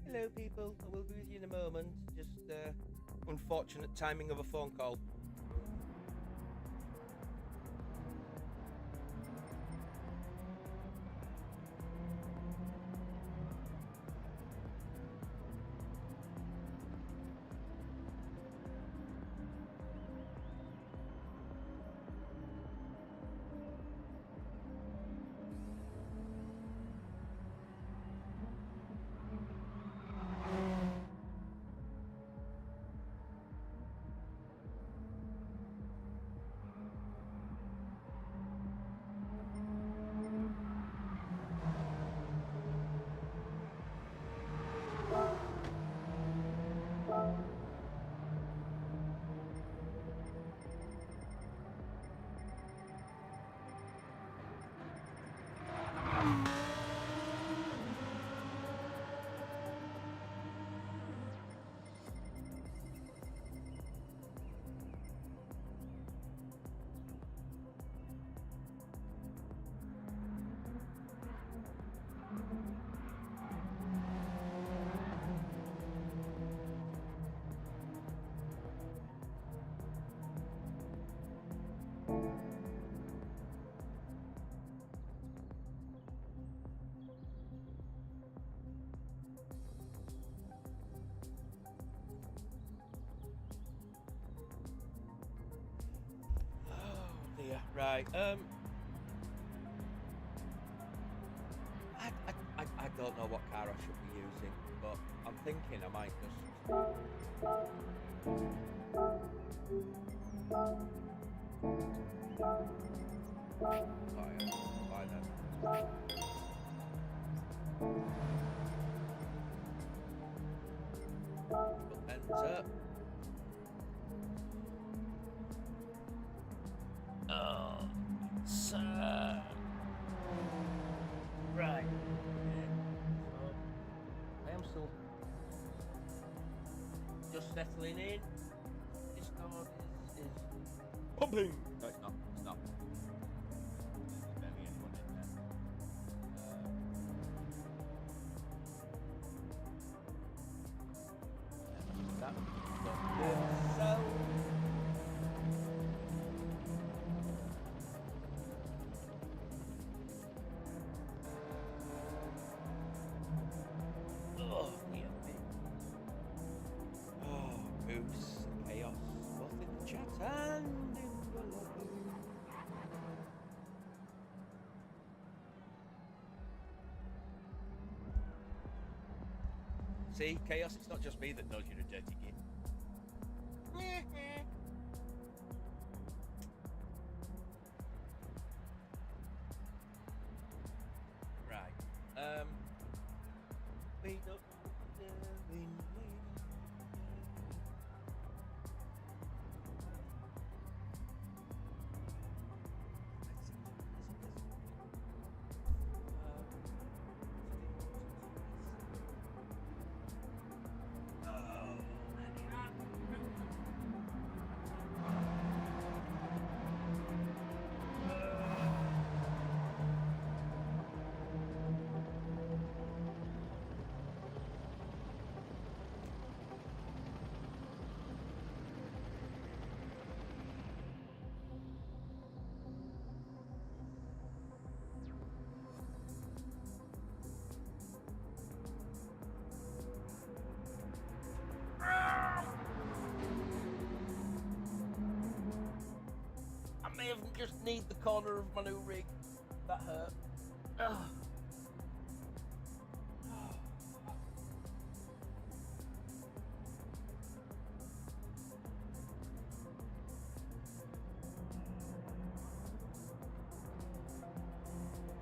Hello people, I will be with you in a moment. Just unfortunate timing of a phone call. Right, I don't know what car I should be using, but I'm thinking I might just... Sorry, buy that. Enter. Oh, sir. Right. So, I am still just settling in. This car is pumping. No, it's not. It's not. There's barely anyone in there. That. So. Chaos, both in the chat and in the lobby. See, Chaos, it's not just me that knows you're a dirty git. Right. Wait up. I may have just kneed the corner of my new rig. That hurt. Ugh.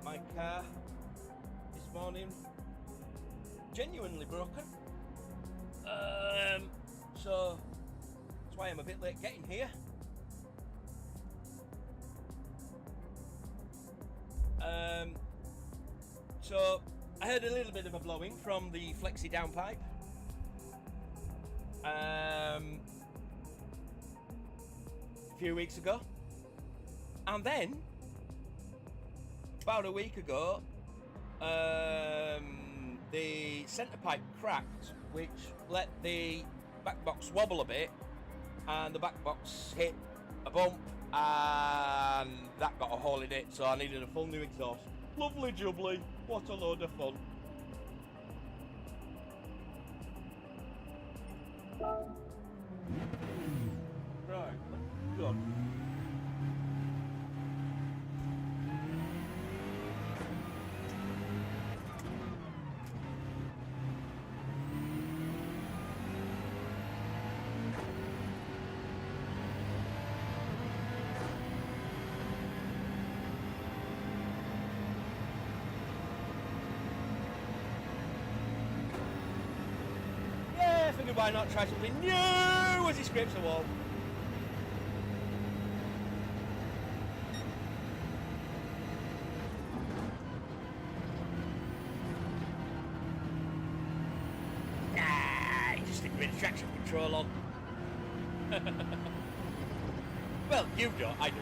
My car this morning genuinely broken. So that's why I'm a bit late getting here. So I heard a little bit of a blowing from the flexi downpipe. A few weeks ago. And then, about a week ago, the centre pipe cracked, which let the back box wobble a bit, and the back box hit a bump, and that got a hole in it, so I needed a full new exhaust. Lovely jubbly, what a load of fun. Right, good. Yeah, I figured why not try something new as he scrapes the wall. Traction control on. Well, you don't, I do.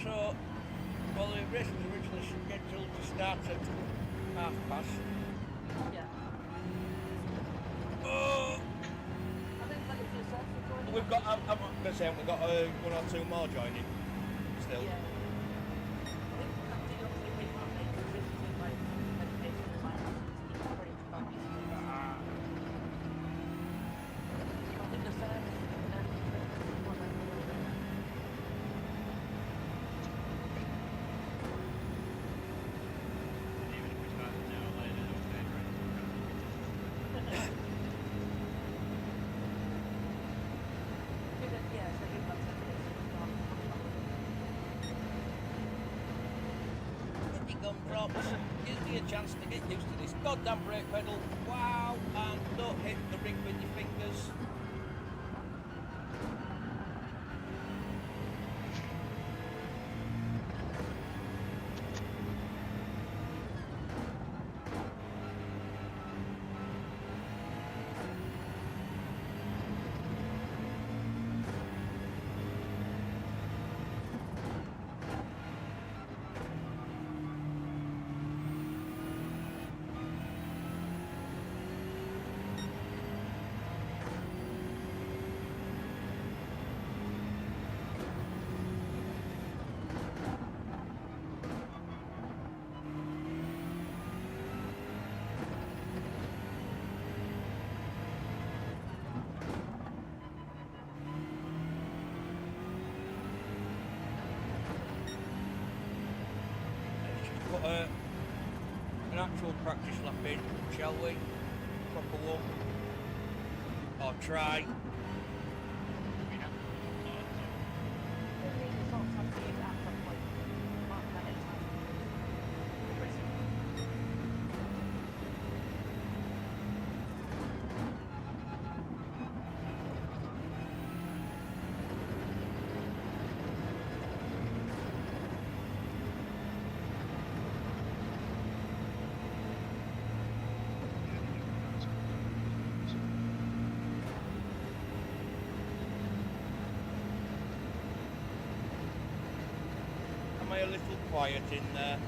So, well, the race was originally scheduled to start at past. Yeah. Oh! I think like if yourself for joining. We've got, I'm going to say, we've got one or two more joining still. Yeah. I think obviously we can't make decisions in like education and finance and keep pretty focused. I think the service and everything one of them. Gumdrops, gives me a chance to get used to this goddamn brake pedal. Wow, and don't hit the ring with your fingers. Put an actual practice lap in, shall we? Proper one. Or try. Am I a little quiet in there?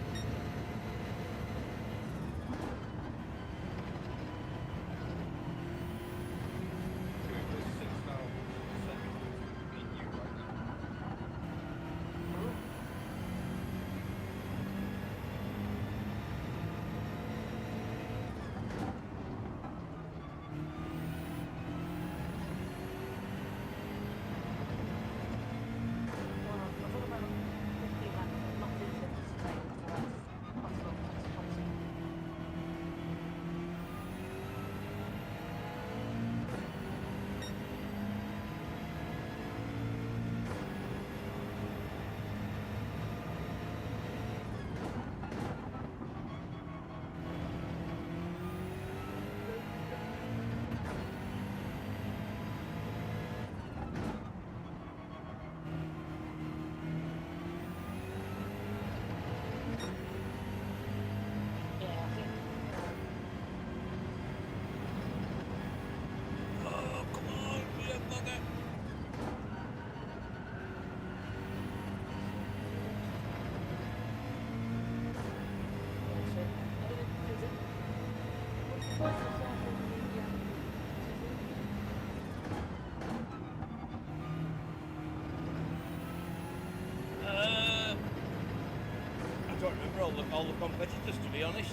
all the competitors, to be honest.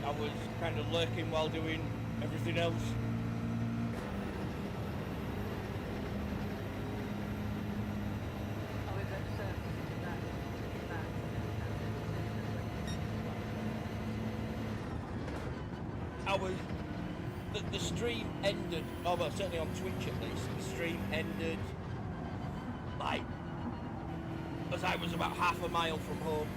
I was kind of lurking while doing everything else. Oh, is it I was. The stream ended. Oh, well, certainly on Twitch at least. The stream ended like as I was about half a mile from home.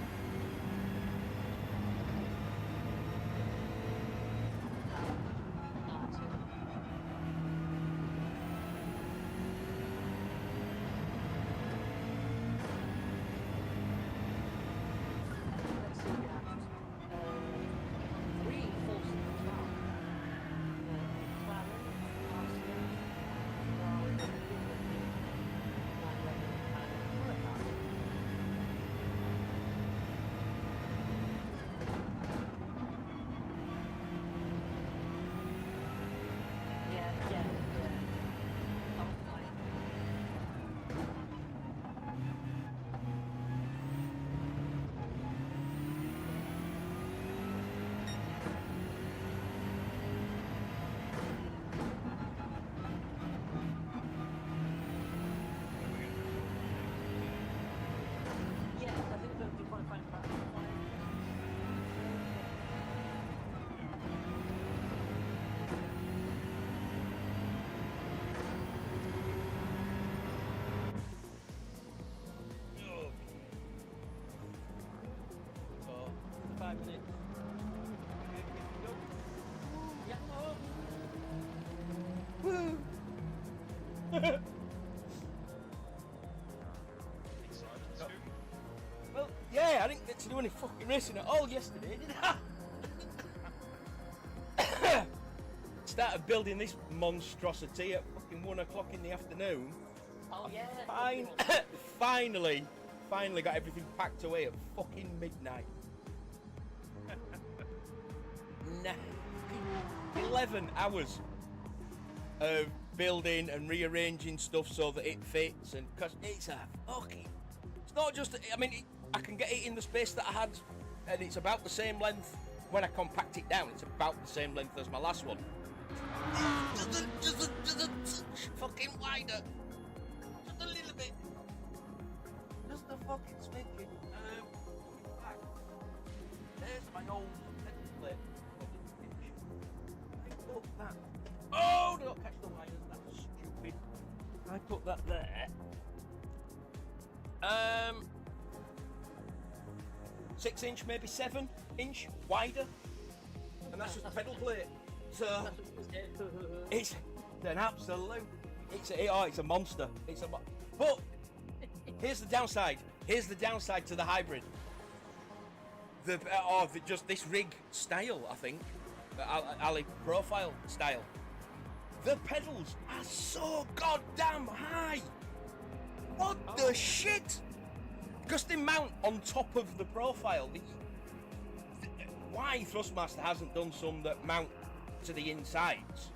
Well, yeah, I didn't get to do any fucking racing at all yesterday, did I? Started building this monstrosity at fucking 1 o'clock in the afternoon. Oh yeah. Finally got everything packed away at fucking midnight. 11 hours of building and rearranging stuff so that it fits, and because it's a fucking, it's not just, I mean, I can get it in the space that I had, and it's about the same length when I compact it down. It's about the same length as my last one. Just fucking wider, just a little bit, just a fucking smidgen. There's my old pencil plate. That. Oh, do not catch the wires, that's stupid. I put that there. 6 inch, maybe 7 inch wider, and that's just a pedal plate. So it's an absolute. It's a monster. But here's the downside. Here's the downside to the hybrid. Just this rig style, I think. Ali profile style. The pedals are so goddamn high. What the shit? Because they mount on top of the profile. Why Thrustmaster hasn't done some that mount to the insides,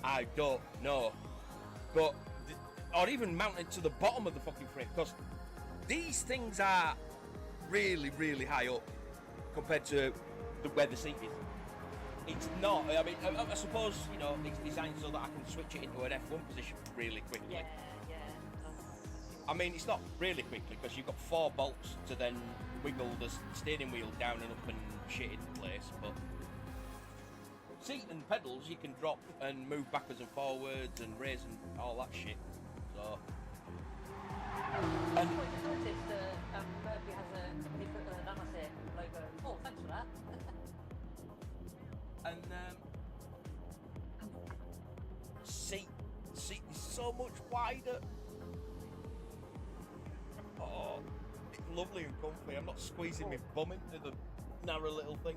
I don't know. But or even mounted to the bottom of the fucking frame, because these things are really, really high up compared to where the seat is. It's not. I mean, I suppose, you know, it's designed so that I can switch it into an F1 position really quickly. Yeah. I mean, it's not really quickly because you've got 4 bolts to then wiggle the steering wheel down and up and shit into place. But seat and pedals you can drop and move backwards and forwards and raise and all that shit. So. And noticed Murphy has he put the Nagase logo. Oh, thanks for that. And seat is so much wider. Oh, it's lovely and comfy. I'm not squeezing my bum into the narrow little thing.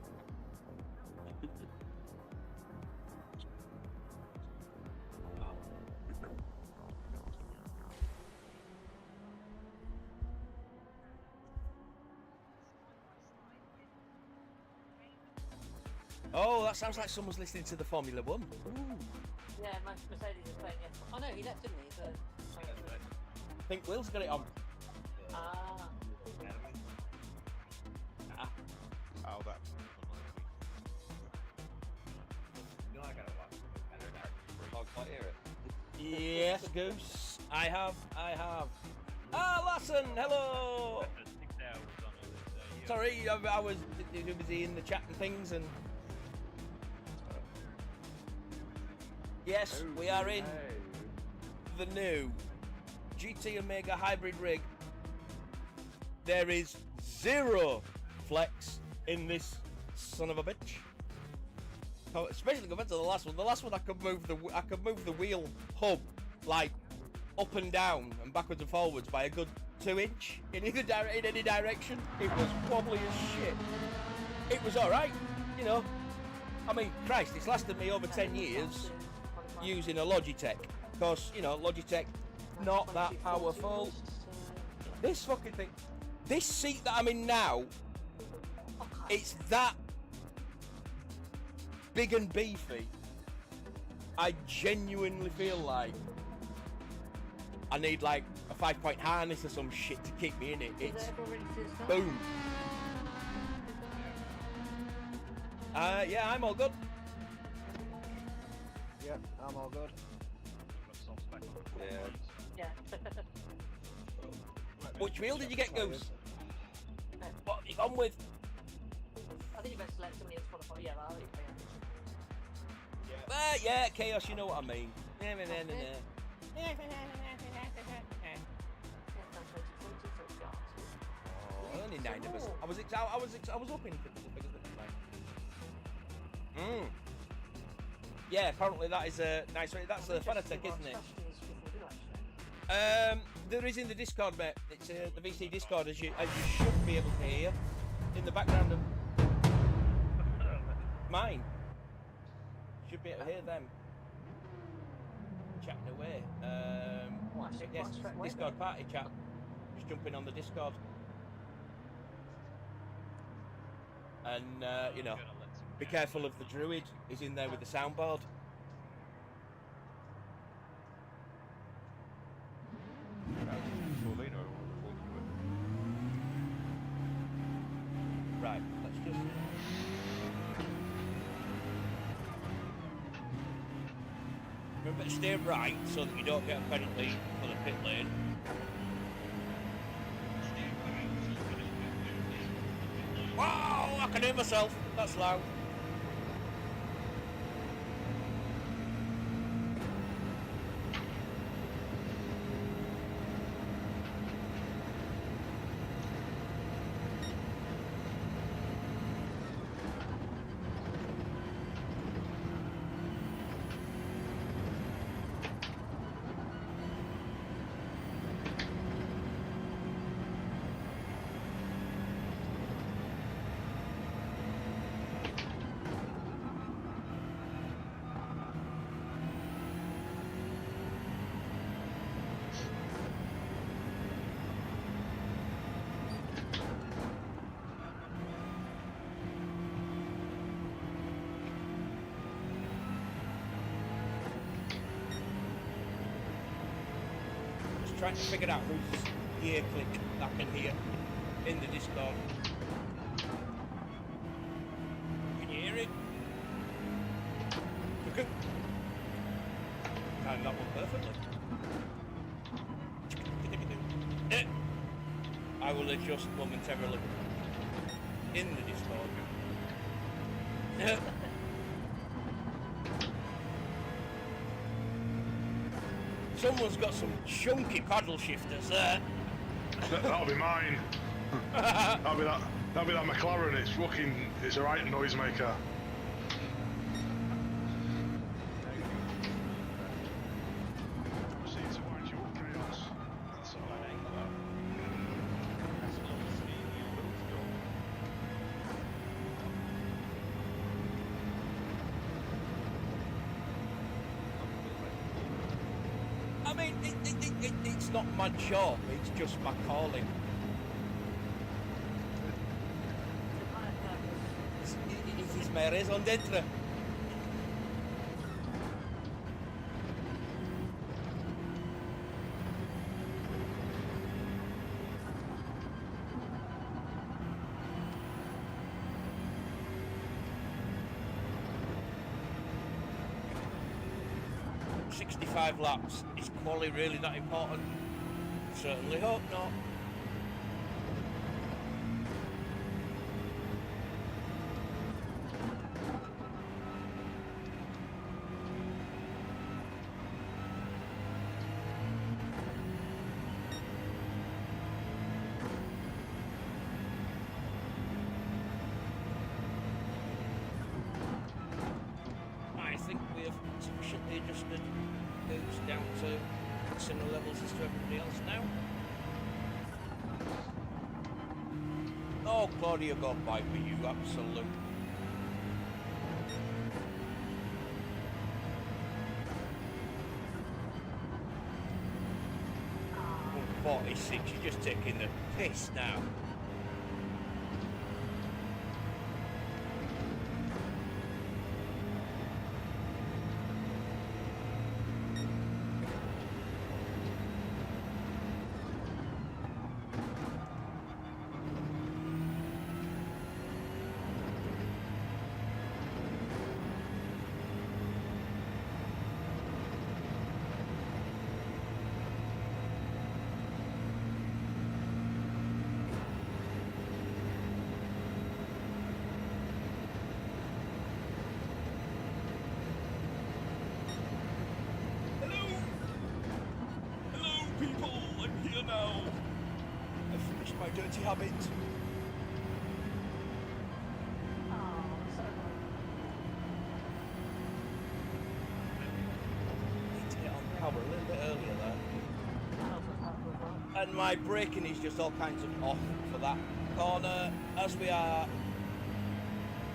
Oh, that sounds like someone's listening to the Formula One. Ooh. Yeah, Mercedes is playing it. Oh no, he left, didn't he? So, I think Will's got it on. Ah. how that. You know I gotta watch it. Oh, can I hear it? Yes, Goose. I have. Ah, Lassen, hello. 6 hours on it. Sorry, I was busy in the chat and things, and yes, we are in the new GT Omega hybrid rig. There is 0 flex in this son of a bitch. Oh, especially compared to the last one. The last one I could move the wheel hub like up and down and backwards and forwards by a good 2 inch in any direction. It was wobbly as shit. It was all right, you know. I mean, Christ, it's lasted me over 10 years using a Logitech. Because, you know, Logitech, not that powerful. This fucking thing, this seat that I'm in now, it's that big and beefy. I genuinely feel like I need like a 5-point harness or some shit to keep me in it. It's boom. Yeah, I'm all good. Yep, I'm all good. Yeah. Yeah. Which wheel did you get, Goose? What have you gone with? I think you better select somebody else qualify. Yeah, I'll leave Yeah, Chaos, you know what I mean. Oh, only 9 of us. I was hoping for the figures that like. Yeah, apparently that is a nice. That's a Fanatec, isn't it? There is in the Discord, mate. It's the VC Discord, as you should be able to hear in the background of mine. Should be able to hear them chatting away. Yes, Discord party chat. Just jumping on the Discord. And you know, be careful of the druid. He's in there with the soundboard. Right, let's just. Remember to stay right so that you don't get a penalty for the pit lane. Wow, I can hear myself. That's loud. Trying to figure out whose gear click I can hear in the Discord. Can you hear it? Okay. Timed that one perfectly. I will adjust momentarily in the Discord. Someone's got some chunky paddle shifters there. That'll be mine. That'll be that McLaren. It's a right noisemaker. I mean, it's not my job, it's just my calling. It's my raison d'être. 25 laps. Is quality really that important? Certainly hope not. I think we have sufficiently adjusted those down to similar levels as to everybody else now. Oh, Claudia, go by for you, absolute. Oh, 46, you're just taking the piss now. People, I'm here now. I've finished my dirty habit. Oh, so Need to get on power a little bit earlier there. well. And my braking is just all kinds of off for that corner, as we are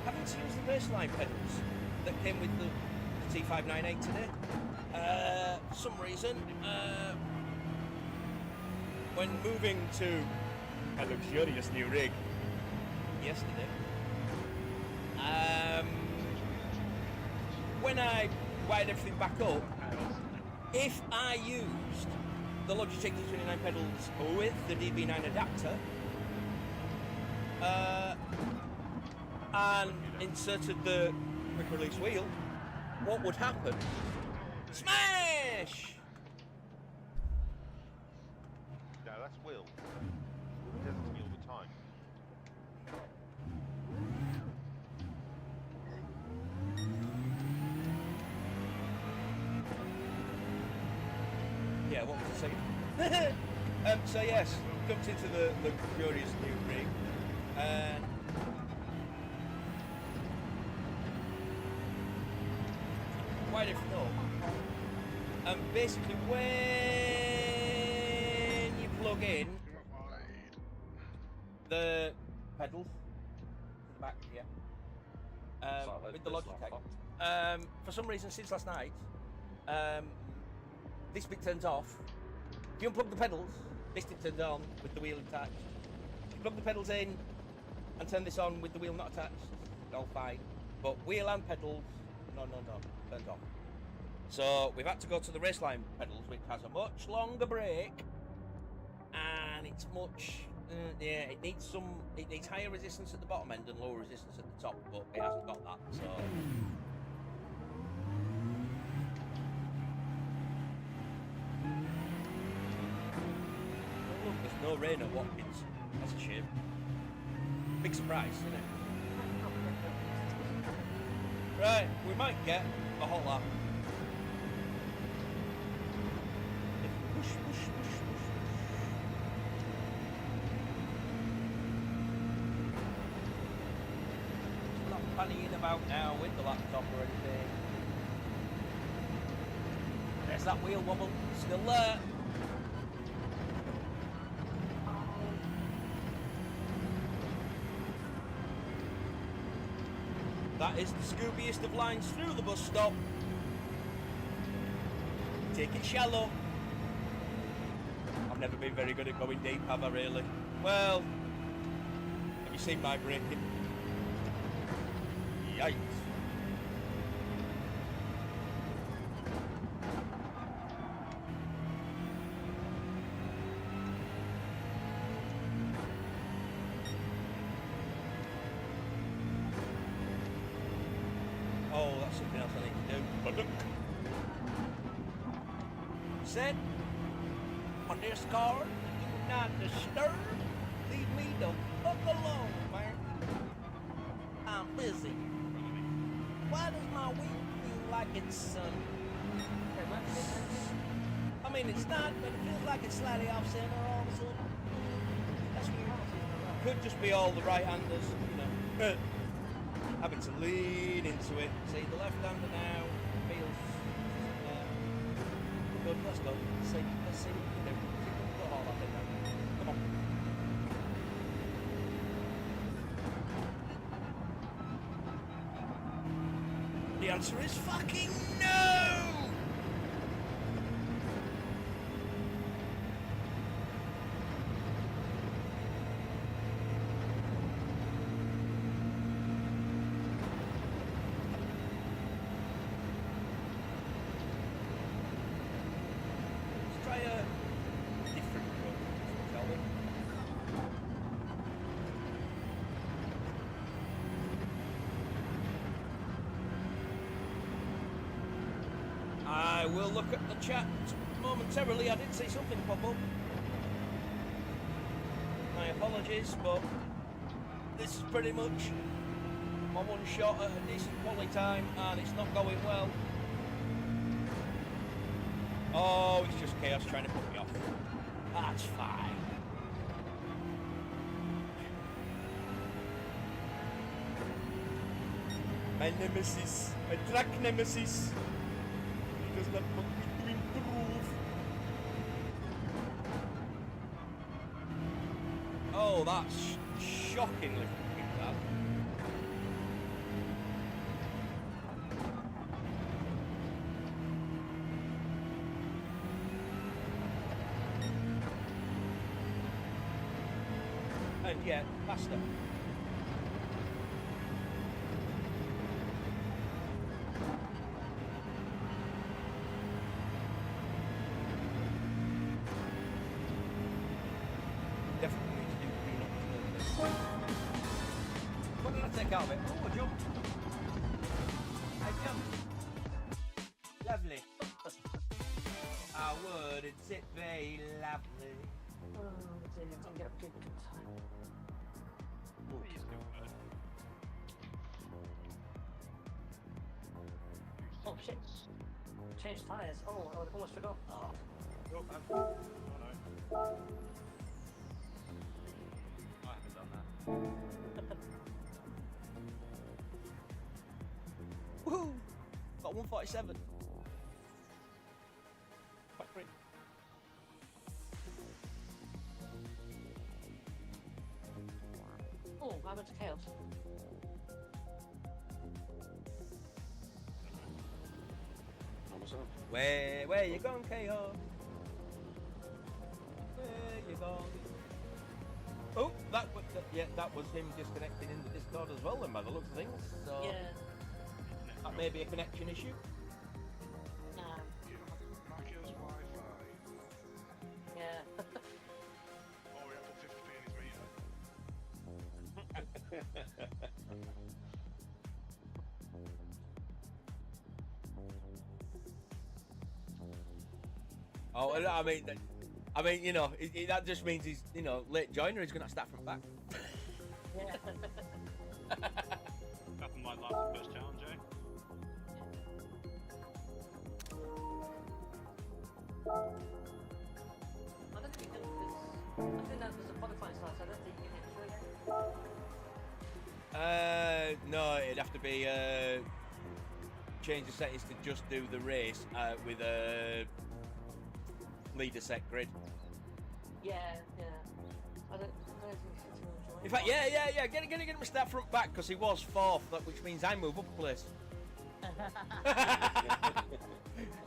having to use the raceline pedals that came with the T598 today. For some reason, when moving to a luxurious new rig yesterday, when I wired everything back up, if I used the Logitech T29 pedals with the DB9 adapter and inserted the quick release wheel, what would happen? Smash! No, that's Will. He does it to me all the time. Yeah, what was I saying? So yes, jumped into the luxurious new rig. Why different though? Basically, when you plug in the pedals to the back, yeah, with the Logitech. For some reason, since last night, this bit turns off. If you unplug the pedals, this bit turns on with the wheel attached. If you plug the pedals in and turn this on with the wheel not attached, all fine. But wheel and pedals, no, turned off. So we've had to go to the raceline pedals, which has a much longer brake, and it's much, it needs higher resistance at the bottom end and lower resistance at the top, but it hasn't got that, so. Oh, look, there's no rain at Watkins. That's a shame. Big surprise, isn't it? Right, we might get a hot lap. Push, push, push, push. Not panning about now with the laptop or anything. There's that wheel wobble, still there. That is the scoobiest of lines through the bus stop. Take it shallow. I've never been very good at going deep, have I really? Well, have you seen my braking? Yikes. Oh, that's something else I need to do. said on this card, do not disturb. Leave me the fuck alone, man. I'm busy. Why does my wing feel like it's sunny? I mean, it's not, but it feels like it's slightly off center all of a sudden. That's weird. Could just be all the right-handers, you know. Having to lean into it. See, the left-hander now feels... good, let's go. Let's see what we can do. See if we can put all that in now. Come on. The answer is fucking no! Let's try a different run, shall we? I will look at the chat momentarily. I did see something pop up. My apologies, but this is pretty much my one shot at a decent quality time, and it's not going well. Oh, it's just chaos trying to put me off. That's fine. My nemesis, my track nemesis. Does not want me to improve. Oh, that's shockingly fucking bad. And yet, faster. Definitely need to do clean up. What did I take out of it? Oh, I jumped. I jumped. Lovely. I would, it's it very lovely. Oh, dear, I'm gonna get a good time. Please do it. Oh shit. Change tyres. Oh, I almost forgot. Oh. Oh, no. I haven't done that. Woohoo! Got 147. Quite quick. Oh, I went to chaos. Where you going, KO? Where you going? Oh, that was him disconnecting in the Discord as well, then, by the looks of things. So Yeah. that may be a connection issue. Nah. Marcus Wi-Fi. Yeah. Oh, we have to 50p in his meter. Oh, I mean, you know, that just means he's, you know, late joiner. He's gonna start from back. Yeah. Nothing like last first challenge, eh? I don't think you can, because I think that was a qualifying start, so I don't think you can hit through again. No, it'd have to be change the settings to just do the race with a leader set grid. Yeah, yeah. I don't think it's too enjoyable. In fact, yeah, get him to start front back because he was fourth, which means I move up a place.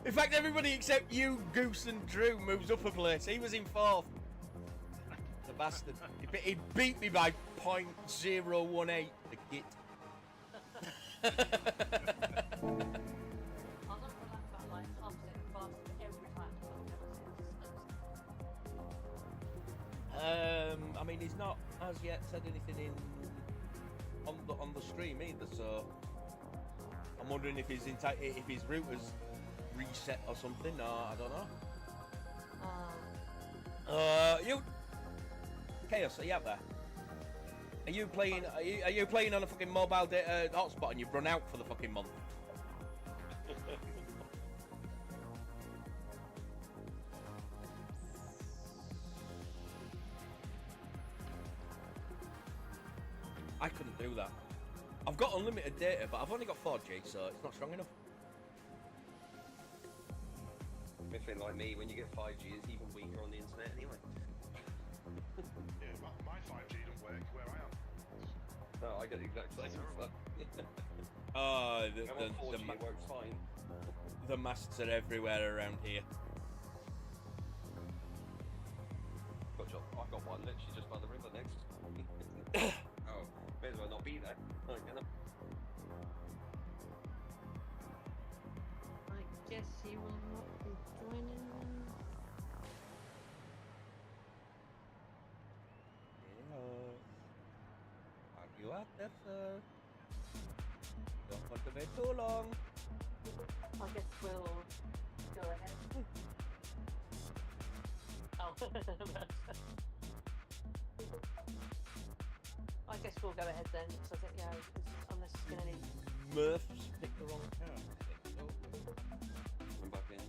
In fact, everybody except you, Goose, and Drew moves up a place. He was in fourth. The bastard. He beat me by 0.018. The git. I'm not gonna laugh about like half a second faster every time. I mean, he's not as yet said anything on the stream either, so I'm wondering if his route has reset or something. No, I don't know. You. Chaos, are you out there? Are you playing? Are you playing on a fucking mobile data hotspot and you've run out for the fucking month? I couldn't do that. I've got unlimited data, but I've only got 4G, so it's not strong enough. If you're like me, when you get 5G, it's even weaker on the internet anyway. Yeah, my 5G don't work where I am. No, I get the exact same stuff. Oh, I'm on 4G, it works fine. the masts are everywhere around here. Gotcha. I've got one literally just by the river next. Oh, may as well not be there. Oh, you know. I guess he will not be joining. Are you out there, sir? Don't want to wait too long. I guess we'll go ahead. Oh. I guess we'll go ahead then, because I think, yeah, unless it's going to need... Murph's picked the wrong car. I'm back in.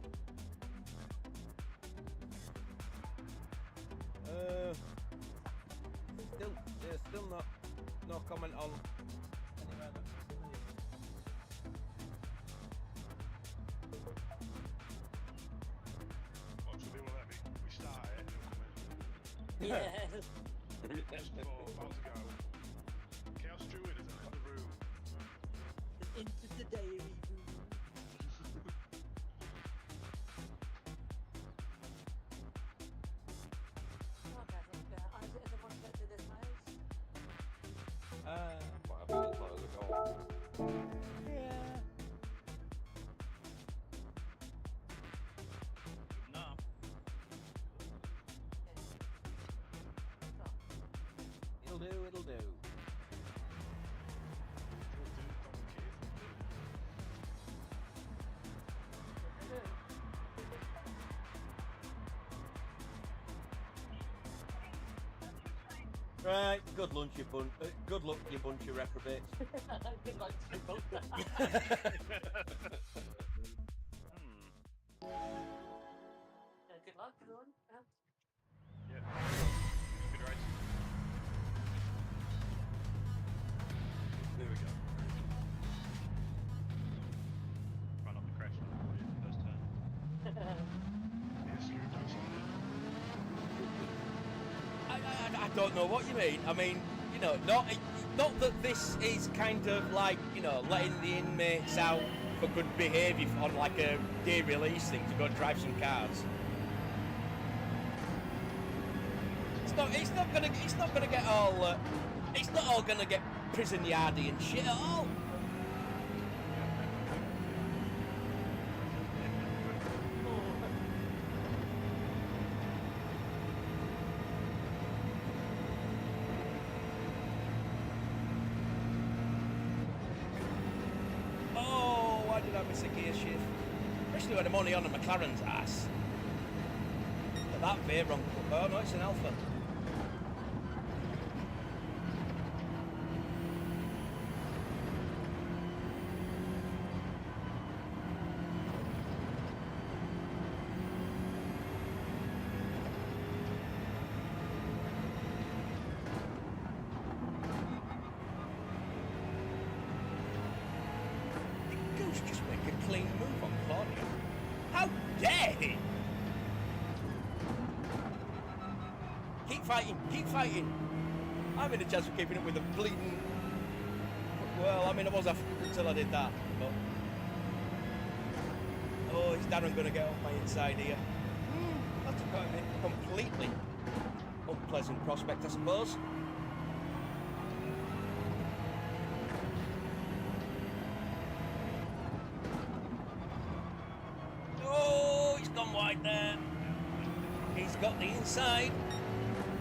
Still not, no comment on anywhere that. What's the deal with them? We started, they'll come in. Yeah. Just before, about to go. Chaos Druid is in the room. Into the dairy room. Okay, I think everyone get to this house. Might have a little time to go. Yeah. Good enough. It'll do, it'll do. Right, good lunch, you bunch. Good luck, you bunch of reprobates. Good luck to you both. Good luck, everyone. Yeah. Good race. There we go. Try not to crash on the first turn. Yes, you don't sound I don't know what you mean. I mean, you know, not that this is kind of like, you know, letting the inmates out for good behaviour on like a day release thing to go drive some cars. It's not gonna get all. It's not all gonna get prison yardy and shit at all. Miss a gear shift, especially when I'm only on a McLaren's ass. But that Veyron, oh no, it's an Alpha. Just make a clean move on Claudia. How dare he! Keep fighting, keep fighting! I'm in a chance of keeping up with the bleeding... Well, I mean, I was after until I did that, but... Oh, is Darren gonna get off my inside here? That's a completely unpleasant prospect, I suppose. Wide there. He's got the inside.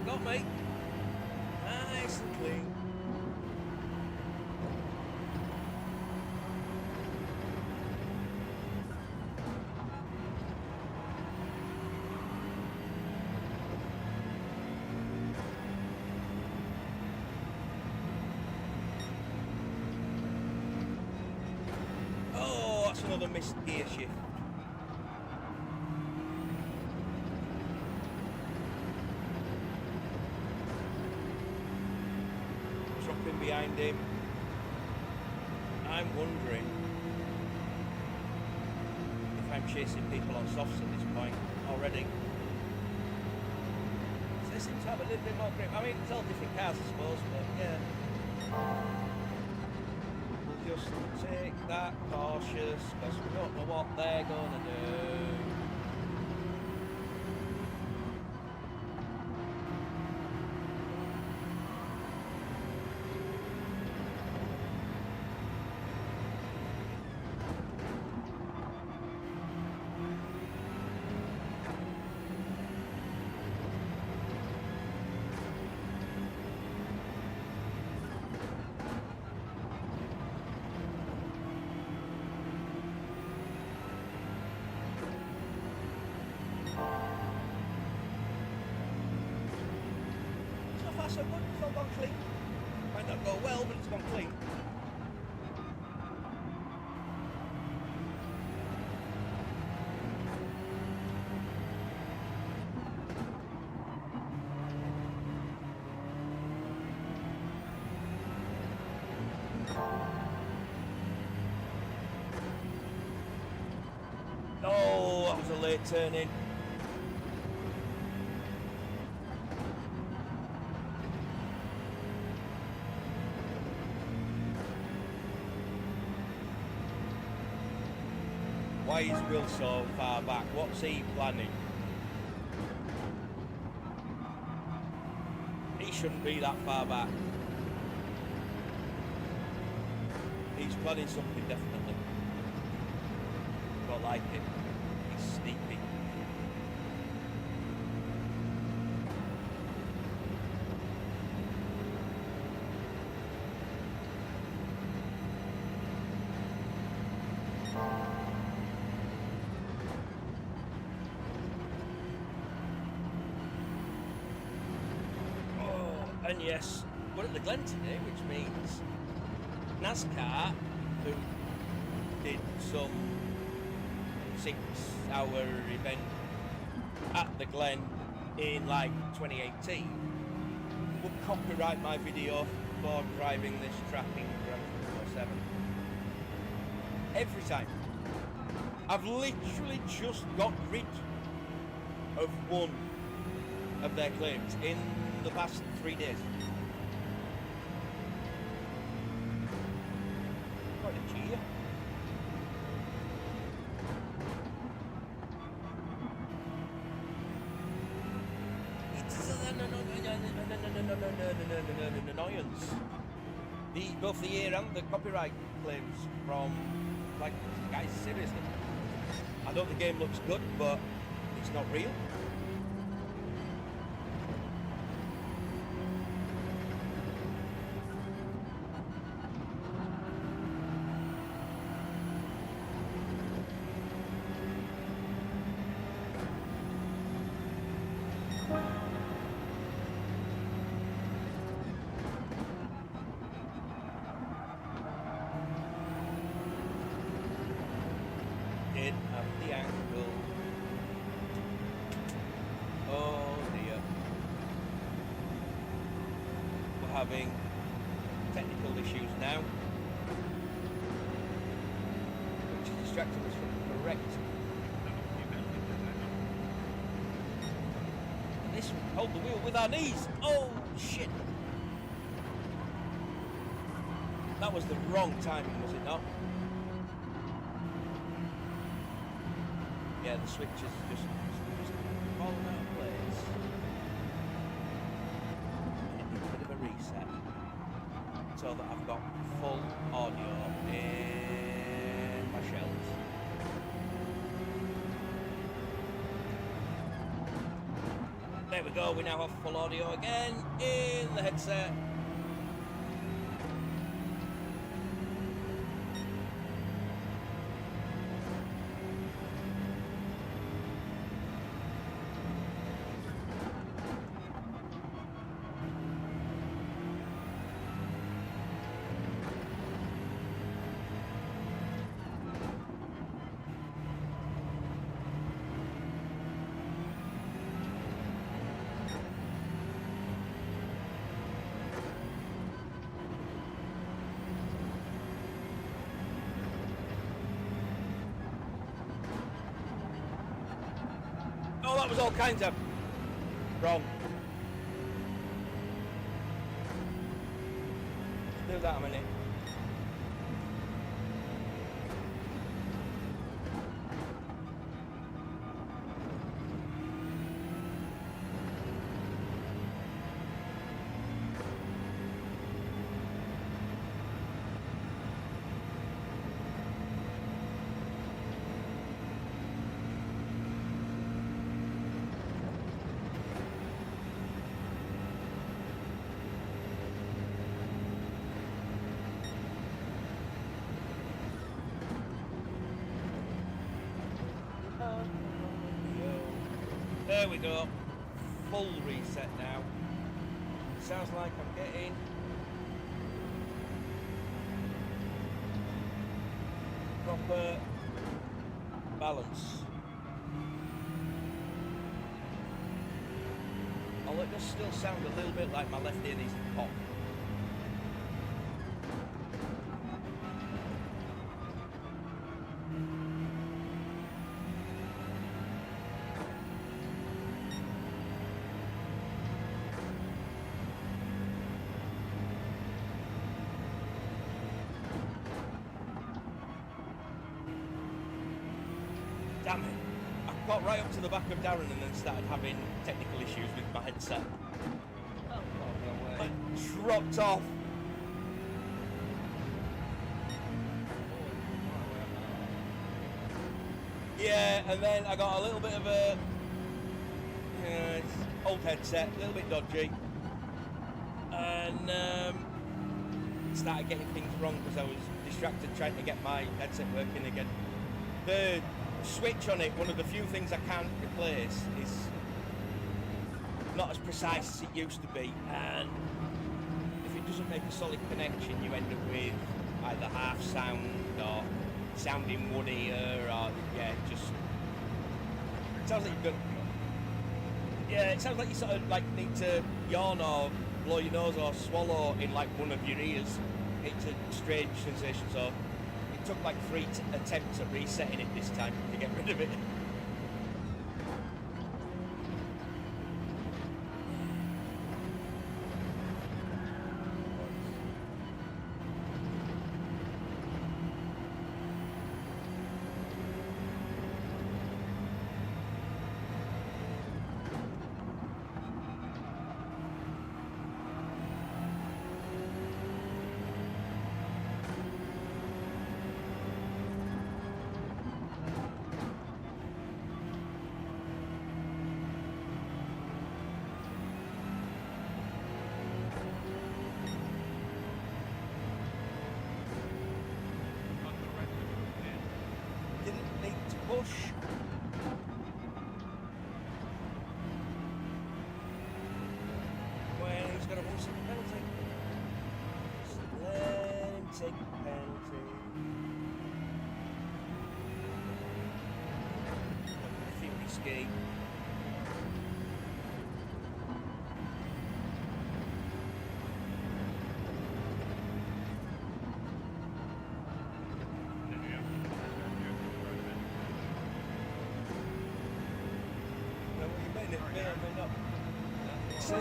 Got me. Nice and clean. assist gear shift. Truck in behind him. I'm wondering if I'm chasing people on softs at this point already. So they seem to have a little bit more grip. I mean, it's all different cars, I suppose, but yeah. We'll just take that cautious, because we don't know what they're going to do. So good, it's all gone clean. Might not go well, but it's gone clean. Oh, that was a late turn in. Why is Will so far back? What's he planning? He shouldn't be that far back. He's planning something, definitely. Don't like it. He's sneaky. And yes, we're at the Glen today, which means NASCAR, who did some 6-hour event at the Glen in like 2018, would copyright my video for driving this track in Grand Prix 7. Every time. I've literally just got rid of one of their claims in the past 3 days. Quite a cheer. It's an annoyance. Both the year and the copyright claims from, like, guys, seriously. I know the game looks good, but it's not real. Didn't have the angle. Oh dear. We're having technical issues now, which is distracting us from the correct. This hold the wheel with our knees. Oh shit. That was the wrong timing, was it not? Yeah, the switch is just falling out of place. It needs a bit of a reset so that I've got full audio in my shells. There we go, we now have full audio again in the headset. that was all kinds of wrong. Do that a minute. There we go. Full reset now. Sounds like I'm getting proper balance. Oh, it does still sound a little bit like my left ear needs to pop. Damn it. I got right up to the back of Darren and then started having technical issues with my headset. Oh, No way. I dropped off. Yeah, and then I got a little bit of a old headset, a little bit dodgy, and started getting things wrong because I was distracted trying to get my headset working again. The switch on it, one of the few things I can't replace, is not as precise as it used to be, and if it doesn't make a solid connection, you end up with either half sound or sounding one ear, or just it sounds like you've got. Yeah, it sounds like you sort of like need to yawn or blow your nose or swallow in like one of your ears. It's a strange sensation. So it took like 3 attempts at resetting it this time to get rid of it. Didn't need to push. Well, he's got to win some penalty. Just let him take the penalty. I feel risky. See,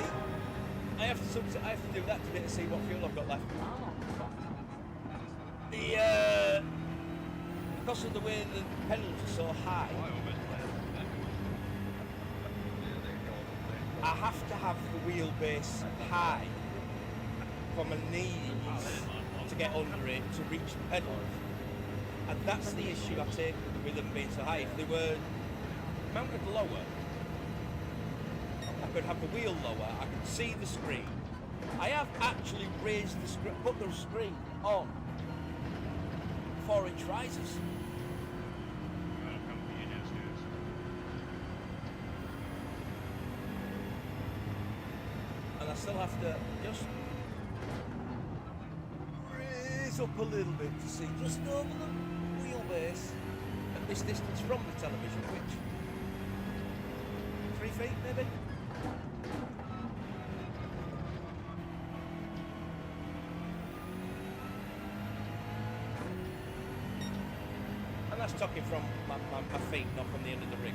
I have to do that to see what fuel I've got left. Because of the way the pedals are so high, I have to have the wheelbase high for my knees to get under it to reach the pedals, and that's the issue I take with them being so high. If they were mounted lower, I could have the wheel lower, I could see the screen. I have actually raised the screen, put the screen on 4-inch risers. And I still have to just raise up a little bit to see just over the wheelbase at this distance from the television, which 3 feet maybe? And that's talking from my feet, not from the end of the rig.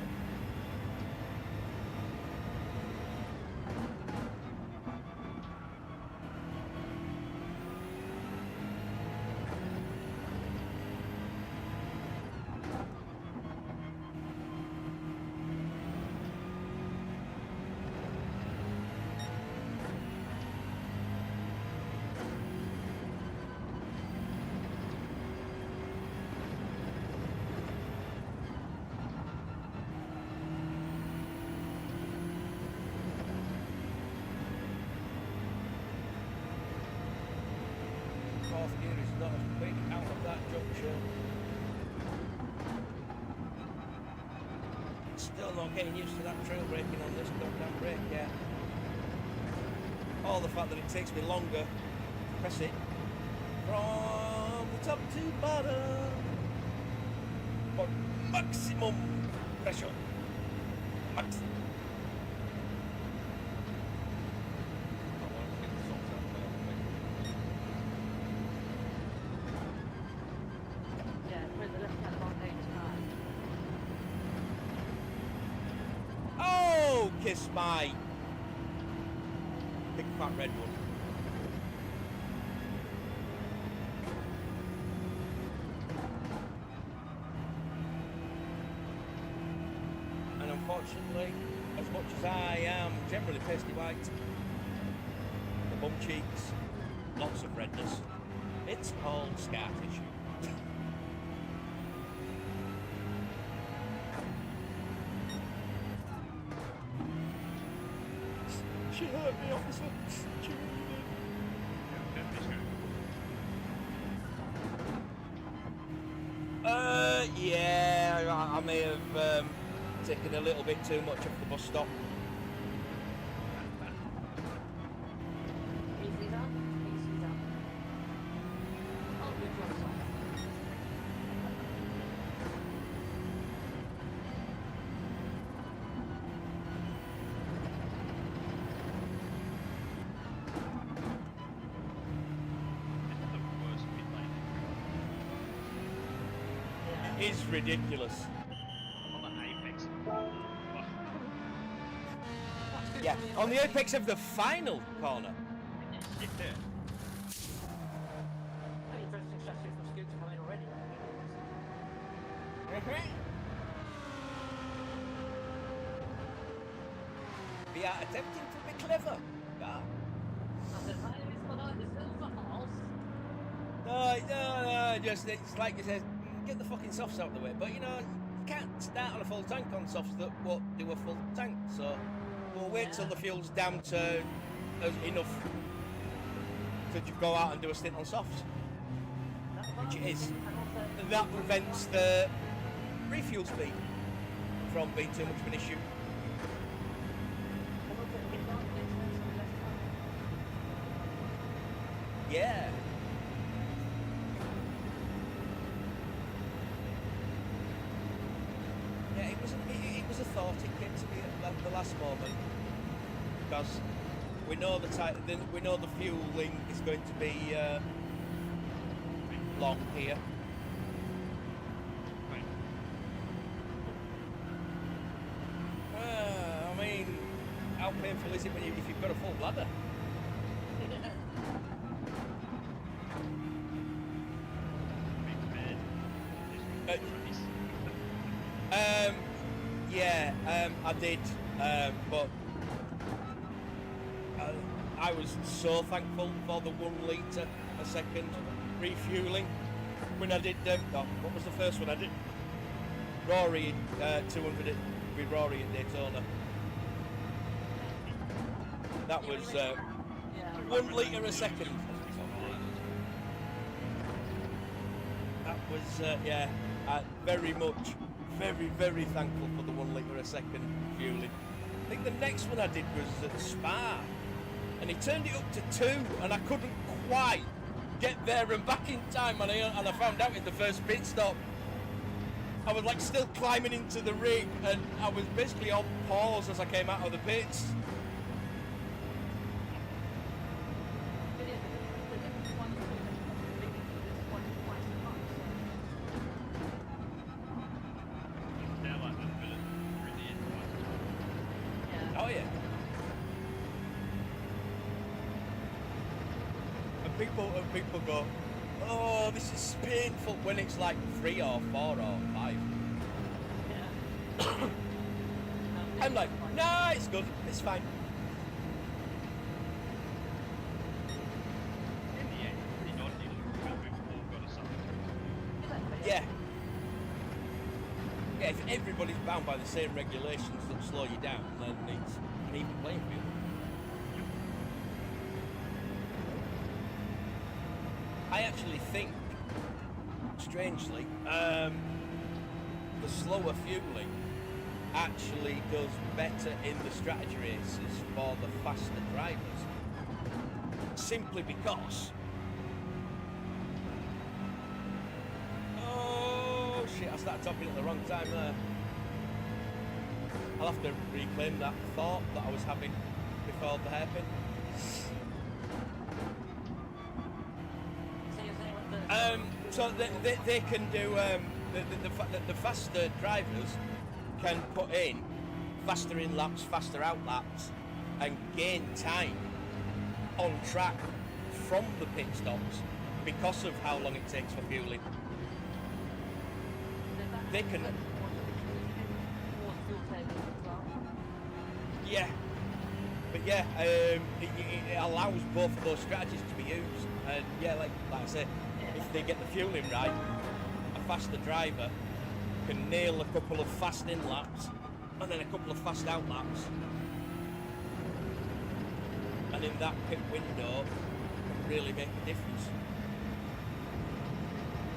sure. Still not getting used to that trail braking on this goddamn brake yet. Or the fact that it takes me longer to press it from the top to bottom for maximum pressure. Max. Yeah, with the left hand on H9. Oh, kiss my big fat red one. And unfortunately, as much as I am generally pasty white, the bum cheeks, lots of redness, it's called scar tissue. She hurt me, officer. She really did. Yeah, I may have taken a little bit too much off the bus stop. Easy done. Easy done. Oh, good job, son. Yeah. It is ridiculous. On the apex. That's good Yeah, for me on the already. apex of the final corner. Yeah. Only first success was good to come in already. We are attempting to be clever. Ah. And the time is behind the silver house. No, just it's like you said, get the fucking softs out of the way. But you know, you can't start on a full tank on softs that won't do a full tank. So we'll wait till the fuel's down to enough to go out and do a stint on softs. Which it is. And that prevents the refuel speed from being too much of an issue. Yeah. Yeah, it was a thought. It came to me at the last moment because we know we know the fueling is going to be long here. I mean, how painful is it if you've got a full bladder? I did, but I was so thankful for the 1 litre a second refueling when I did. What was the first one I did? Rory 200 with Rory in Daytona. That was 1 litre a second. That was very thankful for the 1 litre a second fueling. I think the next one I did was at Spa, and he turned it up to 2, and I couldn't quite get there and back in time, and I found out in the first pit stop. I was like still climbing into the rig, and I was basically on pause as I came out of the pits. Oh yeah. And people go, oh, this is painful when it's like 3 or 4 or 5. I'm like, nah, it's good, it's fine. In the end, pretty not needed because we've all got a something. Yeah. Yeah, if everybody's bound by the same regulations that slow you down, then it's an even playing field. I actually think strangely, the slower fueling actually does better in the strategy races for the faster drivers. Simply because... Oh shit, I started talking at the wrong time there. I'll have to reclaim that thought that I was having before the hairpin. So you're saying what the... So they can do the faster drivers can put in faster in laps, faster out laps, and gain time on track from the pit stops because of how long it takes for fueling. They can, More fuel saving as well. yeah, but yeah, it allows both of those strategies to be used, and yeah, like I say, if they get the fueling right, a faster driver can nail a couple of fast in laps and then a couple of fast out laps, and in that pit window can really make a difference.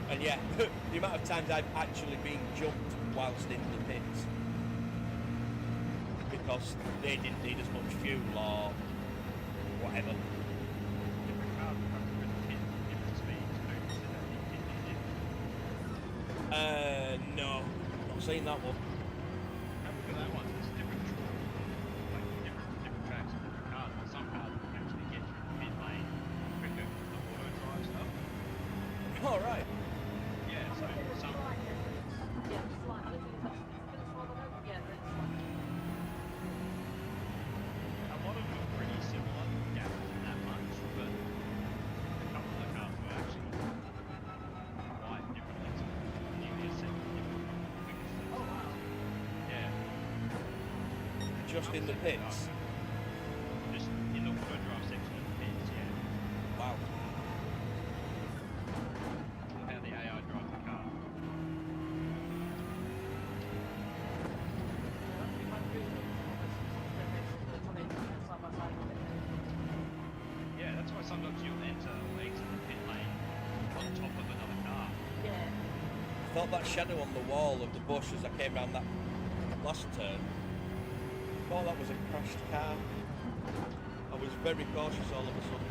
And yeah, the amount of times I've actually been jumped whilst in the pits because they didn't need as much fuel or whatever. Different cars have different speeds, boosts, and everything. No, not seen that one. Have a look at that one. It's different, like different tracks and different cars. But some cars will actually get you in pit lane quicker than the auto drive stuff. All right. Yeah, so some. Yeah, slightly. Is that smaller though? Yeah, that's slightly. A lot of them are pretty similar, yeah, that much, but a couple of the cars were actually quite different. It's nearly a second different. Oh wow. Yeah. Just in the pits. Just in the auto drive section of the pits, yeah. Wow. Look how the AI drives the car. Yeah, that's why sometimes you'll enter or exit the pit lane on top of another car. Yeah. I thought that shadow on the wall of the bush as I came round that last turn, I thought that was a crashed car. I was very cautious all of a sudden.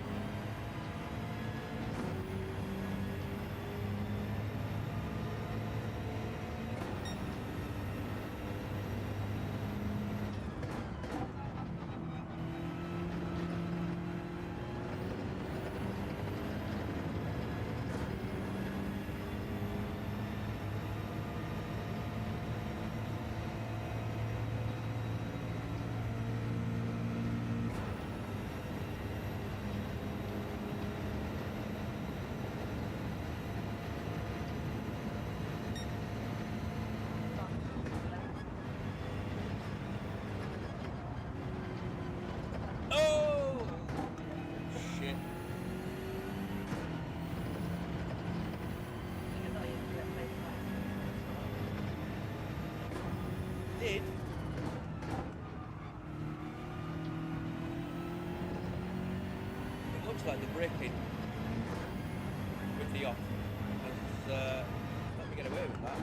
Oh! Shit. Did? It looks like they're braking with the off. Let me get away with that.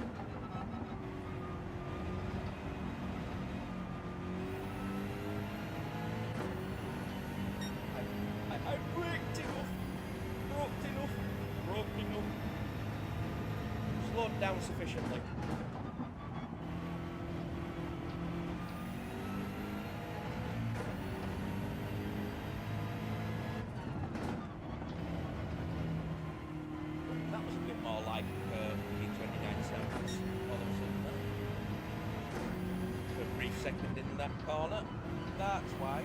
I braked enough, broke enough, slowed down sufficiently. That was a bit more like P29 sounds all of a sudden there. For a brief second in that corner, that's why.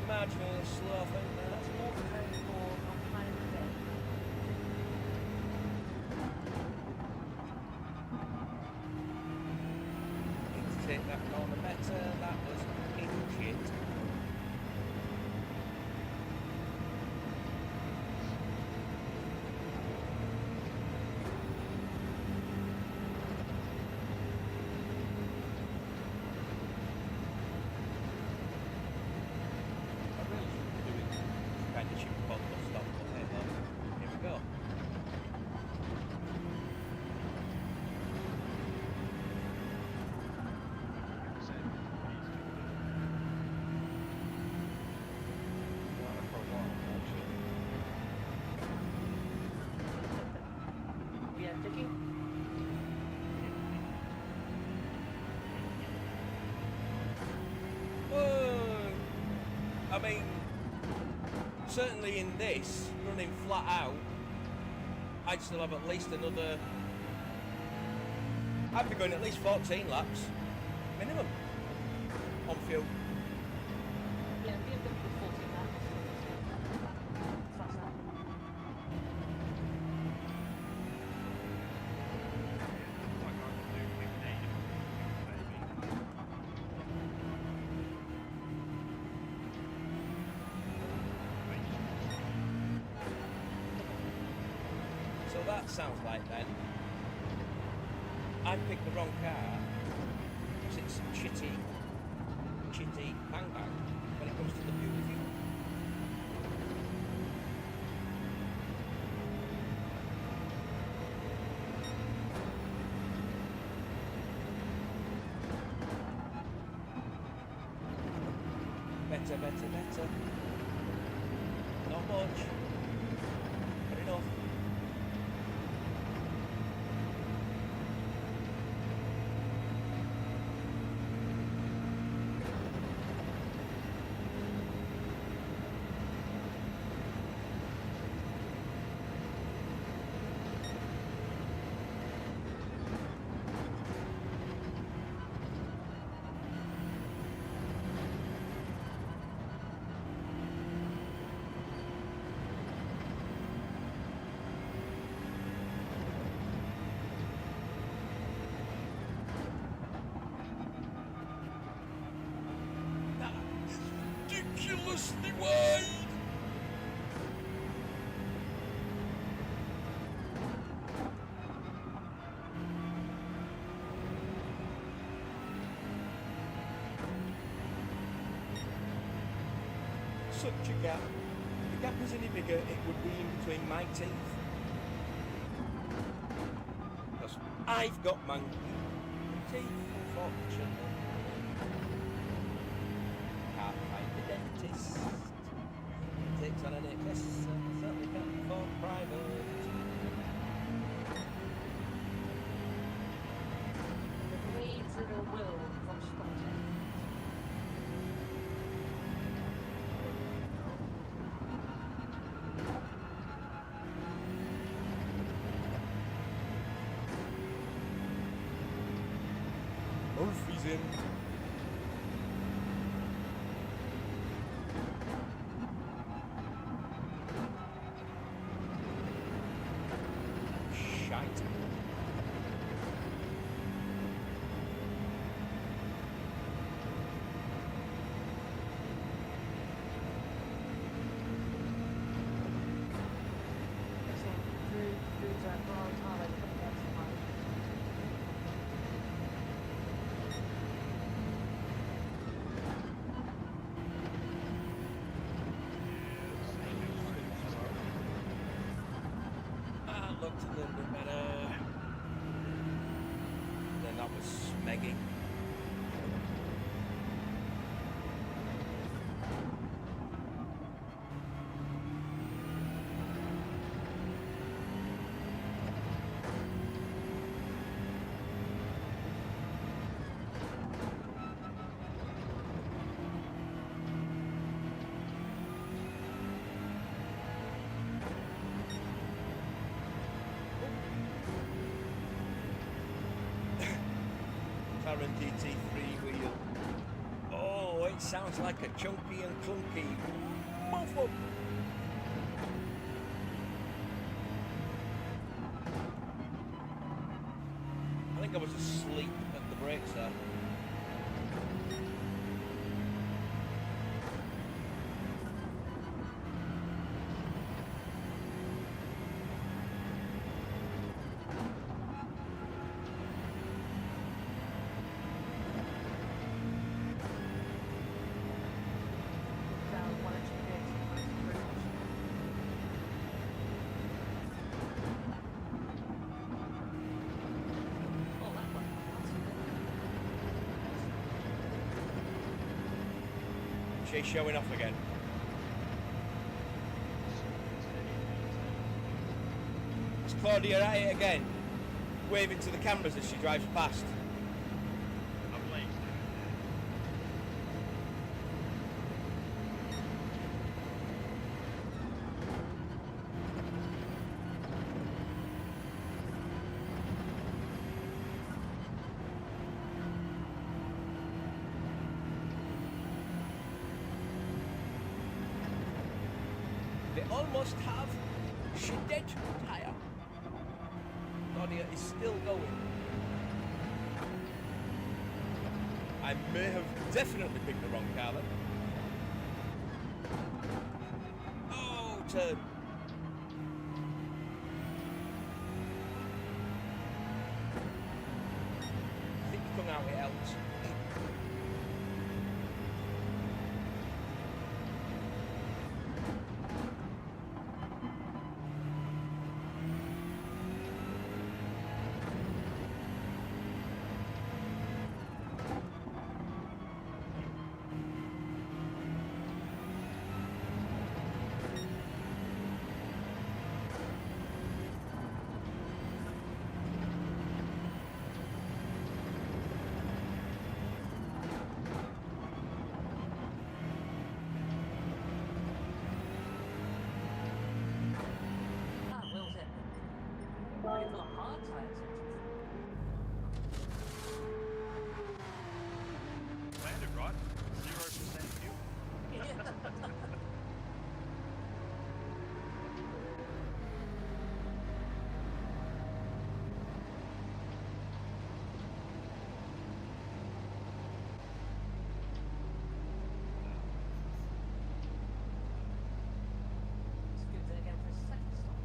Marginally slow thing there. That's more prepared for not playing the game. Need to take that corner better. That was in shit. mean, certainly in this, running flat out, I'd still have at least another... I'd be going at least 14 laps, minimum, on fuel. Yeah, BMW 14 laps. That's that. Like I can do 15 maybe. So that sounds like then I picked the wrong car because it's chitty bang bang when it comes to the fuel fuel. Better. Not much. But enough. Ridiculously wide. Such a gap. If the gap was any bigger, it would be in between my teeth. Because I've got monkey teeth, unfortunately. Can't find the dentist. Takes on NHS, certainly can't afford private. The needs of a will from spectating. Murphy's in. Shite. That looked a little bit better. Then that was Meggy. Aaaaand GT3 wheel. Oh, it sounds like a chunky and clunky mofo. I think I was asleep at the brakes there. She's showing off again. Is Claudia at it again? Waving to the cameras as she drives past. I believe so. almost have dead tyre. Claudia is still going. I may have definitely picked the wrong car then. Oh, turn. I think you come out, it helps. Ah, Will's it. Oh, you've got hard tyres. Landed right. 0% fuel. Yeah. Scoot it again for a second stop.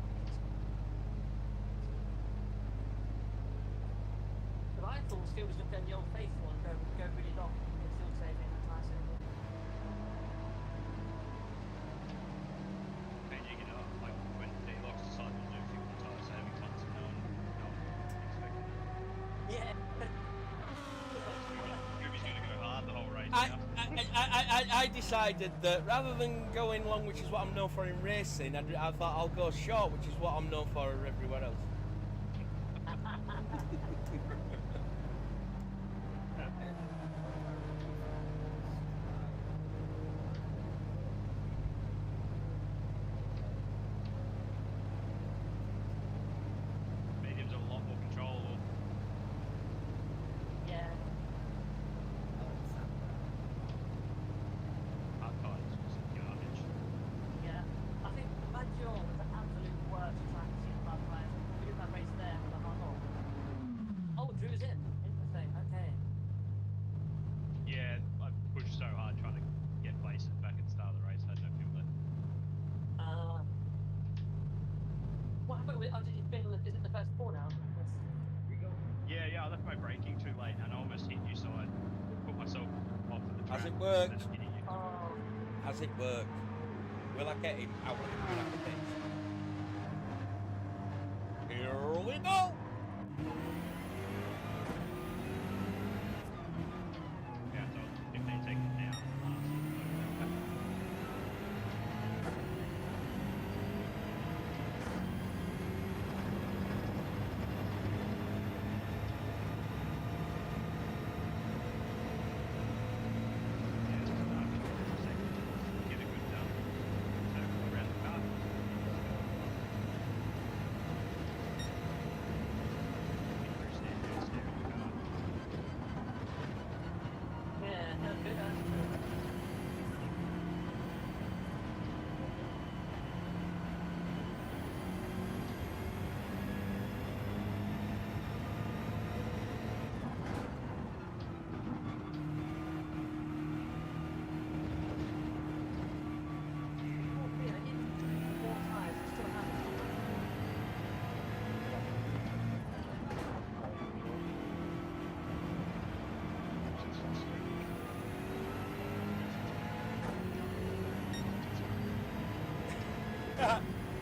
But I thought Skill was just going the old faithful and go really long and still saving the tyre saving. And you get up, like when D-Locks decided to do fuel and tyre saving tons and no one expected it. Yeah. Ruby's going to go hard the whole race I, now. I decided that rather than going long, which is what I'm known for in racing, I thought I'll go short, which is what I'm known for everywhere else. Mediums are a lot more controllable. Yeah. Hard tyres was garbage. Yeah. I think Montreal was the absolute worst track to see the bad drivers. We did that race there and I'm like, oh, Drew's in. Interesting. Okay. Yeah, I pushed so hard trying to get places back at the start of the race. I had no fuel left. What happened with? Oh, is it the first four now? Yeah, I left my braking too late and I almost hit you, so I put myself off of the track. Has it worked? instead of hitting you. Oh. Has it worked? Will I get him out of the green application? Here we go! Yeah, so 15 seconds now. Get a good circle around the car. Yeah, no, good. That's true. Oh, yeah, in 4 tyres, it's still happens.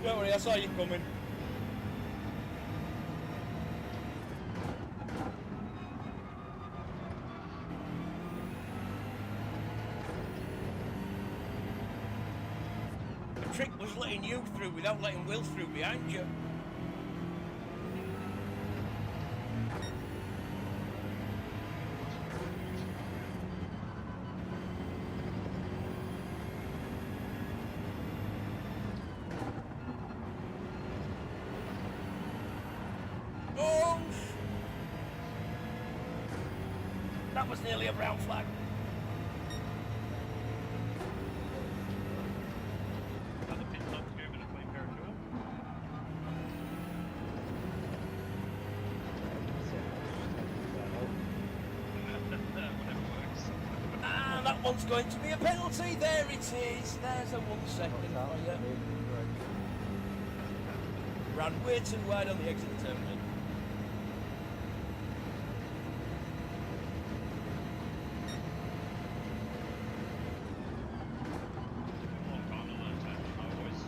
Don't worry, I saw you coming. The trick was letting you through without letting Will through behind you. Oh! That was nearly a brown flag. Other pit stop's moving someone's going to be a penalty. There it is. There's a 1 second for you. Ran way too wide on the exit turn. Long time to learn to my voice.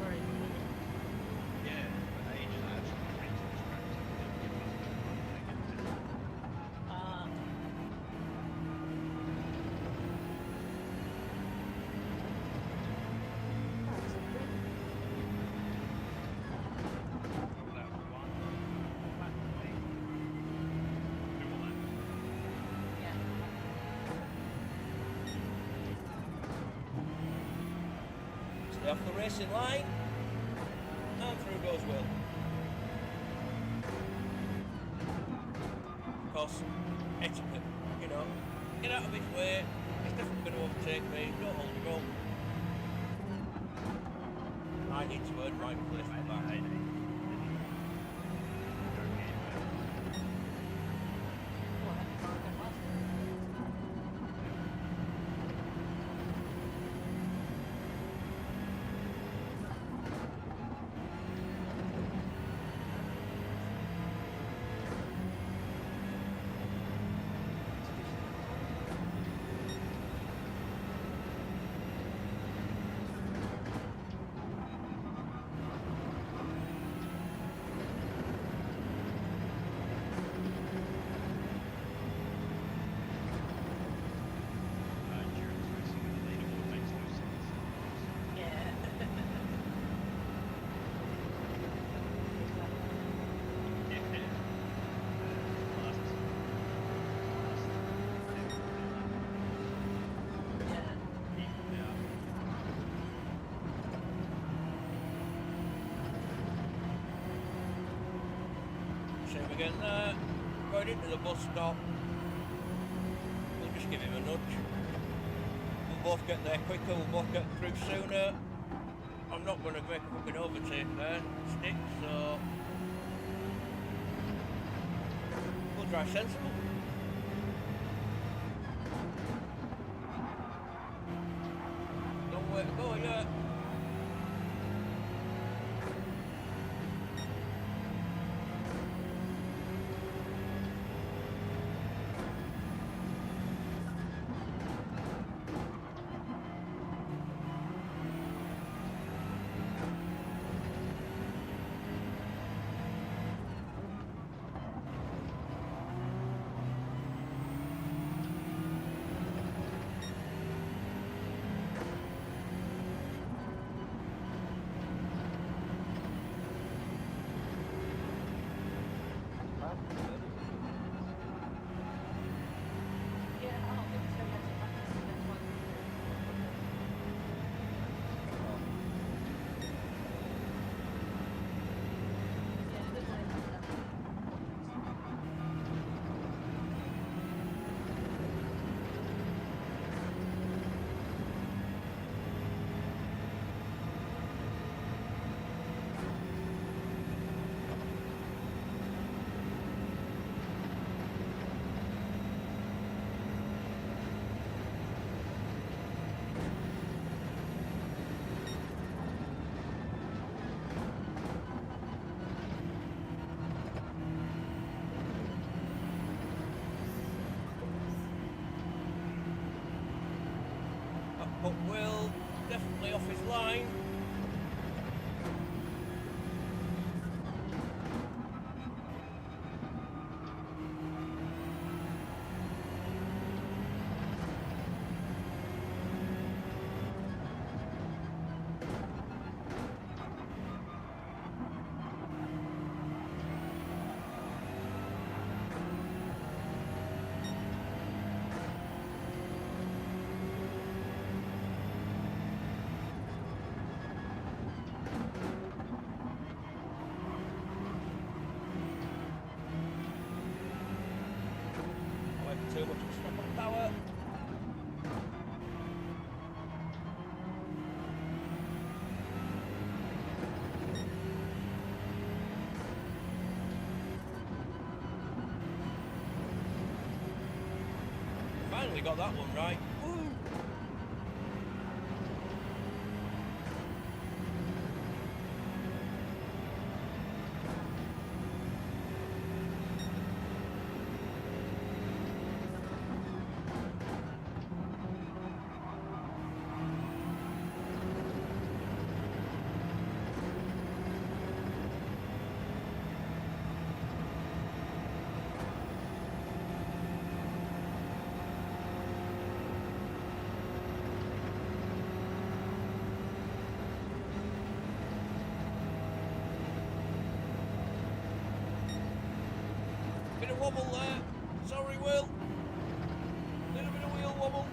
Very good. Yeah, but ages I actually hate to distract Uh, that one. Back to me. Do all that. yeah. Stay off the racing line. And through goes Will. Of course, etiquette, you know. Get out of his way. He's definitely going to overtake me. Don't hold him up. I need to earn my place for that. Well, that's fine, then, last time. Endurance racing in the leaderboard makes no sense. Yeah. Yeah. Last. Yeah. Same again there. Going into the bus stop. We'll just give him a nudge. We'll both get there quicker, we'll both get through sooner. I'm not going to make a fucking overtake there, stick, so... We'll drive sensible. Long way to go yet. Yeah, I don't think it's going to get back to the next one. Yeah, it looks like it's done. But Will definitely off his line. Finally got that one right. Woo. Bit of wobble there. Sorry, Will. Little bit of wheel wobble.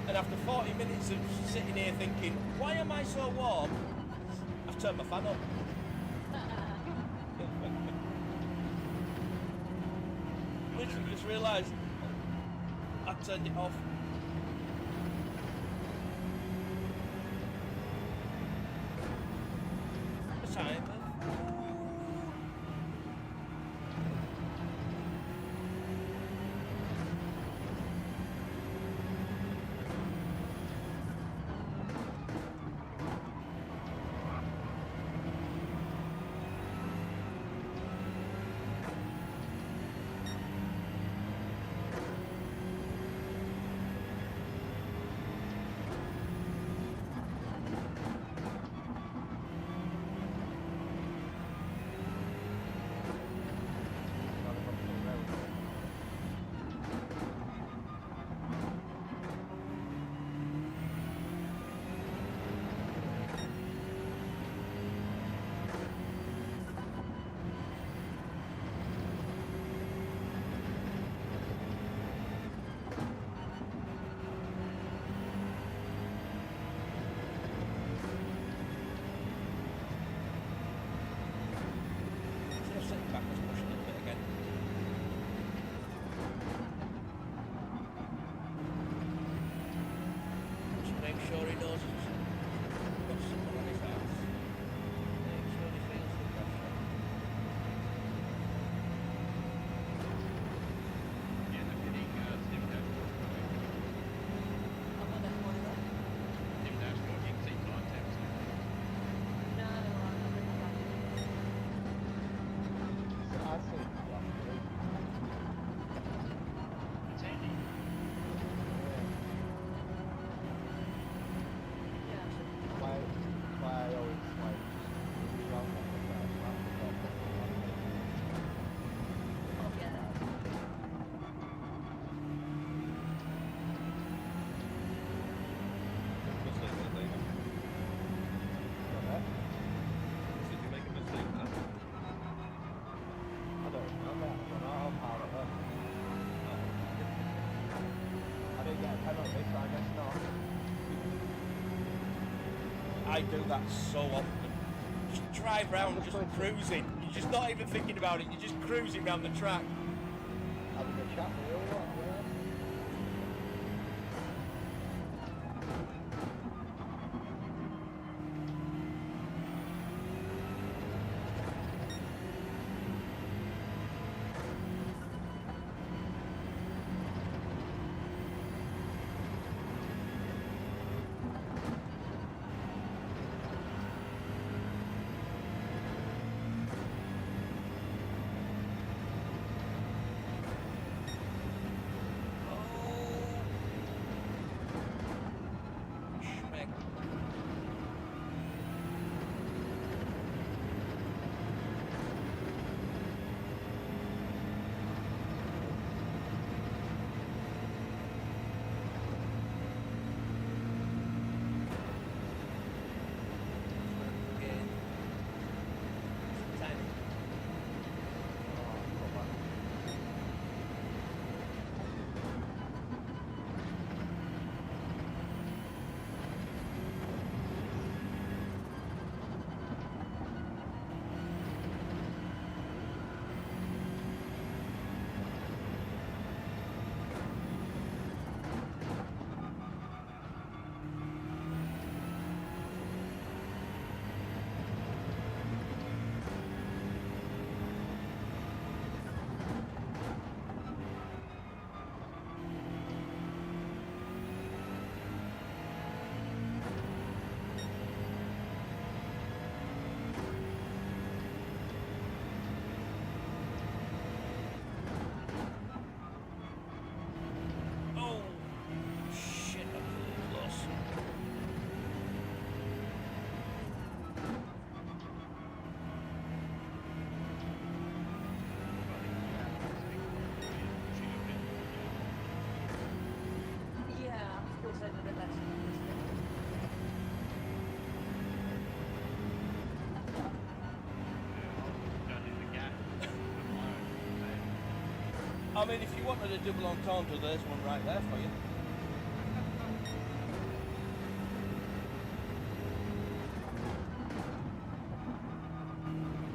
And after 40 minutes of sitting here thinking, why am I so warm? I've turned my fan up. Literally just realised I turned it off. The time. Sure he knows he's got someone on his house. Make sure he feels the pressure. Yeah, they're getting Dim dashboard. I'm not that one of that. Dim dashboard, you can see time taps. No, I'm not really that. It's handy. I do that so often. Just drive around, just cruising. You're just not even thinking about it. You're just cruising around the track. Having a chat with you, what? I mean, if you wanted a double entendre, there's one right there for you.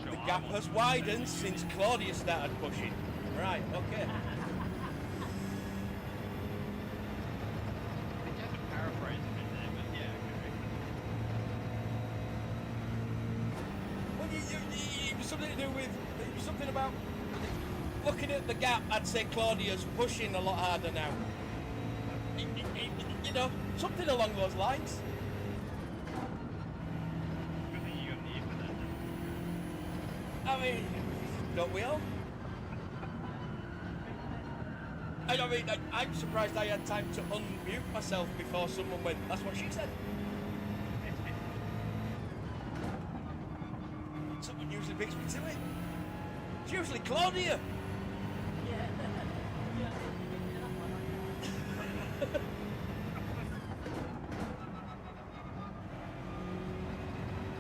The gap has widened since Claudia started pushing. Right, okay. You have to paraphrase a bit there, but yeah, Well, it was something to do with, it was something about looking at the gap. I'd say Claudia's pushing a lot harder now. You know, something along those lines. good thing you got an ear for that. I mean, don't we all? I mean, I'm surprised I had time to unmute myself before someone went, that's what she said. Someone usually beats me to it. It's usually Claudia. Yeah. Yeah, that one.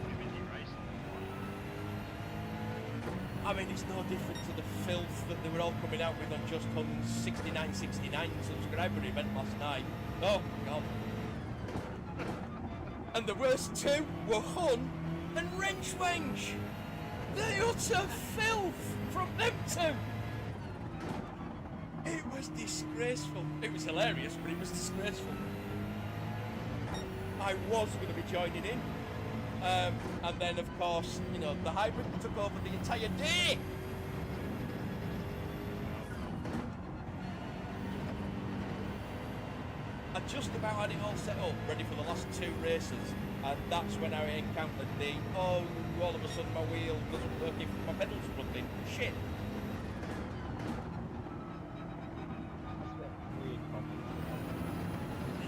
Pretty busy racing. I mean, it's no different to the filth that they were all coming out with on Just Hun's 6969 subscriber event last night. Oh, God. And the worst two were Hun and Wrenchwench. The utter filth from them two. It was disgraceful. It was hilarious, but it was disgraceful. I was going to be joining in. And then, of course, you know, the hybrid took over the entire day. I just about had it all set up, ready for the last two races, and that's when I encountered the, oh, all of a sudden my wheel doesn't work if my pedals are plugged in. Shit.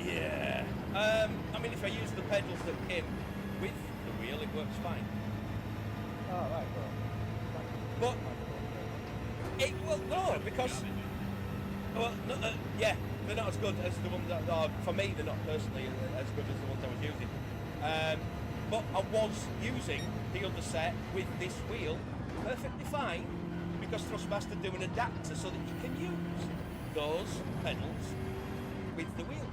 Yeah. I mean, if I use the pedals that came with the wheel, it works fine. Oh, right, But it well no because well no, yeah, they're not as good as the ones that are, for me they're not personally as good as the ones I was using. But I was using the other set with this wheel perfectly fine because Thrustmaster do an adapter so that you can use those pedals with the wheel.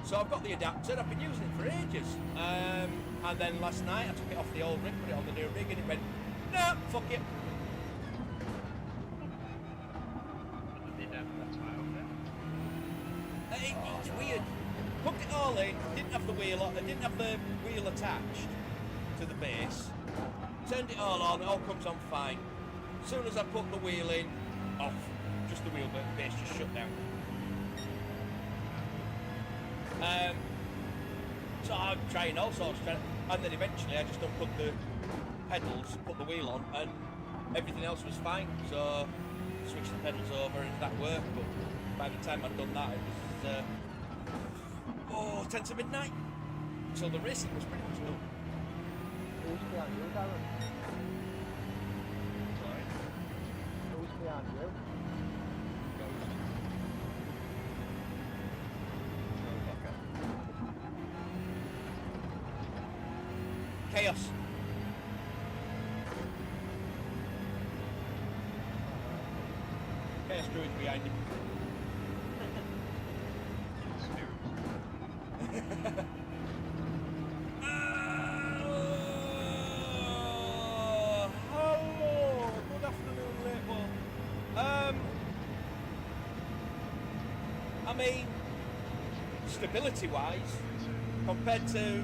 So I've got the adapter, I've been using it for ages. And then last night I took it off the old rig, put it on the new rig, and it went, no, fuck it. It's weird. Hooked it all in, didn't have the wheel attached to the base. Turned it all on, it all comes on fine. As soon as I put the wheel in, off. Just the wheel base just shut down. So I'm trying all sorts, and then eventually I just unplugged the pedals, put the wheel on, and everything else was fine. So switched the pedals over and that worked, but by the time I'd done that, it was 10 to midnight. So the racing was pretty much done. Who's behind you, Darren? Who's behind you? Chaos. Chaos Druid behind him. Hello. Good afternoon, Reiko. I mean, stability-wise, compared to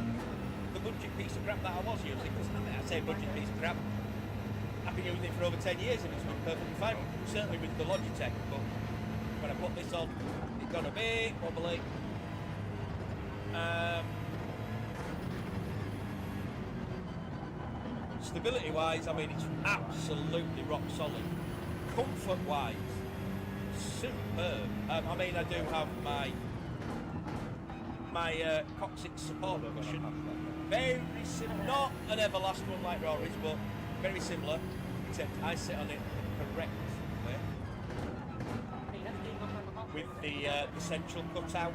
the budget piece of crap that I was using, because I say budget piece of crap, I've been using it for over 10 years and it's been perfectly fine, certainly with the Logitech, but when I put this on, it got a bit wobbly. Stability-wise, I mean, it's absolutely rock solid. Comfort-wise, superb. I mean, I do have my coccyx support cushion. Very similar, not an Everlast one like Rory's, but very similar, except I sit on it the correct way, with the central cutout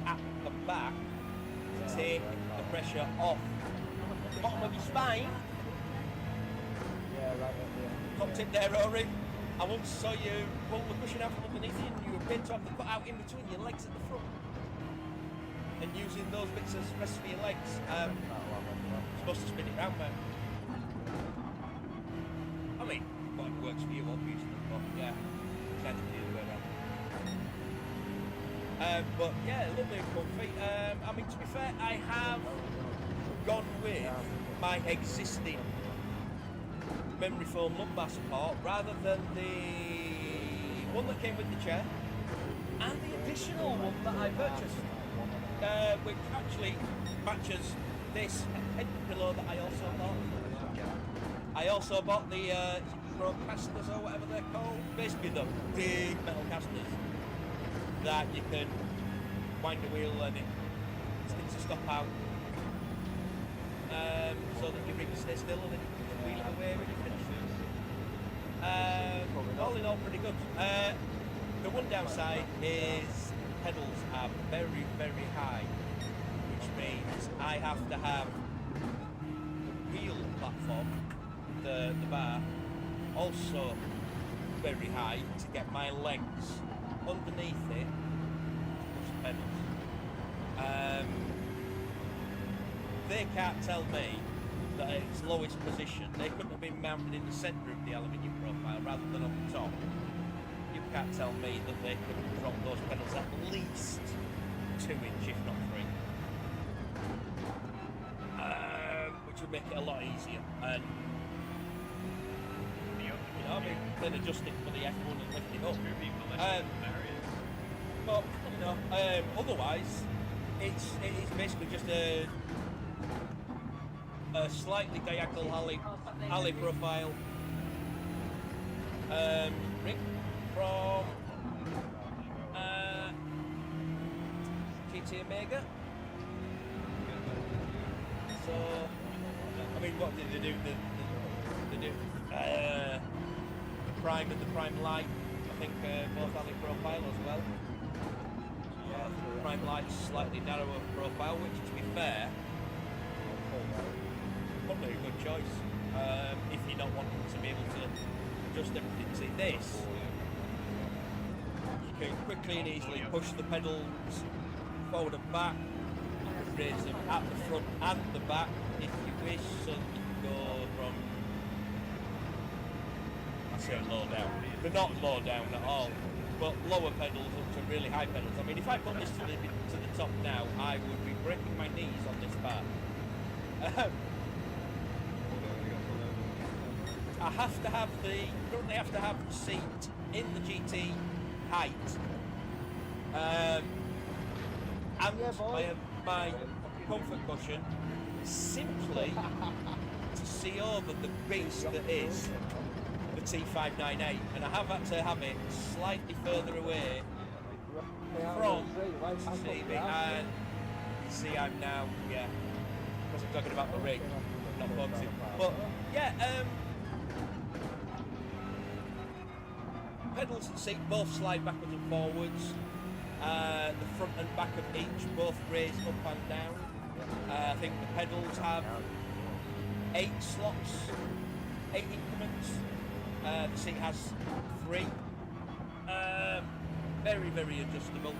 at the back to take the pressure off the bottom of your spine. Yeah, right up there. Top tip there, Rory. I once saw you pull the cushion out from underneath you and you were bent to have the cut out in between your legs at the front. And using those bits as rest for your legs. Supposed to spin it round, man. I mean, what works for you, obviously, but yeah, kind of the other way around. But yeah, lovely and comfy. I mean, to be fair, I have gone with my existing memory foam lumbar support rather than the one that came with the chair and the additional one that I purchased, which actually matches this head pillow that I also bought. I also bought the Pro casters or whatever they're called, basically the big metal casters that you can wind the wheel and it sticks a stop out, so that your rig can stay still and then you can wheel it away when you finish. All in all, pretty good. The one downside is pedals are very, very high, which means I have to have the wheel platform, the bar, also very high to get my legs underneath it to push the pedals. They can't tell me that at its lowest position, they couldn't have been mounted in the centre of the aluminium profile rather than on the top. You can't tell me that they could drop those pedals at least 2 inch, if not 3. Which would make it a lot easier. And you know, I mean, then adjust it for the F1 and lift it up. But you know, otherwise, it is basically just a slightly diagonal alley profile rig from GT Omega. So, I mean, what did they do? They do the Prime and the Prime Light. I think both alley profile as well. Prime Light's slightly narrower profile, which, to be fair, probably a good choice if you're not wanting to be able to adjust everything. See this, you can quickly and easily push the pedals forward and back. You can raise them at the front and the back if you wish. So you can go from, I say low down. They're not low down at all, but lower pedals up to really high pedals. I mean, if I put this to the top now, I would be breaking my knees on this part. I have to have currently have to have the seat in the GT height. And my comfort cushion simply to see over the beast that is the T598, and I have had to have it slightly further away from CB, and see I'm now, yeah, because I'm talking about the rig, not boxing, but yeah, pedals and seat both slide backwards and forwards. The front and back of each both raise up and down. I think the pedals have 8 slots, 8 increments. The seat has 3. Very, very adjustable.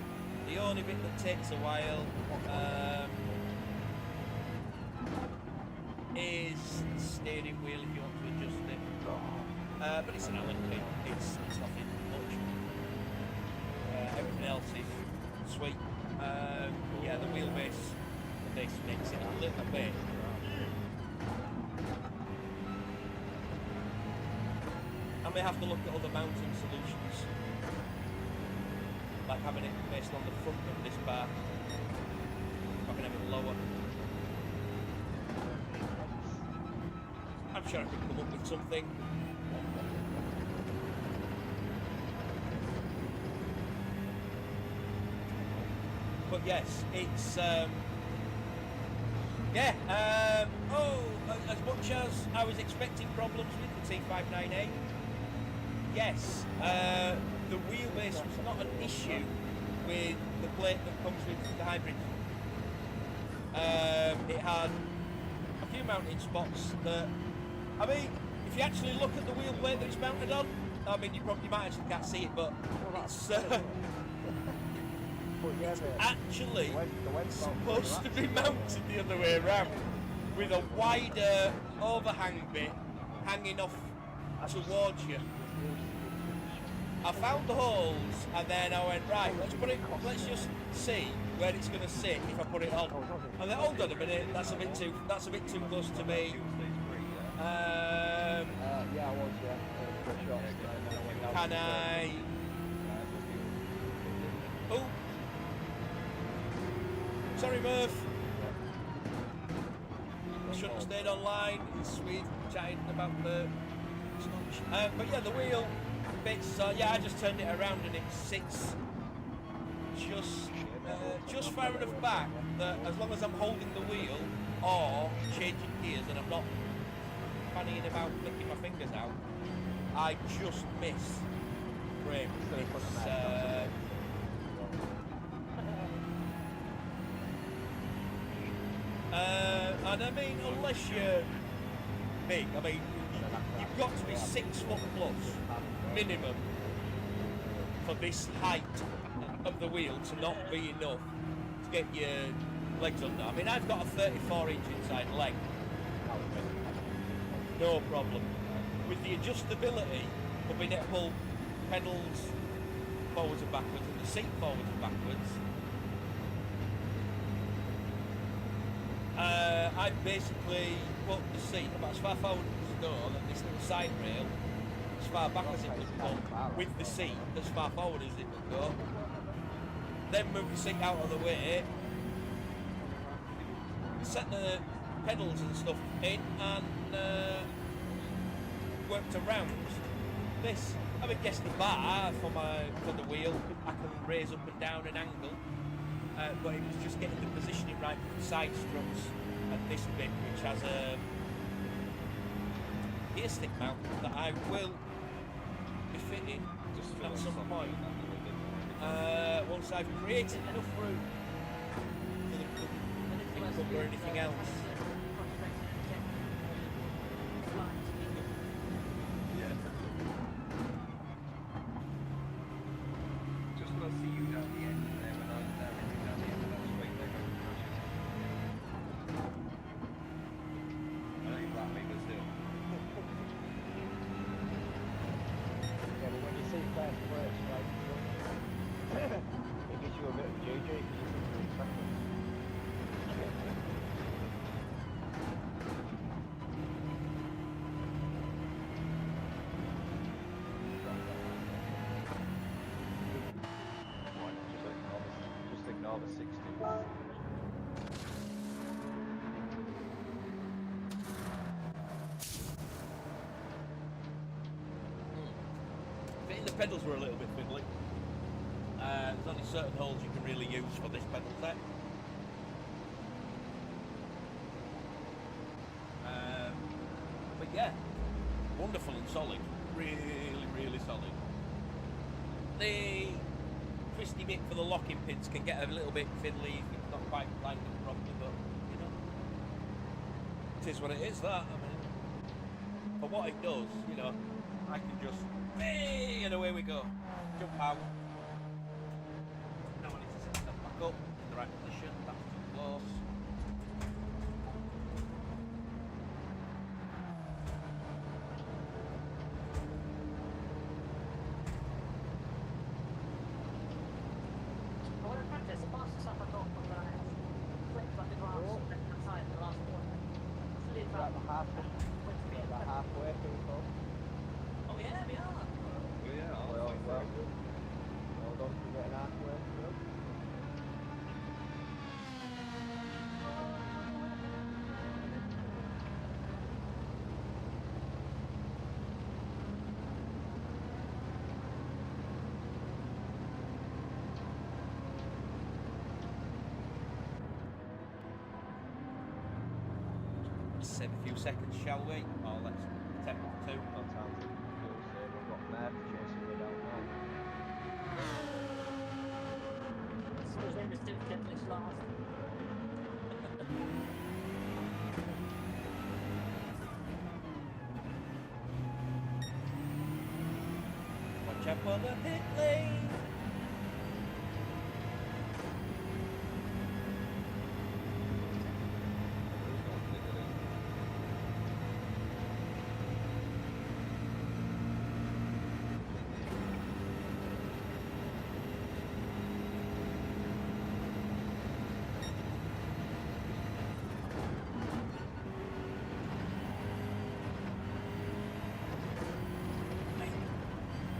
The only bit that takes a while is the steering wheel if you want to adjust it. But it's an Allen kit, it's nothing much. Everything else is sweet. Yeah, the wheelbase, this makes it a little bit. I may have to look at other mounting solutions, like having it based on the front of this bar. If I can have it lower. I'm sure I could come up with something. But yes, it's as much as I was expecting problems with the T598, yes, the wheelbase was not an issue with the plate that comes with the hybrid. It had a few mounting spots that, I mean, if you actually look at the wheel plate that it's mounted on, I mean, you might actually can't see it, but it's actually supposed to be mounted the other way around, with a wider overhang bit hanging off towards you. I found the holes and then I went, right, let's just see where it's going to sit if I put it on. And then, hold on a minute, that's a bit too close to me. Yeah, I was, yeah. Can I? Oh, sorry, Murph. I shouldn't have stayed online. It's sweet chatting about the lunch. But yeah, the wheel bits. So yeah, I just turned it around and it sits just far enough back that as long as I'm holding the wheel or changing gears and I'm not fannying about flicking my fingers out, I just miss frame. And I mean, unless you're big, I mean, you've got to be 6 foot plus minimum for this height of the wheel to not be enough to get your legs under. I mean, I've got a 34-inch inside leg, no problem. With the adjustability of being able to pull pedals forwards and backwards and the seat forwards and backwards, I basically put the seat about as far forward as it goes and this little side rail as far back as it would go, with the seat as far forward as it would go, then move the seat out of the way, set the pedals and stuff in, and worked around this. I mean, guess the bar for the wheel I can raise up and down an angle, but it was just getting the positioning right for the side struts and this bit, which has a gear stick mount that I will be fitting at some point once I've created enough room for the pickup or anything else. Just when I see you down the end there, when I'm down the end, all the 60s. I think the pedals were a little bit fiddly. There's only certain holes you can really use for this pedal set. But yeah, wonderful and solid. Really, really solid. The twisty bit for the locking pins can get a little bit fiddly if it's not quite lined up properly, but you know, it is what it is. That, I mean, for what it does, you know, I can just, hey, and away we go. Jump out. Now I need to set myself back up in the right position. That's too close. I want to practice the fastest stuff I got from that flips like the grass Cool. left hand side the last one. It's really We're at the about halfway, people. Oh yeah, we are. Yeah, Well done for getting halfway through. Save a few seconds, shall we? Or let's attempt to. No time to fuel save. We've got Murph chasing me down now. So his name is Duke Deadly Last. Watch out for the pit lane.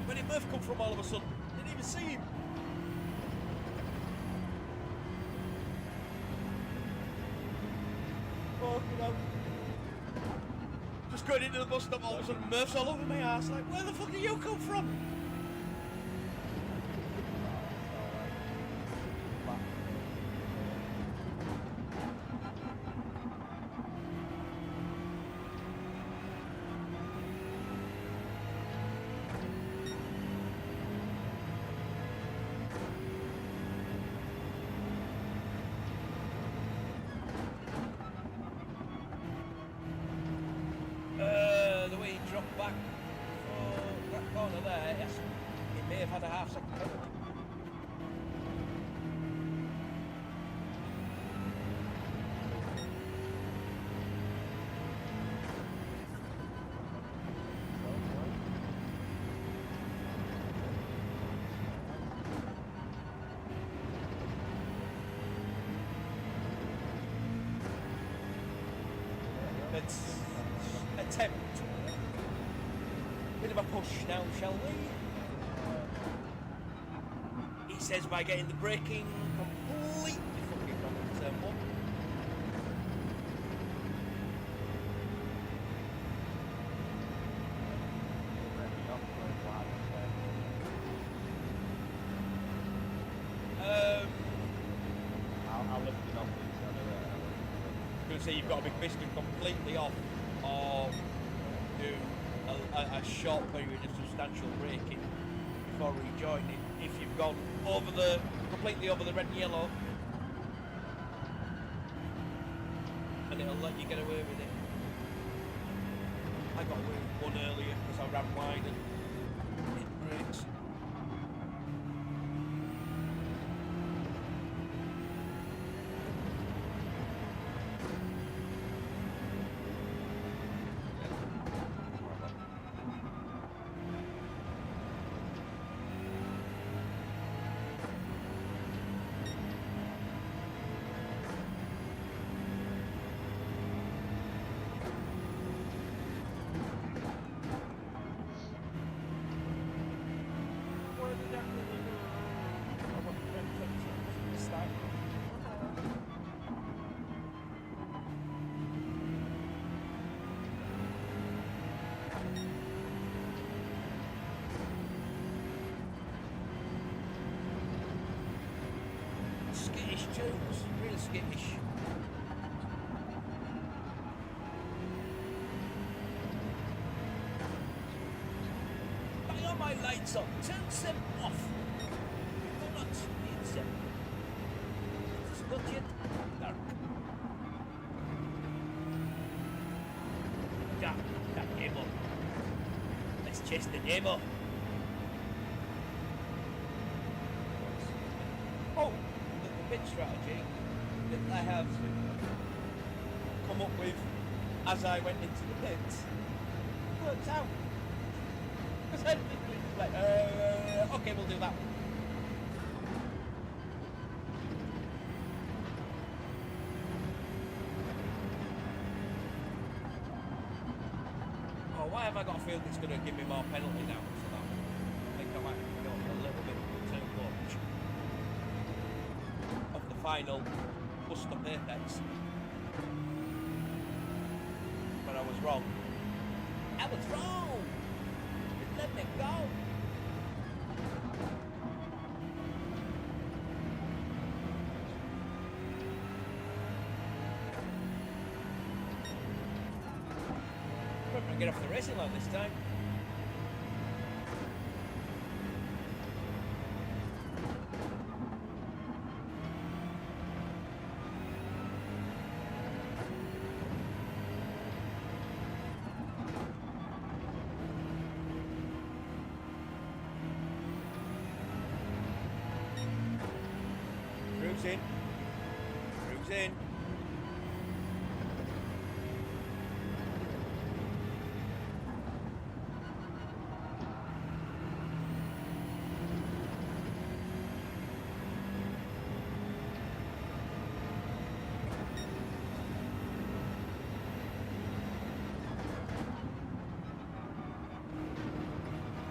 Where did Murph come from all of a sudden? Didn't even see him. Oh, you know. Just going into the bus stop, all of a sudden Murph's all over my ass. Like, where the fuck did you come from? The way he dropped back for that corner there, yes, it may have had a half-second penalty. Let's attempt a bit of a push now, shall we? He says by getting the braking completely fucking wrong in turn one. I'll lift it off these anyway. I'm going to say you've got to be piston completely off or do a short period of substantial braking before rejoining. If you've gone over the completely over the red and yellow, and it'll let you get away with it. I got away with one earlier because I ran wide and hit brakes. tunes, really skittish. Bang on my lights on, turn them off. Do not need them. It's not yet dark. That demo. Let's chase the demo. Oh, the pit strategy that I have come up with as I went into the pits worked out. Because I literally was like, okay, we'll do that one. Oh, why have I got a feeling it's going to give me more penalty now for that one? I think I might have gone a little bit too much of the final bust up apex. But I was wrong. I was wrong! Let me go! I'm gonna get off the racing line this time. Cruise in. Cruise in.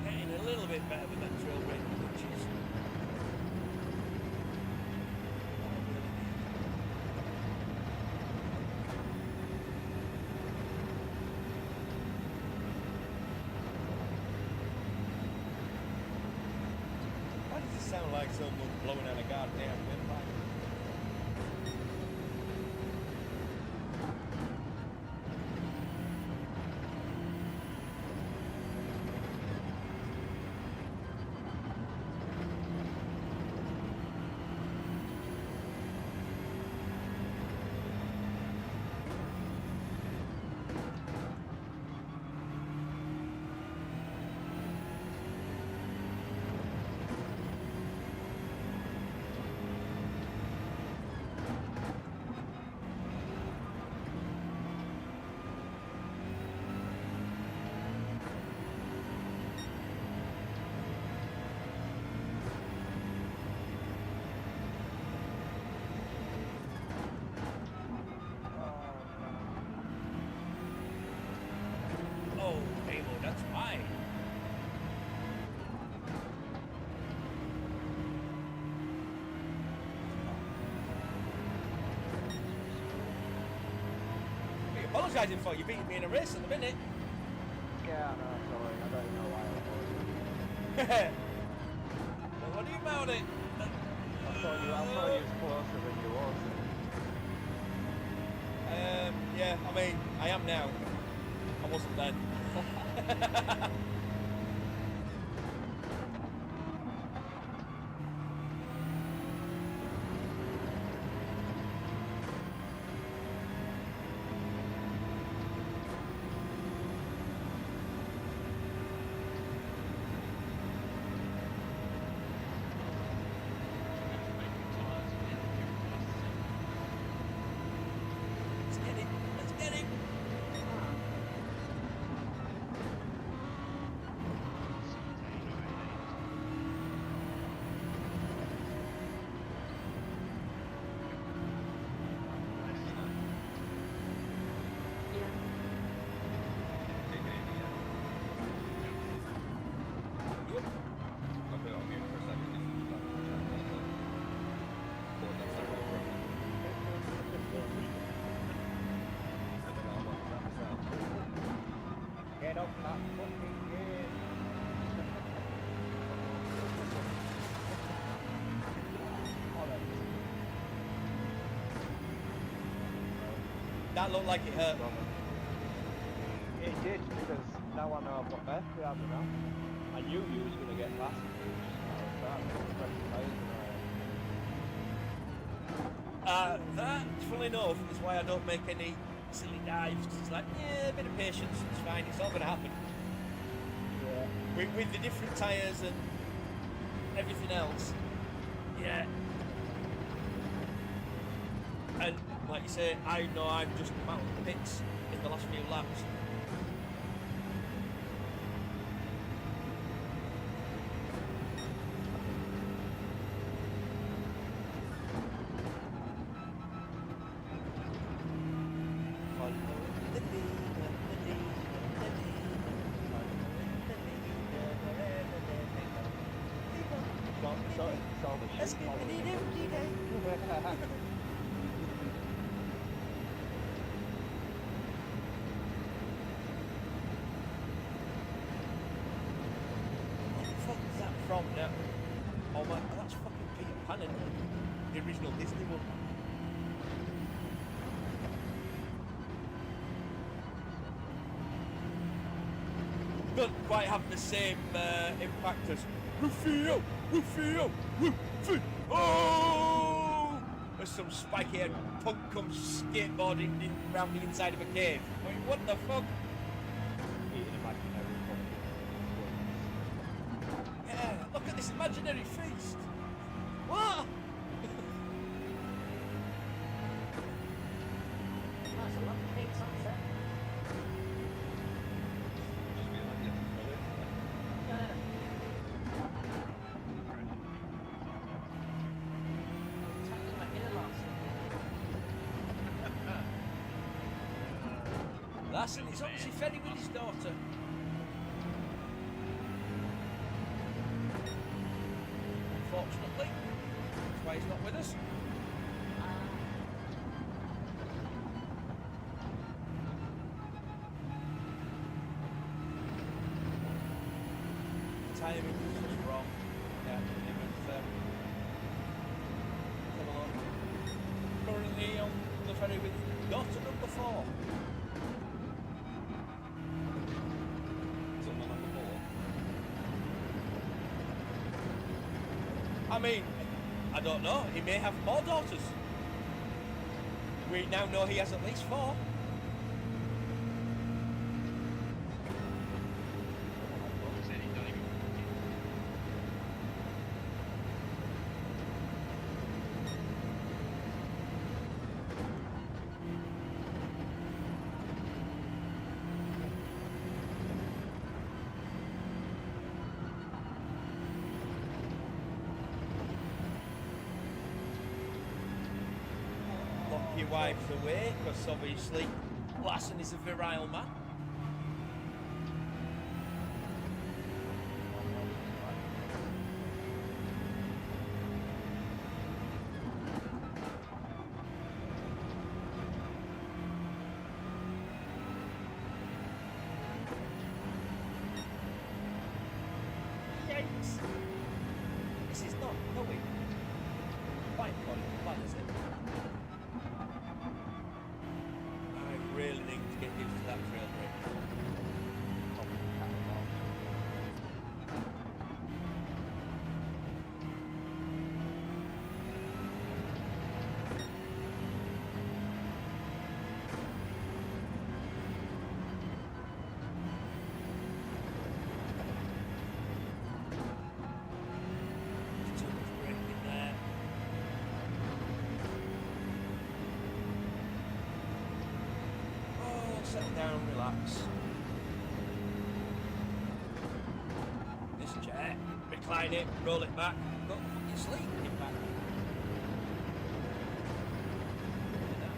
Getting a little bit better with that trail brake, which is why does it sound like someone's blowing out a goddamn windpipe? Oh, Halo, that's fine. What are you apologising for? You beating me in a race at the minute. Yeah, I know, sorry. I don't know why I was. Well, what do you about it? I thought you was closer than you was. Yeah, I mean, I am now. I wasn't then. Let's get it. Let's get it. Get off that fucking game. That looked like it hurt. It did, because now I know I've got best behind me now. I knew you was going to get past me. That, funnily enough, is why I don't make any silly dives. 'Cause it's like, yeah, a bit of patience, it's fine, it's not going to happen. Yeah. With the different tyres and everything else, yeah. And like you say, I know I've just come out of the pits in the last few laps. From now. Oh my, that's fucking Peter Pan, isn't it? The original Disney one. Don't quite have the same impact as Rufio, Rufio, Rufio. Oh! As some spiky-haired punk comes skateboarding around the inside of a cave. I mean, what the fuck? Yeah, look at this imaginary feast. What? That's a lovely big sunset. Just be like, yeah, Yeah. Tapping my inner last. Larson is obviously ferry with his daughter. Unfortunately, that's why he's not with us. Timing was just wrong. Yeah, it was. Have a look. Currently on the ferry with daughter number 4. it's on the number 4. I mean, I don't know. He may have more daughters. We now know he has at least 4. Said he don't even Lock your wives away, because obviously Larson is a virile man. Yikes! This is not going quite according to plan, is it? I really need to get used to that trail break. There's too much braking there. Oh, settle down, relax. This chair, recline it, roll it back, go to fucking sleep, get back. Look at that.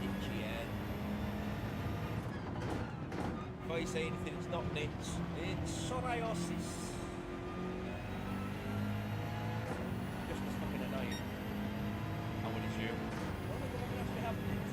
itchy head. If I say anything, it's not nits. It's psoriasis. Just as fucking annoying. I would assume. Well, I'm gonna actually have nits.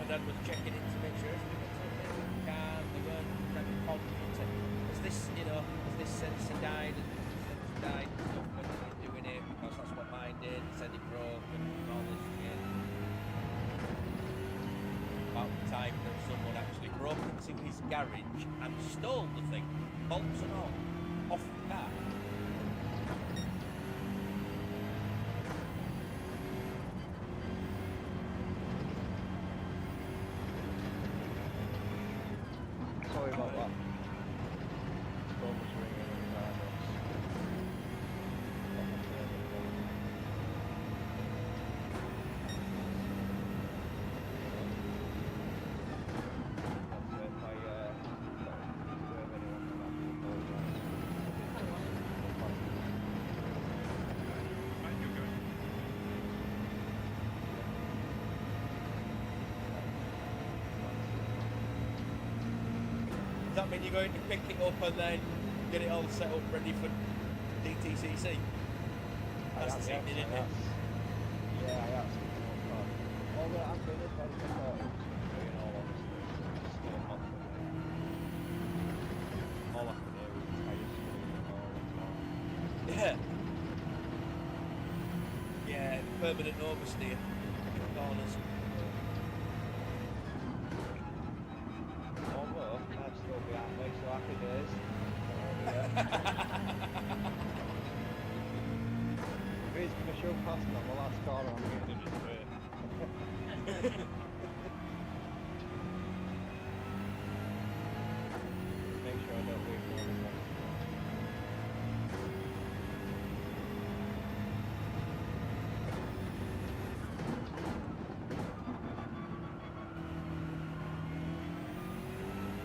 Dad was checking in to make sure everything was okay with the car. They weren't having problems. Has this, has this sensor died? Has this sensor died and stuff when they were doing it? Because that's what mine did. They said it broke and all this shit. About the time that someone actually broke into his garage and stole the thing, bolts and all, off the car. Sorry about that. Phone was ringing and Does that mean you're going to pick it up and then get it all set up ready for DTCC? That's the same thing, isn't it? Yeah, I actually thought. Although I'm going to try to support it, in all honesty, it's still not for me. All I can do is tire screaming all the time. Yeah. Yeah, permanent oversteer. Corners. Although, I'd still be at me, so happy days. If he's going to show past me on the last corner, I'm getting in his way. Make sure I don't leave him on the next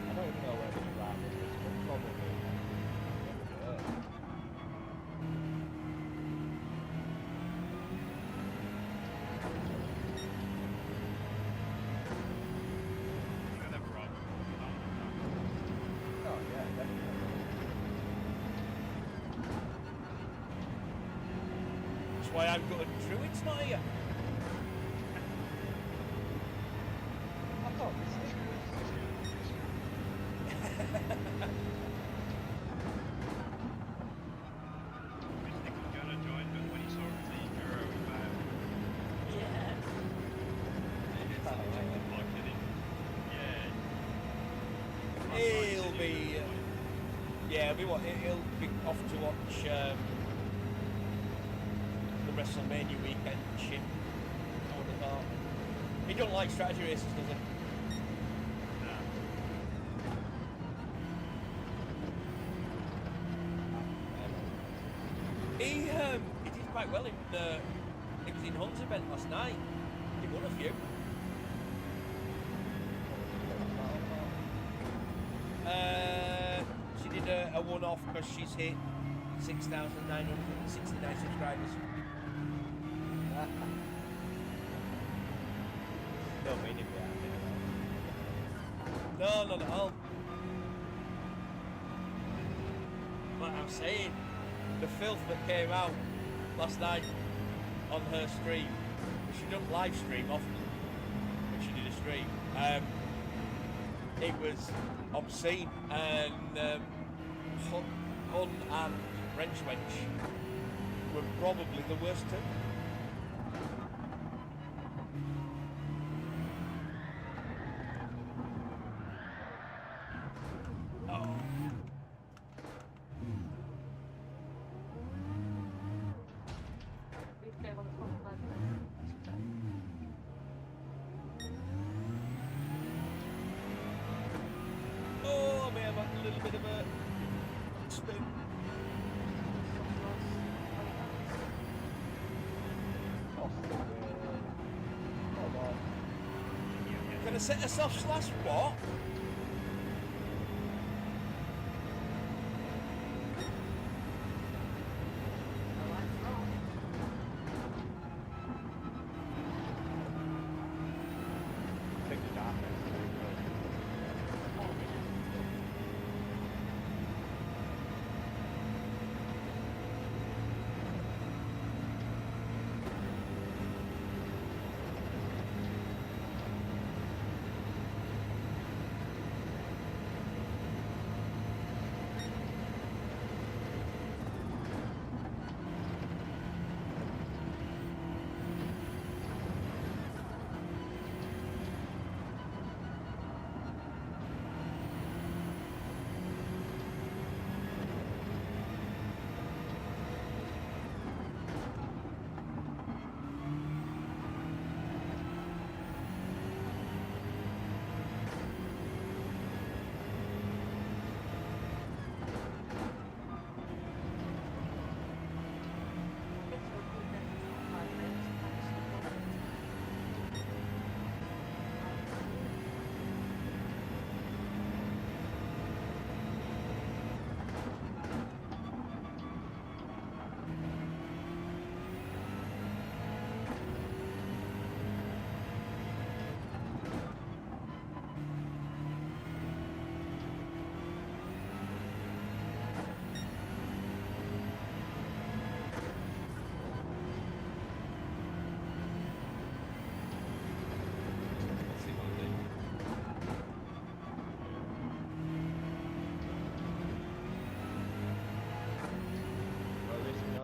I don't even know where this ramp is, but probably. You'll never run. Oh yeah, definitely. That's why I'm going Druids now, yeah. I thought this thing was Mystic was going to join, but when he saw the Euro, he bailed. Yeah. Like, did he? Yeah. He'll be, he'll be off to watch the WrestleMania weekend shit. I would have thought. He don't like strategy races, does he? he was in Hunt's event last night. He won a few. She did a one-off because she's hit 6,969 subscribers. Don't mean it behind me. No, not at all. But I'm saying, the filth that came out last night on her stream, she doesn't live stream often, but she did a stream. It was obscene, and Hun and Wrench Wench were probably the worst two. Oh, I may have had a little bit of a spin. Can I set a soft slash what? Take the darkness.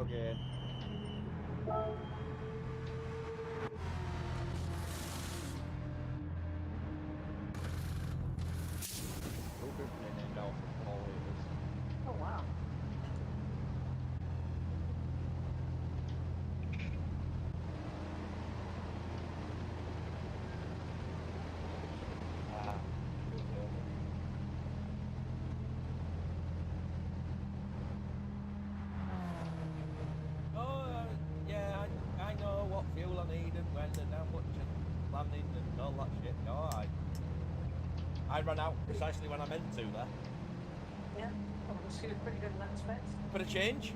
Again. Oh wow. Oh, yeah, I know what fuel I need and when and how much and planning and all that shit. No, I ran out precisely when I meant to there. Yeah. Well, she was pretty good in that respect. Bit of change.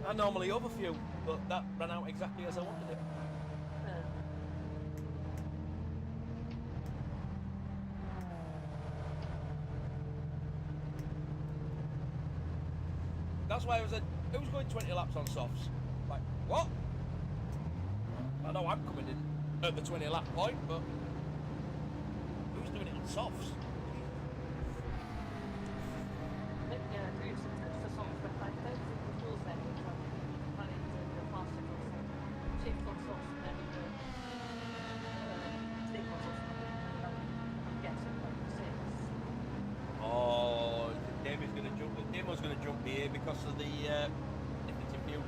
I normally overfuel, but that ran out exactly as I wanted it. That's why I was it was going 20 laps on softs. Like, what? I know I'm coming in at the 20 lap point, but who's doing it on softs? Oh, Demo's gonna jump me here because of the difference in fuel.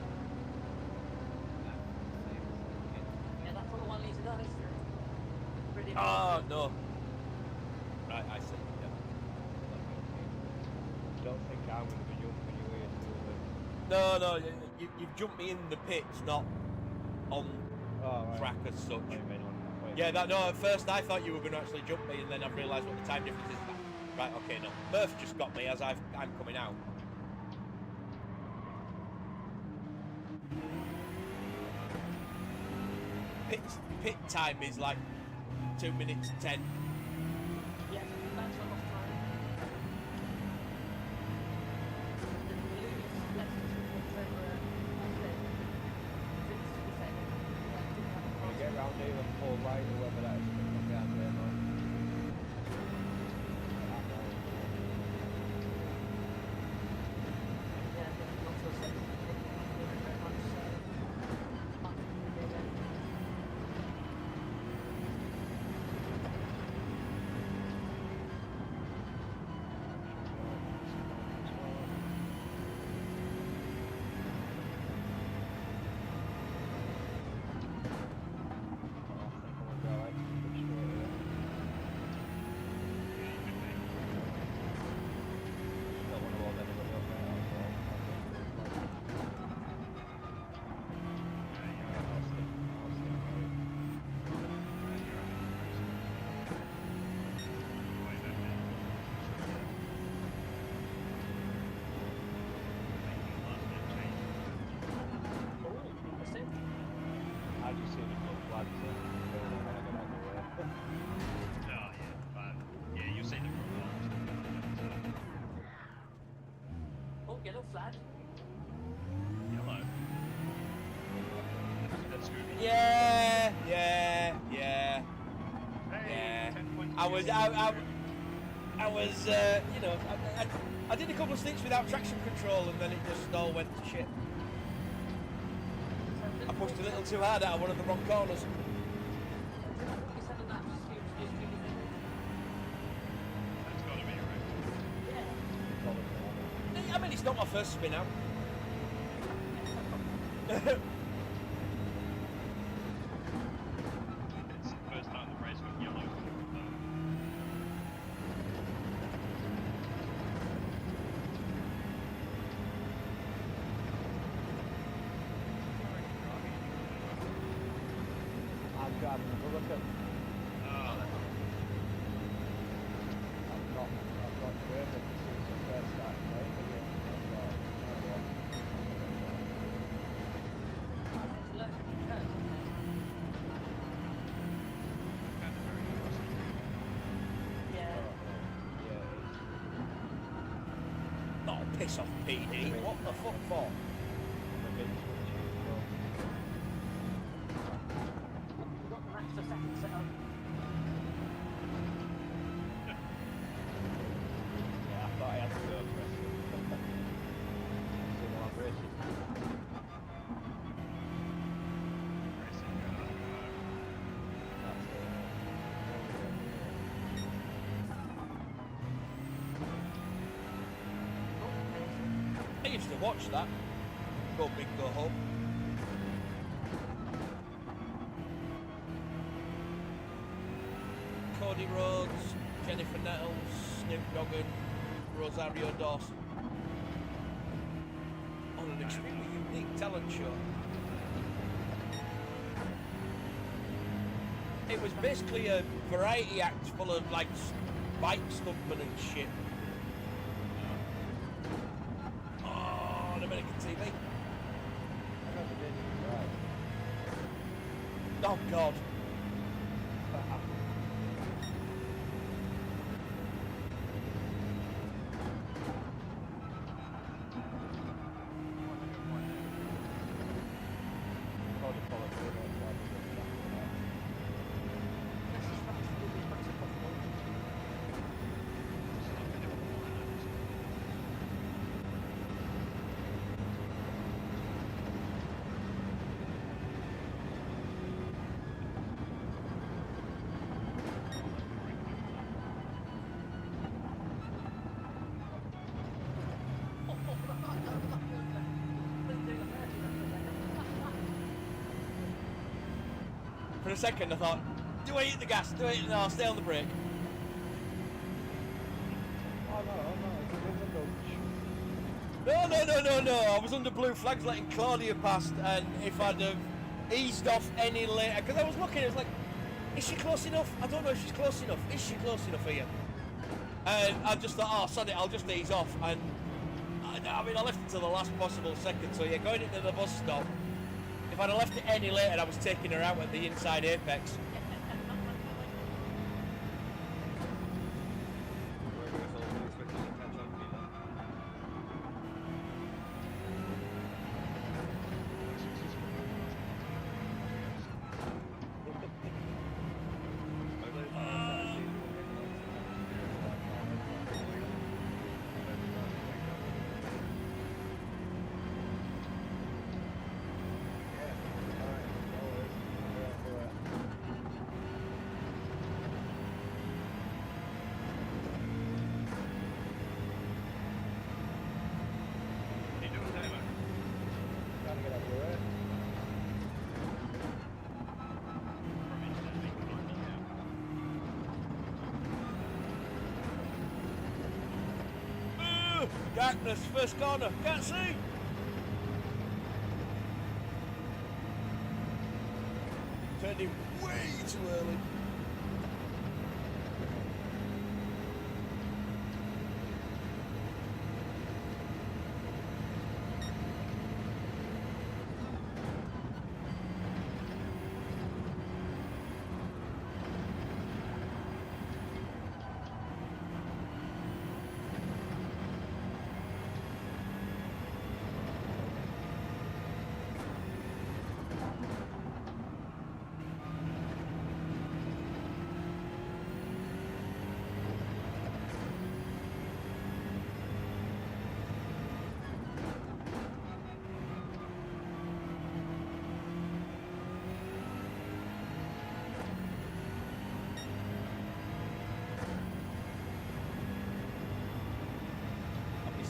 Yeah, that's what the one litre does. Really Oh no. Right, I see. Yeah. Don't think I'm going to be jumping you here too. No, you've jumped me in the pits, not on Oh, right. track as such. Wait, wait. Yeah, no, at first I thought you were going to actually jump me, and then I've realised what the time difference is. Right, okay, no. Murph just got me as I'm coming out. Pit time is like 2 minutes 10. Yeah, that's a lot of time. The lose less than 2 minutes over When you get round here and pull right, or whether that is from behind there, man. I just see the good flags when I get on the way. Oh, yeah, but yeah, you'll see the rewards. Oh, yellow flag. Yellow. That's good. Yeah. Hey, Yeah. 10 points. I was, you know, I did a couple of stints without traction control, and then it just all went to shit. I pushed a little too hard out of one of the wrong corners. That's got to be right. I mean, it's not my first spin out. It's the first time the race got yellow. I'm driving a Hurricane. Oh, I'm not driven since I first started playing the game. Oh, piss off, PD. What the fuck for? Yeah, I thought I had to go press it. So while I'm racing. I used to watch that. Go big, go home. Cody Rhodes, Jennifer Nettles, Snoop Dogg and Rosario Dawson. On an extremely unique talent show. It was basically a variety act full of like bike stuntmen and shit. Oh, on American TV. I never did. Right. Oh God. Probably follow through that, so I'll be good for that. For a second I thought, do I hit the gas? Do I hit? No, stay on the brake. Oh no, it's a river nudge. No. I was under blue flags letting Claudia past, and if I'd have eased off any later, because I was looking, I was like, is she close enough? I don't know if she's close enough. Is she close enough here? And I just thought, oh, sod it, I'll just ease off. And I mean, I left it to the last possible second. So yeah, going into the bus stop, if I'd have left it any later, I was taking her out at the inside apex. Darkness, first corner, can't see! Turned in way too early.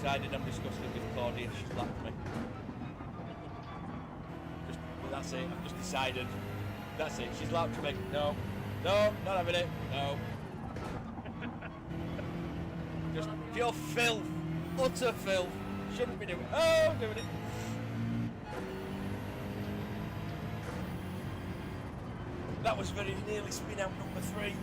Decided I'm disgusted with Claudia, she's lapped me. That's it, I've just decided. That's it, she's lapped me. No, not having it, no. Just pure filth, utter filth. Shouldn't be doing it. Oh, I'm doing it. That was very nearly spin out number 3.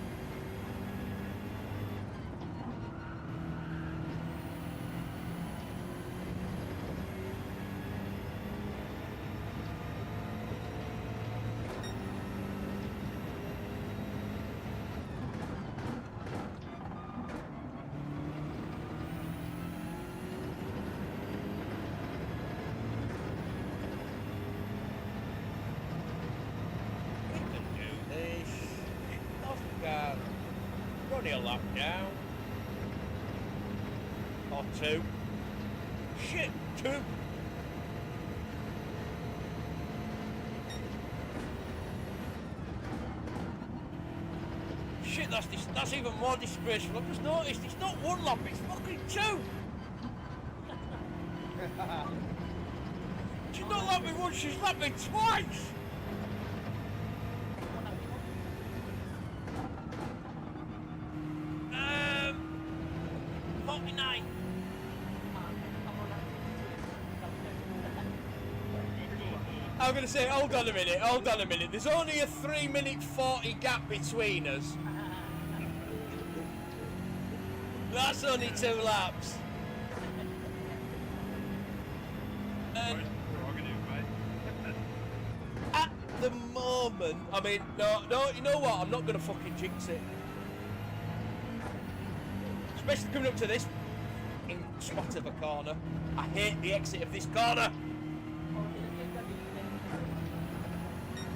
Only a lap down. Or 2. Shit, 2. Shit, that's even more disgraceful. I've just noticed it's not 1 lap, it's fucking 2. She's not lapped me once, she's lapped me twice. 49. I'm going to say, hold on a minute. There's only a 3-minute 40 gap between us. That's only 2 laps. And at the moment, I mean, no, you know what? I'm not going to fucking jinx it. Especially coming up to this spot of a corner. I hate the exit of this corner.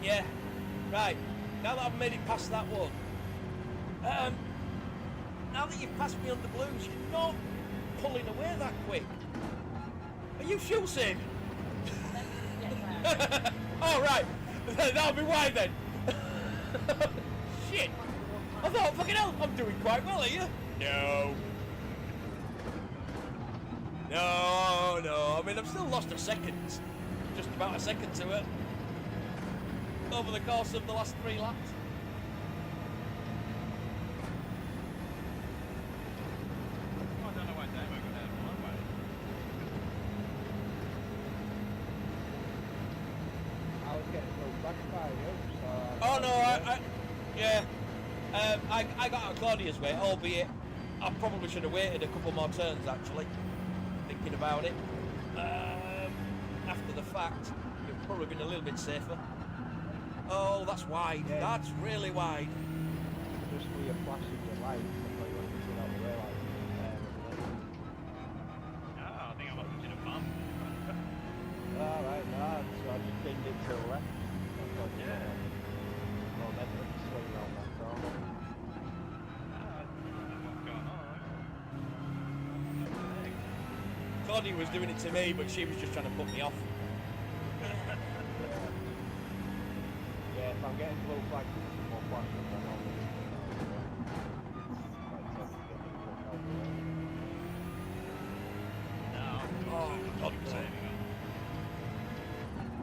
Yeah, right. Now that I've made it past that one, now that you've passed me on the blues, you're not pulling away that quick. Are you fuel saving? Oh, right. That'll be why then. Shit. I thought, fucking hell, I'm doing quite well, are you? No. I mean, I've still lost a second. Just about a second to it. Over the course of the last 3 laps. I don't know why Damo got out of my way. Yeah. I got out of Claudia's way, albeit I probably should have waited a couple more turns actually. Thinking about it. After the fact, it would probably been a little bit safer. Oh, that's wide. Yeah. That's really wide. Just with your flashing your lights, I thought you wanted to see out the way like Ah, I think I might have hit a bump. alright, nah, so I just pinned it to the left. I thought you Yeah. well, then let me swing around that corner. Ah, I don't know what's going on. Claudia was doing it to me, but she was just trying to put me off. Yeah, if I'm getting blue flags with some more flashing, then I'll lose it. No, Oh, God, no. saving up.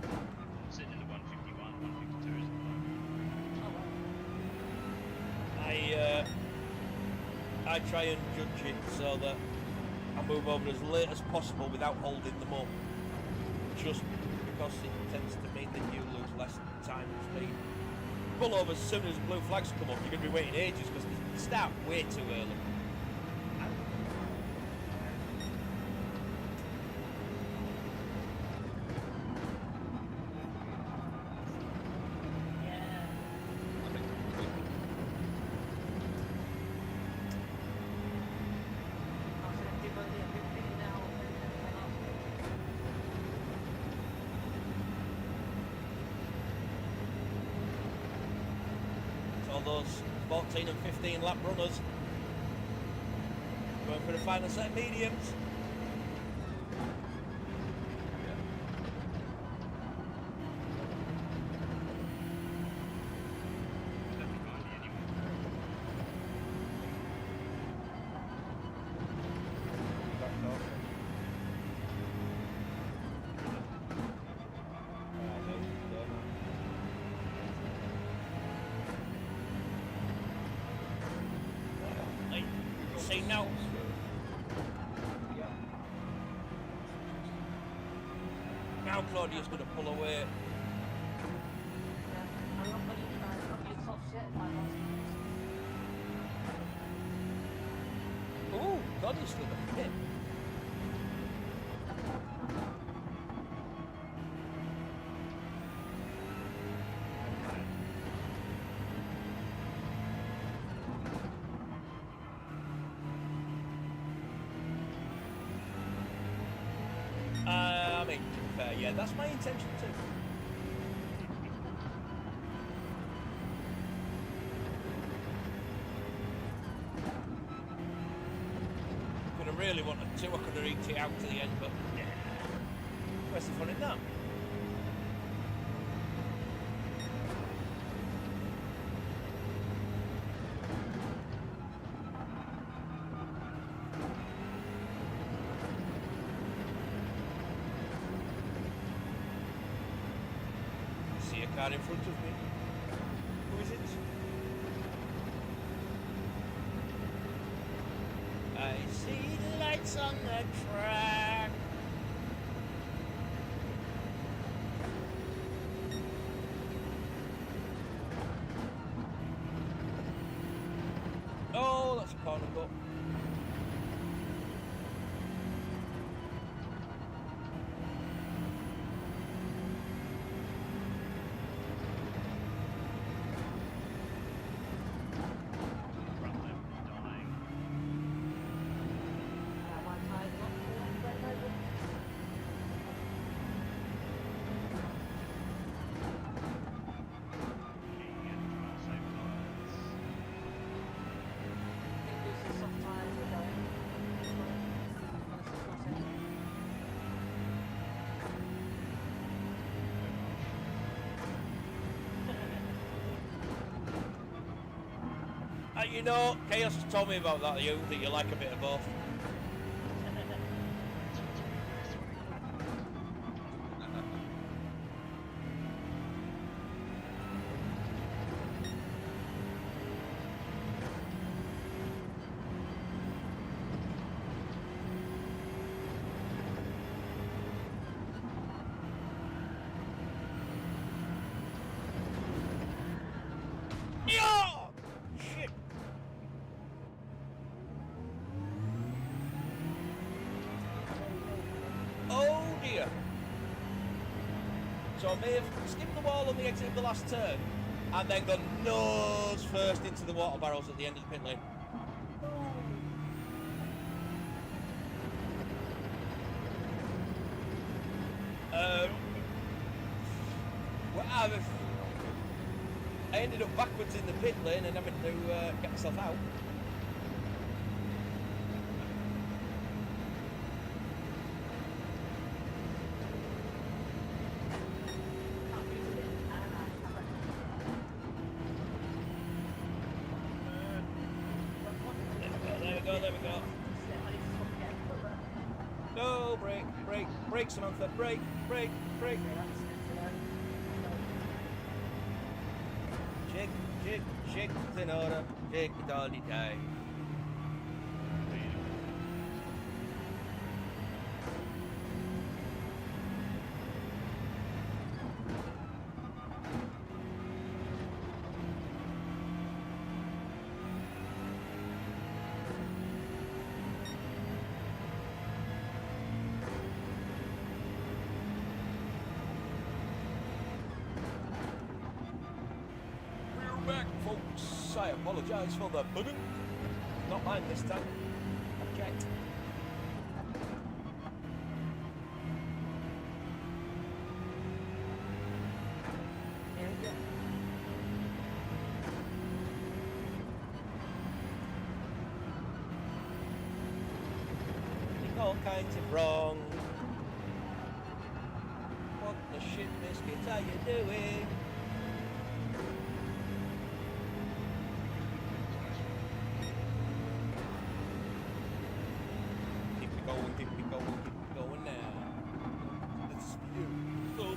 I'm sitting in the 151, 152 is at the moment. I try and judge it so that I move over as late as possible without holding them up. Just because it tends to mean that you lose less time and speed. Pull over as soon as blue flags come up, you're going to be waiting ages because they start way too early. All those 14 and 15 lap runners going for the final set of mediums. See now. Now Claudia's going to pull away. Ooh, Claudia's still a bit. I mean, to be fair, yeah, that's my intention too. Gonna really want a 2, I could have eked it out to the end, but yeah. Where's the fun in that? See a car in front of me. Who is it? I see the lights on the track. Oh, that's a corner cut. Front left dying. King and trying to save lives. You know, Chaos has told me about that, that you like a bit of both. So I may have skimmed the wall on the exit of the last turn and then gone nose first into the water barrels at the end of the pit lane. Well, I ended up backwards in the pit lane and having to get myself out. There we go. No, brake, Samantha, brake. Shake, it's in order, shake it all the time. Back, folks. I apologise for the pudding. Not mine this time. Okay. Here we go. Think all kinds of wrong. What the shit biscuits are you doing? Keep it going now. It's beautiful.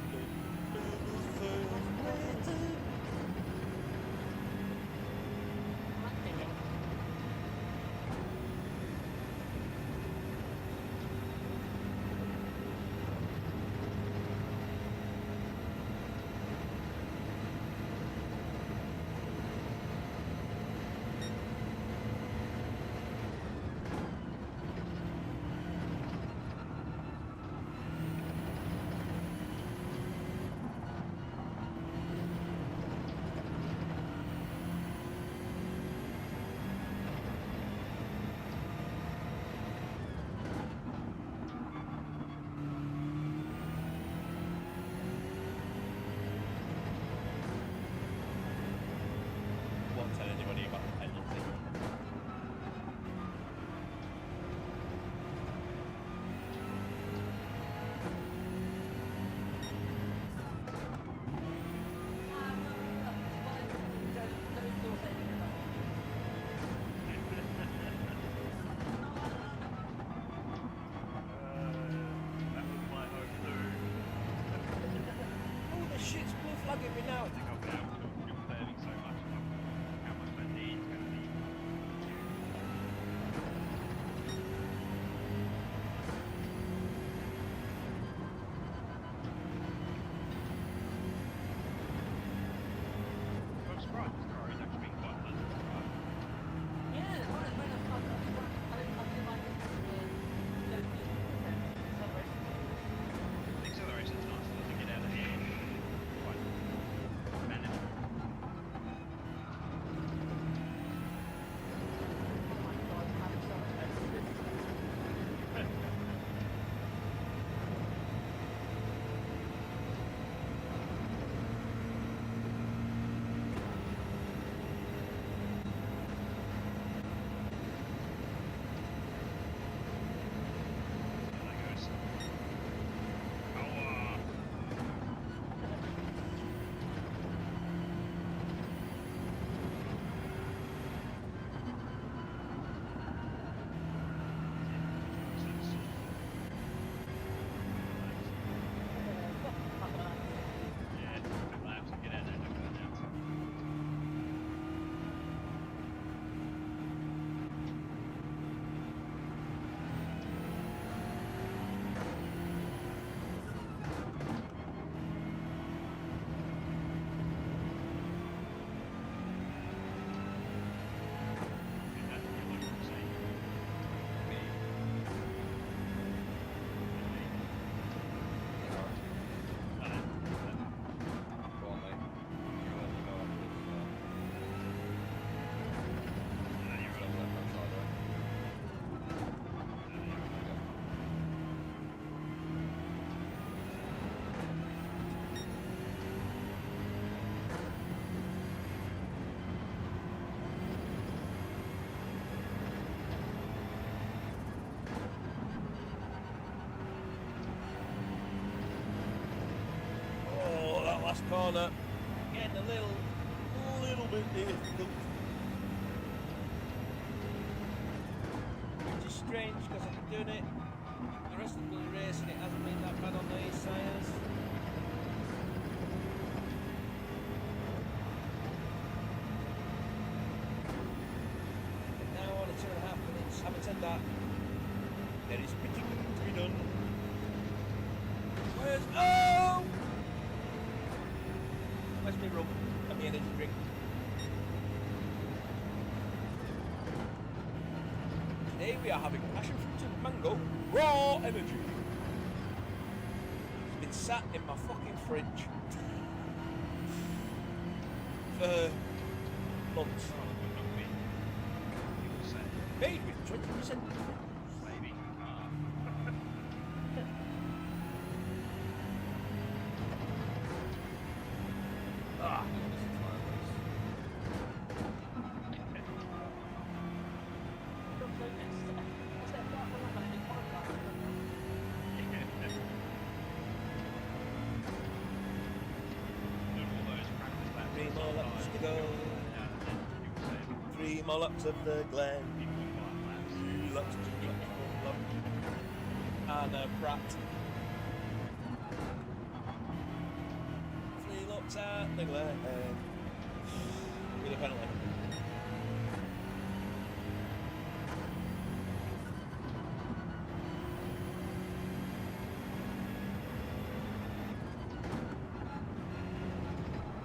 corner. Getting a little bit difficult. Which is strange because I've been doing it. The rest of the race and it hasn't been that bad on these tyres. Now on a 2.5 minutes, having said that, there is pitting to be done. Where's oh? Where's my rum and my energy drink? Today we are having passion fruit and mango raw energy. It's been sat in my fucking fridge for months. Made with 20%. Maybe. Ah. Three more laps to go. 3 more laps of the Glen. 3 laps to go. And a Pratt. 3 laps at the Glen. With a penalty.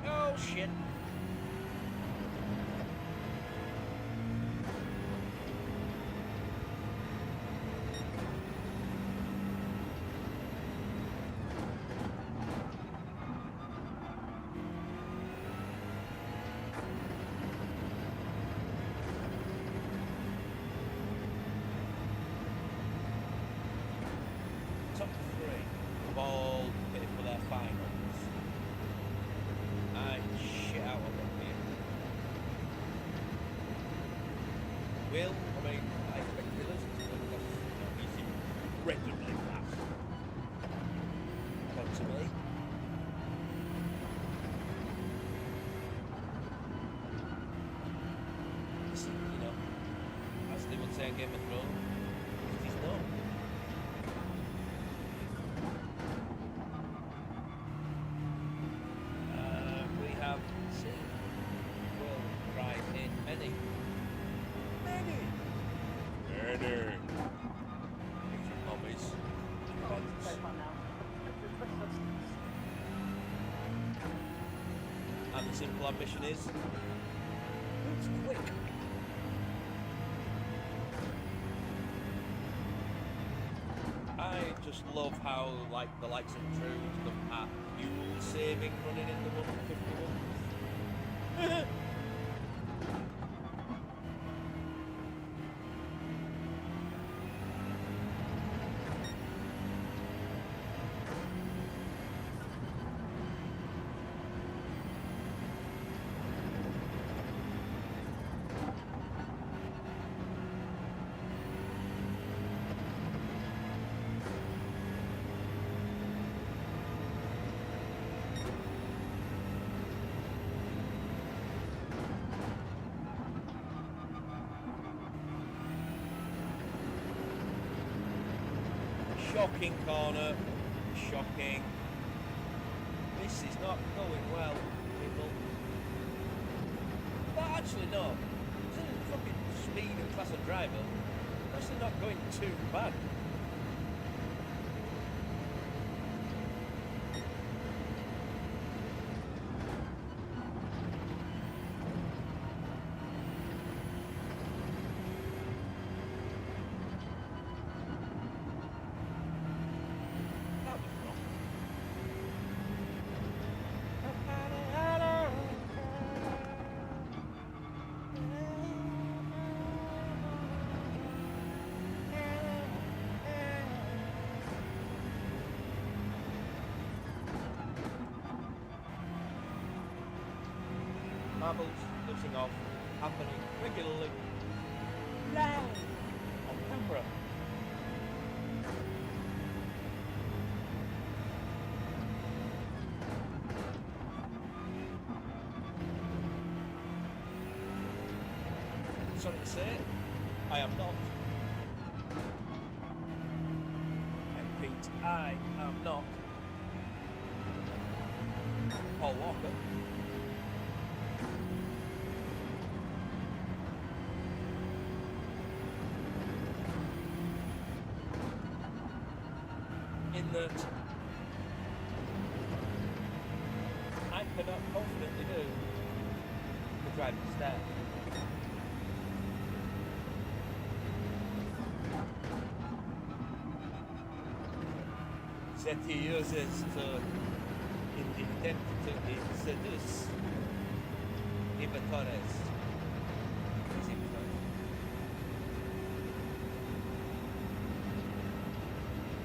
Oh shit. Top 3 have all pitted for their finals. I shit out on them here. Will, I mean, I expect to listen to him because he's incredibly fast. But to me, this is, you know, as they would say in Game of Thrones, it is not. We have seen Will drive in many different hobbies. So fun now. And the simple ambition is, it's quick. I just love how, like, the likes of True's look at fuel saving running in the 151. Shocking corner, shocking. This is not going well, people. But actually, no. Considering the fucking speed and class of driver, it's actually not going too bad. That was wrong. Marbles losing off, happening regularly. Live on camera. sorry to say, I am not. I repeat, I am not Paul Walker. In that I cannot confidently do the driving step. That he uses to, in the attempt to seduce Ivatores.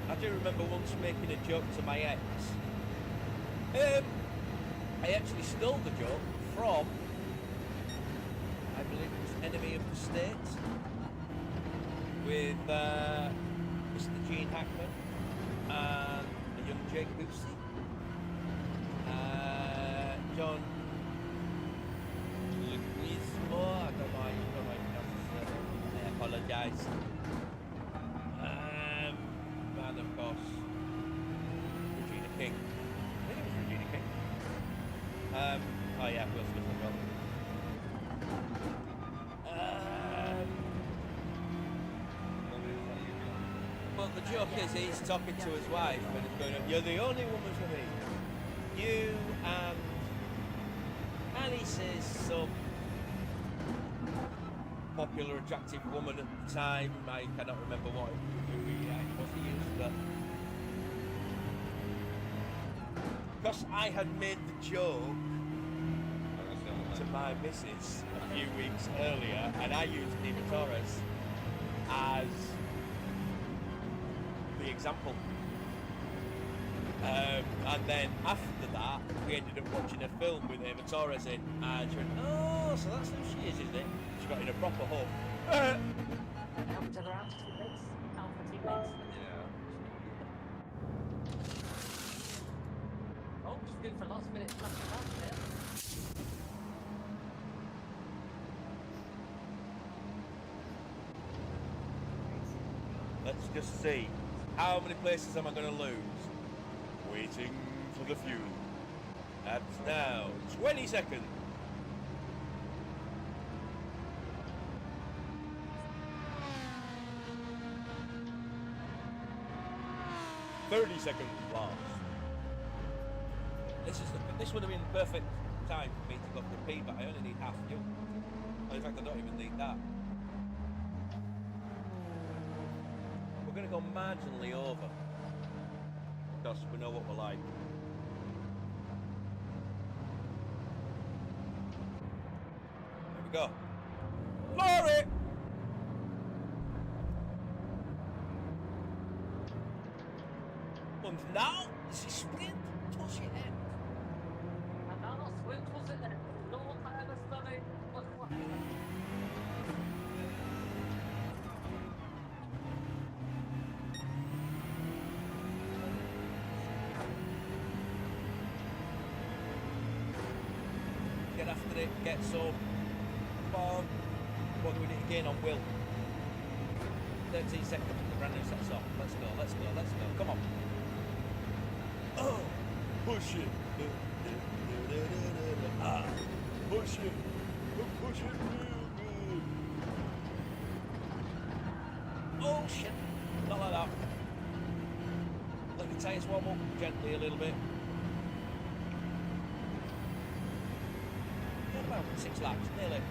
I do remember once making a joke to my ex. I actually stole the joke from, I believe it was Enemy of the State, with Mr. Gene Hackman and a young Jake Busey. John Luismo, I don't know how you pronounce his name. I apologise. And of course, Regina King. I think it was Regina King. Oh yeah, Will Smith as well. But the joke is he's talking to his wife and he's going, you're the only woman for me. You and he says some popular, attractive woman at the time. I cannot remember who he used, but because I had made the joke to my missus a few weeks earlier, and I used Eva Torres as the example. And then after that, we ended up watching a film with Eva Torres in, and she went, oh, so that's who she is, isn't it? She got in a proper hug. Help each other out, teammates. Alpha teammates. Yeah. Oh, just good for last minute flashing out there. Let's just see. How many places am I going to lose? Waiting for the fuel. That's now 20 seconds. $30 lost. This would have been the perfect time for me to go for the P, but I only need half fuel. In fact, I don't even need that. We're going to go marginally over, because we know what we're like. There we go. Glory! And now, this is sprint towards your end. And now not swim towards it then. No time of study. What's what? Get after it, get some. Come on. What do we do again on Will? 13 seconds, the brand new sets off. Let's go, let's go, let's go. Come on. Oh, push it. Ah, push it. Push it real good. Oh shit. Not like that. Let the tyres warm up gently a little bit. About 6 laps, nearly.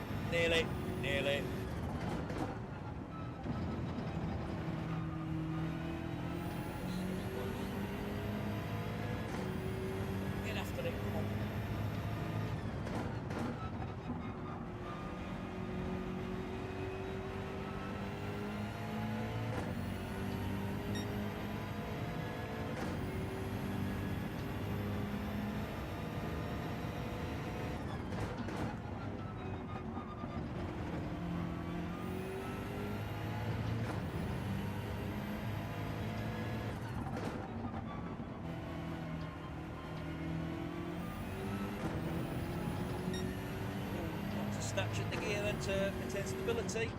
Get after it, come on. snatch at the gear then to maintain stability.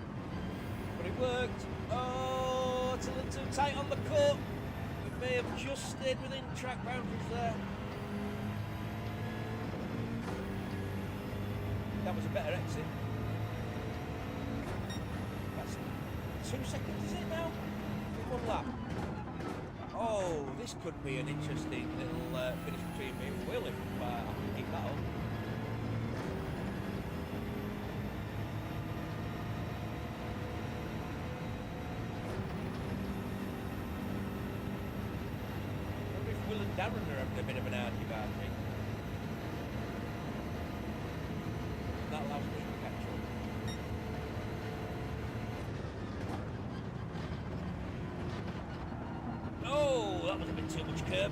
But it worked. Oh, it's a little too tight on the cut. We may have just stayed within track boundaries there. That was a better exit. That's 2 seconds, is it now? In 1 lap. Oh, this could be an interesting little finish between me and Will if I can keep that up. I wonder if Will and Darren are having a bit of an argument about me. That allows me to catch up. Oh, that was a bit too much curb.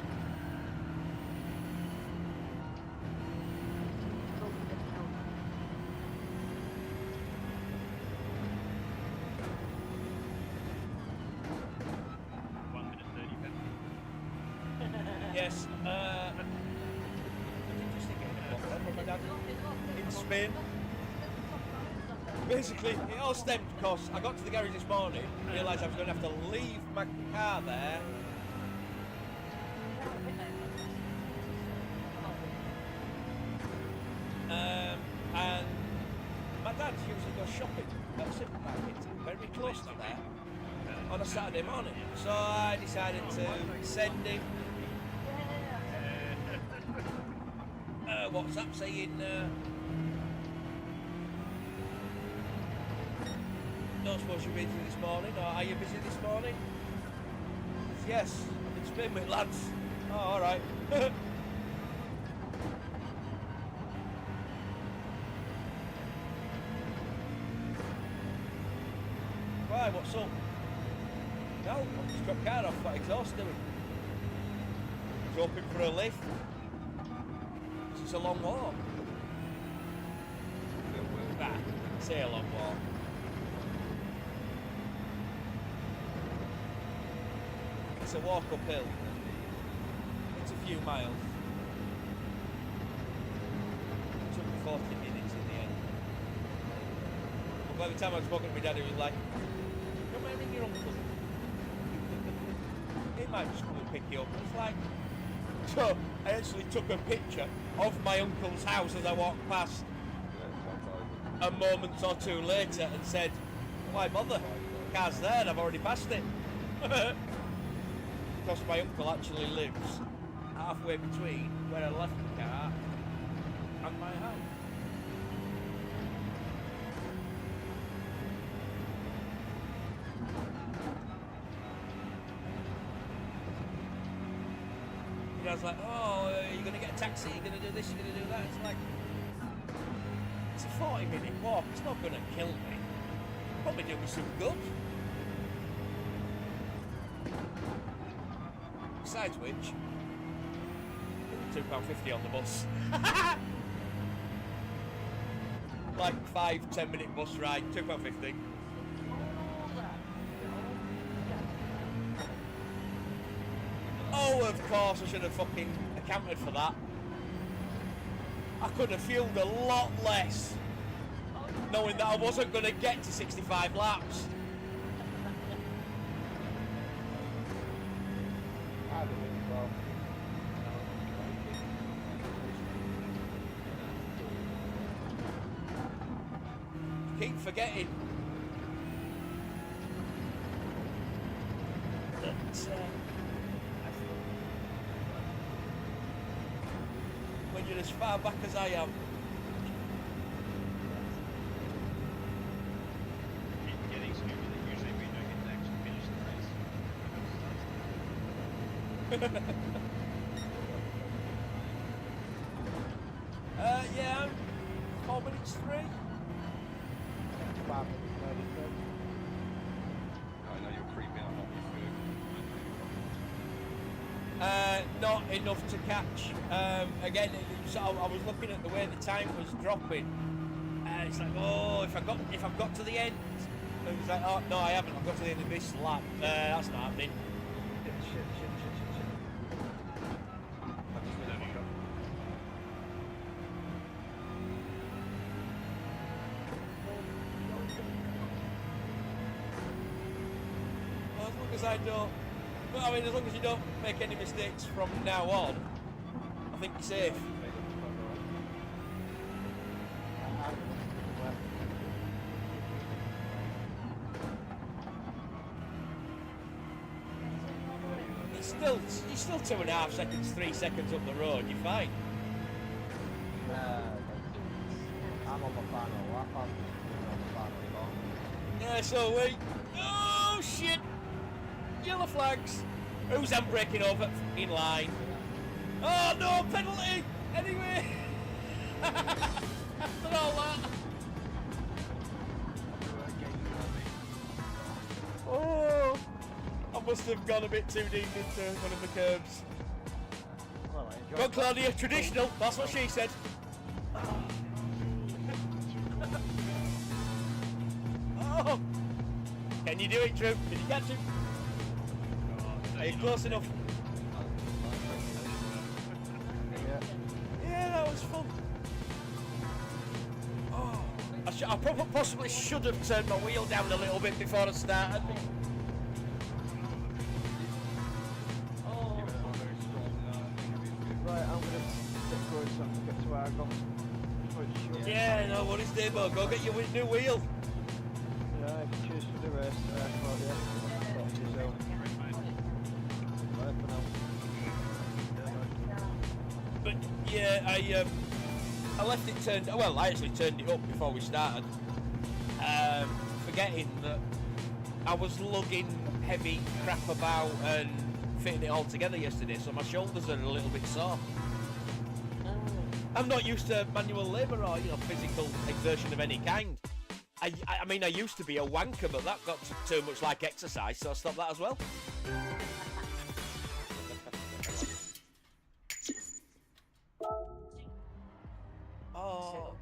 Yes, in Spain. Basically, it all stemmed because I got to the garage this morning, realised I was going to have to leave my car there. And my dad usually goes shopping at a supermarket very close to there on a Saturday morning. So I decided to send him WhatsApp saying, don't suppose you're busy this morning, or are you busy this morning? Yes, I'm in Spain with lads. Oh, alright. Why, what's up? No, I've just got car off that exhaust doing. I was hoping for a lift. It's a long walk. Nah, say a long walk. It's a walk uphill. It's a few miles. It took me 40 minutes in the end. But by the time I was spoken to my dad, he was like, "Don't mind ring your uncle. He might just come and pick you up." It's like, so I actually took a picture of my uncle's house as I walked past a moment or two later and said, "Why bother? The car's there and I've already passed it." Because my uncle actually lives halfway between where I left the car and my house. And I was like, "Oh, you're going to get a taxi, you're going to do this, you're going to do that." It's like, it's a 40-minute walk, it's not going to kill me. Probably do me some good. Besides which, £2.50 on the bus. Like 5-10 minute bus ride, £2.50. Oh, of course I should have fucking accounted for that. I could have fueled a lot less, knowing that I wasn't going to get to 65 laps. I did it as well. Keep forgetting that when you're as far back as I am, Getting stupid that usually we don't get to actually finish the race. yeah, I'm 4 minutes 3. 5 minutes 32. I know you're creeping up on me food. Not enough to catch. Again, I was looking at the way the time was dropping. It's like, oh, if I've got to the end. And it's like, oh no, I haven't. I've got to the end of this lap. That's not happening. Shit. as I don't. But I mean, as long as you don't make any mistakes from now on, I think you're safe. You're still 2.5 seconds, 3 seconds up the road. You're fine. I'm on my final lap. I'm on the final lap. Yeah, so we. Oh shit! Yellow flags. Who's handbraking over in line? Oh no, penalty! Anyway, after all that. Oh, I must have gone a bit too deep into one of the curbs. Well, I enjoyed Go on, Claudia, traditional. That's what she said. Oh, can you do it, Drew? Did you catch him? Are you close enough? Yeah, that was fun. Oh, I possibly should have turned my wheel down a little bit before I started. Right, I'm gonna get going so I can get to Aaaaand. Yeah, no worries, Debo. Go get your new wheel. Yeah, cheers for the rest. Claudia. Talk to you soon. Bye for now. But yeah, I left it turned. Well, I actually turned it up before we started, forgetting that I was lugging heavy crap about and fitting it all together yesterday, so my shoulders are a little bit sore. I'm not used to manual labour or physical exertion of any kind. I mean, I used to be a wanker, but that got too much like exercise, so I stopped that as well. Oh.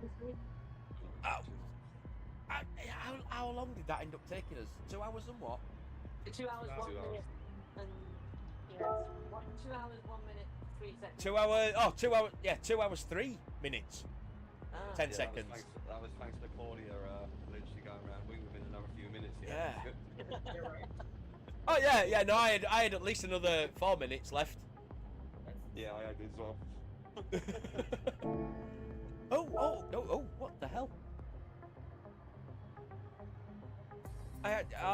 How long did that end up taking us? 2 hours and what? 2 hours, 1 minute, and 2 hours, 1 minute, 3 seconds. 2 hours. Oh, 2 hours. Yeah, 2 hours 3 minutes. 10 seconds. That was thanks to Claudia literally going around wing within another few minutes. Yeah. You're right. Oh yeah. No, I had at least another 4 minutes left. Yeah, I had as well. Oh! What the hell?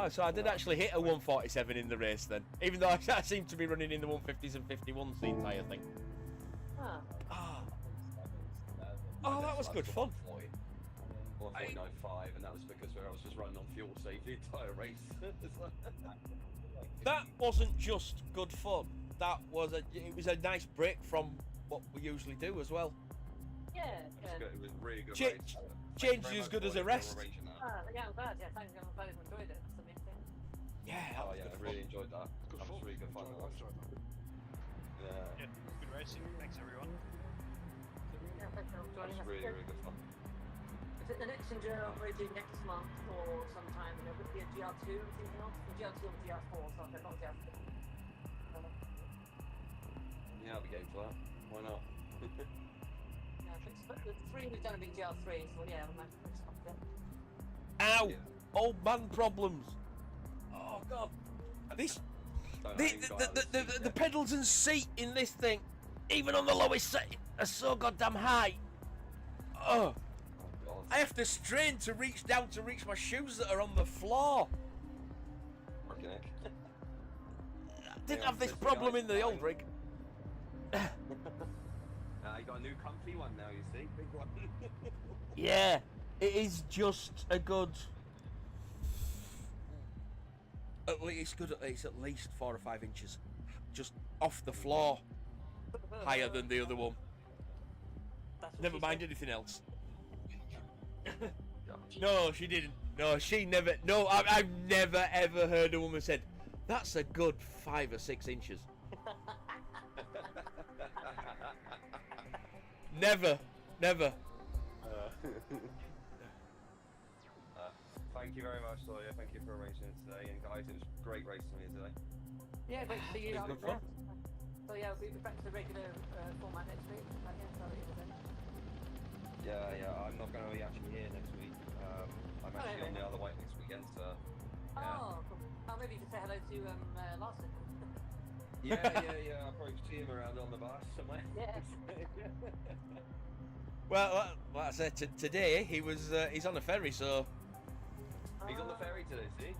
So I did actually hit a 147 in the race then, even though I seemed to be running in the 150s and 51s the entire thing. Oh, that was good fun. 1.95, and that was because I was just running on fuel save the entire race. That wasn't just good fun. It was a nice break from what we usually do as well. Yeah. It was really good Ch- race. Changed as good as a rest. Yeah, I'm glad. Yeah, thanks. I'm glad you enjoyed it. That's the main thing. Yeah. Oh yeah, I really enjoyed that. Good That was fun. really good fun. Yeah. Yeah, good racing. Thanks everyone. Yeah, thanks for That joining was us. really, really good fun. Is it the next enduro we're doing next month or sometime? Would it be a GR2 or something else? The GR2 or GR4 or something, not GR3. Yeah, I'll be game for that. Why not? Yeah, but the 3 we've done a big GR3, so yeah, I'm actually pretty stuck there. Ow! Yeah. Old man problems. Oh god. This the pedals and seat in this thing, even on the lowest setting, are so goddamn high. Oh. I have to strain to reach down to reach my shoes that are on the floor. Working it. I didn't have this problem in the old rig. You got a new comfy one now, you see? Big one. Yeah, it is just a good. It's at least 4 or 5 inches, just off the floor, higher than the other one. That's what Never she mind said. anything else. No, she didn't. No, she never. No, I've never ever heard a woman said, "That's a good 5 or 6 inches." Never. Thank you very much, Sawyer. Thank you for arranging it today. And guys, it was great racing here today. Yeah, great to see you. It's good fun. So yeah, we'll be back to the regular format next week. Yeah, I'm not going to be actually here next week. I'm actually on the other way next weekend, so... Oh, cool. Oh, Oh, maybe you could say hello to Larson. Yeah. I'll probably see him around on the bus somewhere. Yeah. Well, like I said, today he's on a ferry, so He's on the ferry today, see?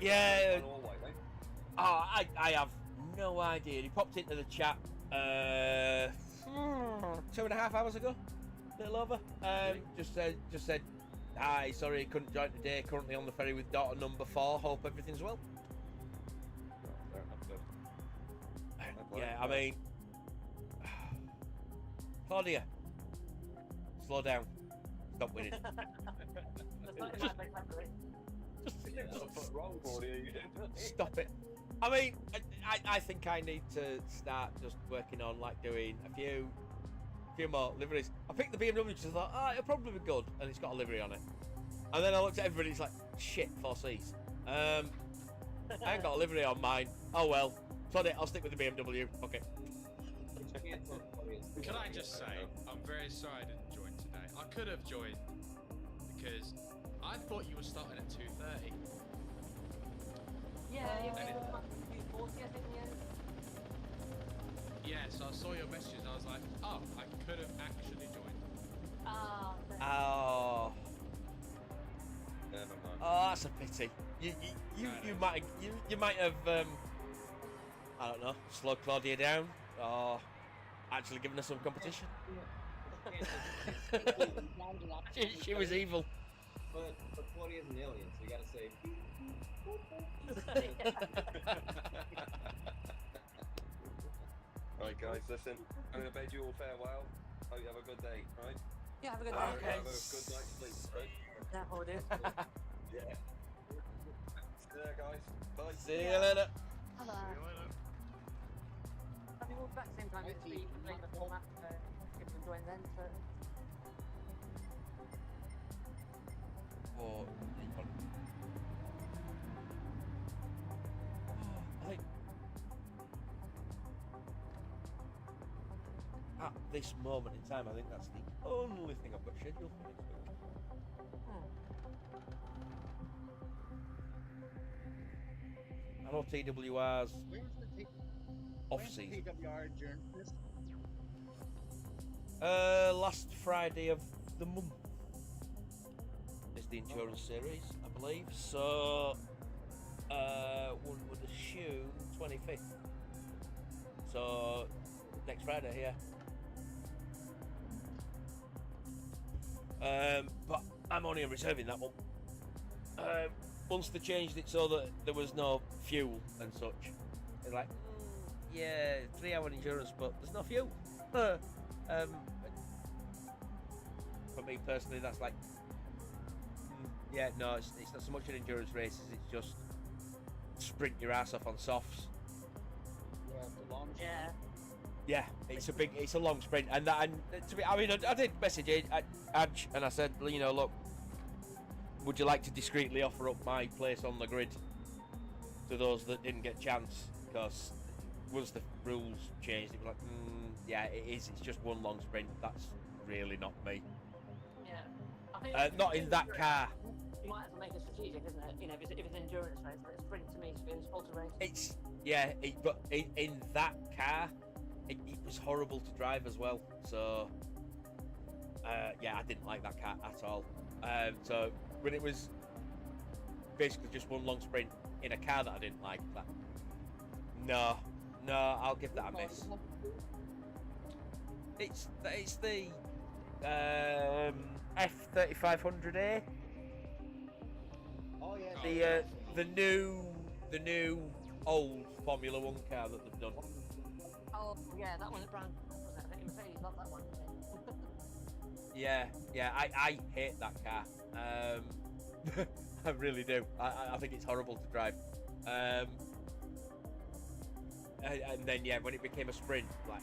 Yeah. On all white, right? oh, I have no idea. He popped into the chat 2.5 hours ago, a little over. Just said, hi, sorry, couldn't join today. Currently on the ferry with daughter number 4. Hope everything's well. Fair enough, good. Yeah, I mean, Claudia, slow down. Stop winning. That's not in my vocabulary. What's wrong, Claudia? You didn't. Stop it. I mean, I think I need to start just working on like doing a few more liveries. I picked the BMW because I thought, it'll probably be good, and it's got a livery on it. And then I looked at everybody, it's like, shit, 4Cs. I ain't got a livery on mine. Oh well. Sorry, I'll stick with the BMW. Okay. Can I just say, I'm very sorry I didn't join today. I could have joined because I thought you were starting at 2:30. Yeah, you made it up to 240, I think, yeah. Yeah, so I saw your message and I was like, oh, I could have actually joined. Oh, Never mind. that's a pity. You might have I don't know, slowed Claudia down or actually given her some competition. she was evil. But Claudia's an alien, so you gotta say. Right, guys, listen. I'm gonna bid you all farewell. Hope you have a good day, right? Yeah, have a good day. Have a good night's sleep, right? Yeah, will do. Yeah. See you there, guys. Bye. See you later. Hello. I mean, we'll be back at the same time next week and play the format. If you can join then. So. Or I think at this moment in time, I think that's the only thing I've got scheduled for next week. I know TWR's off-season. TWR adjourned this? Last Friday of the month is the insurance series, I believe. So one would assume 25th. So next Friday, yeah. But I'm only reserving that one. Once they changed it so that there was no fuel and such, they're like, yeah, 3-hour endurance, but there's no fuel. For me personally, that's like, yeah, no, it's not so much an endurance races. It's just sprint your ass off on softs. Yeah. Yeah, it's a long sprint, and I did message Adge, and I said, you know, look, would you like to discreetly offer up my place on the grid to those that didn't get chance? Because once the rules changed, it was like, yeah, it is. It's just one long sprint. That's really not me. Yeah. I think Not in that car. You might have to make it strategic, isn't it? You know, if it's an endurance race, but a sprint to me is ultra race. It's but in that car, it was horrible to drive as well. So yeah, I didn't like that car at all. So when it was basically just one long sprint in a car that I didn't like, that no, I'll give that a miss. It's the F3500A. Oh yeah. The new old Formula One car that they've done. Oh, yeah, that one at Brown. I think Mercedes loved that one. Yeah, I hate that car. I really do. I think it's horrible to drive. And then yeah, when it became a sprint, like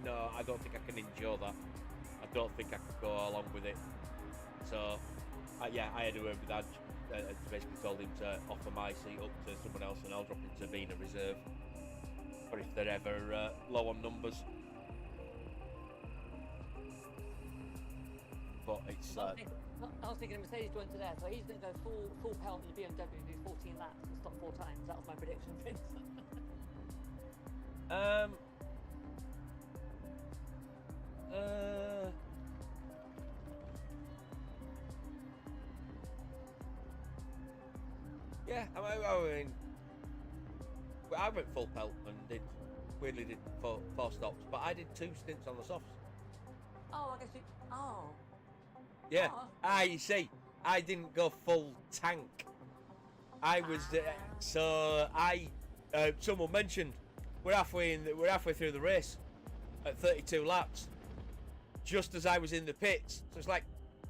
no, I don't think I can endure that. I don't think I could go along with it. So yeah, I had a word with Adge. Basically told him to offer my seat up to someone else, and I'll drop into being a reserve. Or if they're ever low on numbers. But it's I was thinking Mercedes joined today, so he's going to go full pelt in the BMW, do 14 laps and stop 4 times. That was my prediction, Vince. Yeah, I mean, I went full pelt and weirdly did four stops, but I did 2 stints on the softs. Oh, I guess you. Oh. Yeah, Oh. you see, I didn't go full tank. I was someone mentioned we're halfway through the race at 32 laps, just as I was in the pits. So it's like,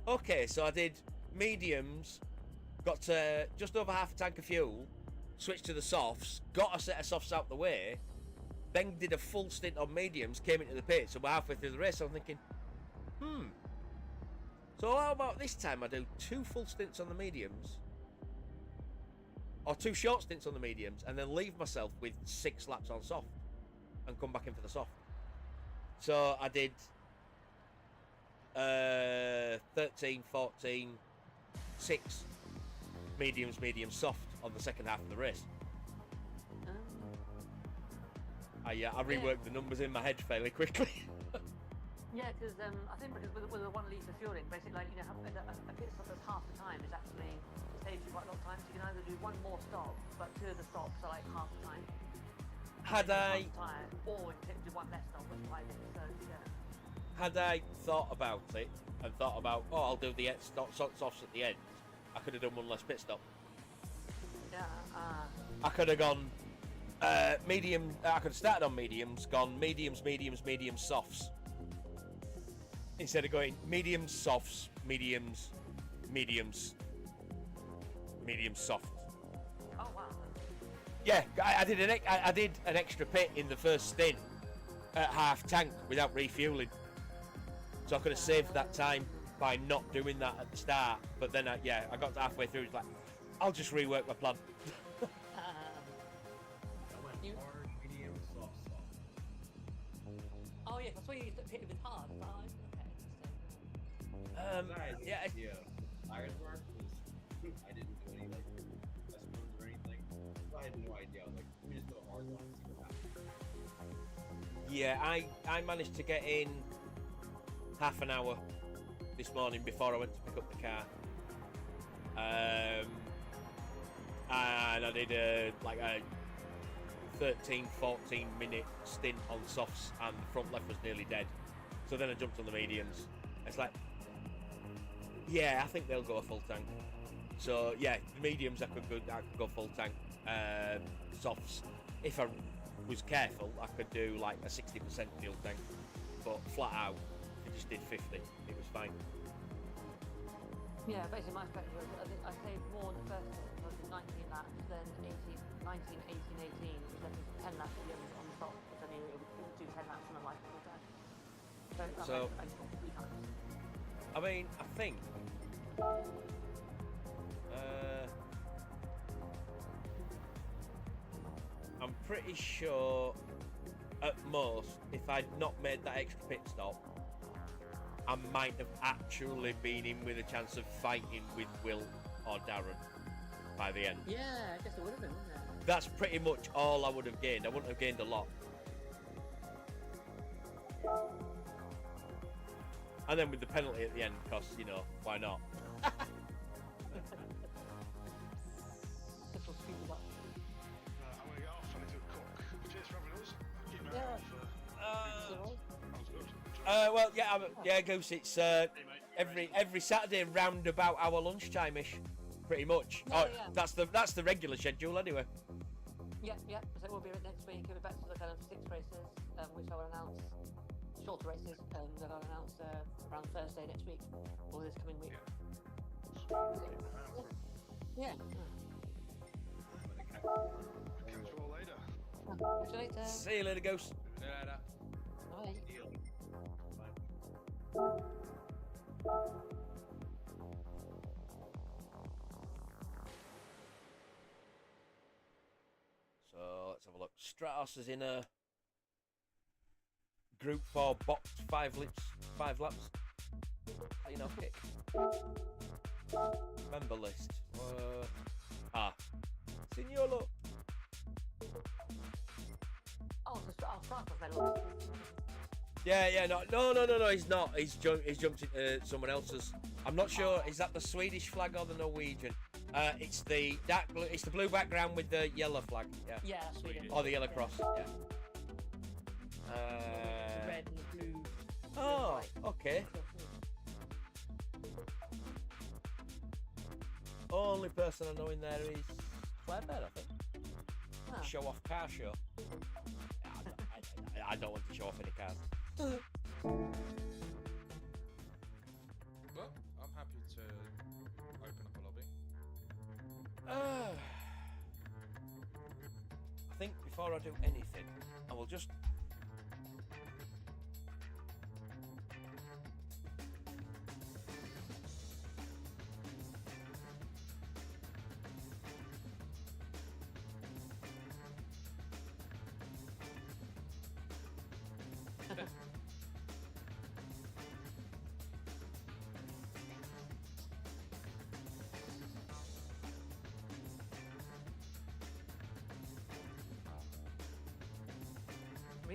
okay, so I did mediums, got to just over half a tank of fuel, switched to the softs, got a set of softs out the way, then did a full stint on mediums, came into the pits, and we're halfway through the race. So I'm thinking, so how about this time I do 2 full stints on the mediums, or 2 short stints on the mediums, and then leave myself with 6 laps on soft and come back in for the soft. So I did 13, 14, 6 mediums, soft on the second half of the race. I reworked the numbers in my head fairly quickly. Yeah, because I think because with the 1 litre fueling, basically, like, you know, a pit stop that's half the time is actually saves you quite a lot of time. So you can either do 1 more stop, but 2 of the stops are like half the time. Had I, or you can do 1 less stop, which I did. So yeah. Had I thought about it and thought about, I'll do the softs at the end, I could have done 1 less pit stop. Yeah. I could have gone medium. I could have started on mediums, gone mediums, softs. Instead of going mediums, softs, mediums, soft. Oh wow. Yeah, I did an extra pit in the first stint at half tank without refueling, so I could have saved that time by not doing that at the start. But then I got halfway through. It's like, I'll just rework my plan. I went hard, medium, soft. Oh yeah, I saw you hit it with hard. So Iron work was, I didn't do any like test runs or anything, so I had no idea. I was like, let me just go hard one and see what happens. Yeah, I managed to get in half an hour this morning before I went to pick up the car. And I did a 13-14 minute stint on softs, and the front left was nearly dead. So then I jumped on the mediums. It's like, yeah, I think they'll go a full tank. So yeah, the mediums I could go full tank. Softs, if I was careful, I could do like a 60% fuel tank. But flat out, I just did 50. It was fine. yeah, basically my spec was I saved more in the first stint. I did 19 laps, then 19, 18, which left me 10 laps on the top, which I knew it would do 10 laps on a life full tank. So I just got 3 times. I mean, I think I'm pretty sure at most, if I'd not made that extra pit stop, I might have actually been in with a chance of fighting with Will or Darren by the end. Yeah, I guess it would have been, wouldn't it? That's pretty much all I would have gained. I wouldn't have gained a lot. And then with the penalty at the end, because, you know, why not? This was people that. I'm going to get off. I need to cook. Cheers for having us. Keep an eye Yeah. out for... Well, yeah, Goose. It's every Saturday round about our lunchtime-ish, pretty much. Yeah, Yeah. That's the regular schedule anyway. Yeah. So we'll be next week. We'll be back to the kind of 6 races, which I will announce. Shorter races that I'll announce around Thursday next week, or this coming week. Yeah. Catch you all later. Catch you later. See you later, Ghost. Bye. So let's have a look. Stratos is in a Group 4 box 5 laps. Clean off kick. Member list. Signolo. Oh, Franco's made a lot. Yeah, no, he's not. He's jumped into someone else's. I'm not sure. Is that the Swedish flag or the Norwegian? It's the dark blue. It's the blue background with the yellow flag. Yeah. Yeah, that's Sweden. Or the yellow cross. Yeah. The red and the blue. Oh, okay. Only person I know in there is Claire Bear, I think. Huh. Show off car show. I don't want to show off any cars. Well, I'm happy to open up a lobby. I think before I do anything, I will just.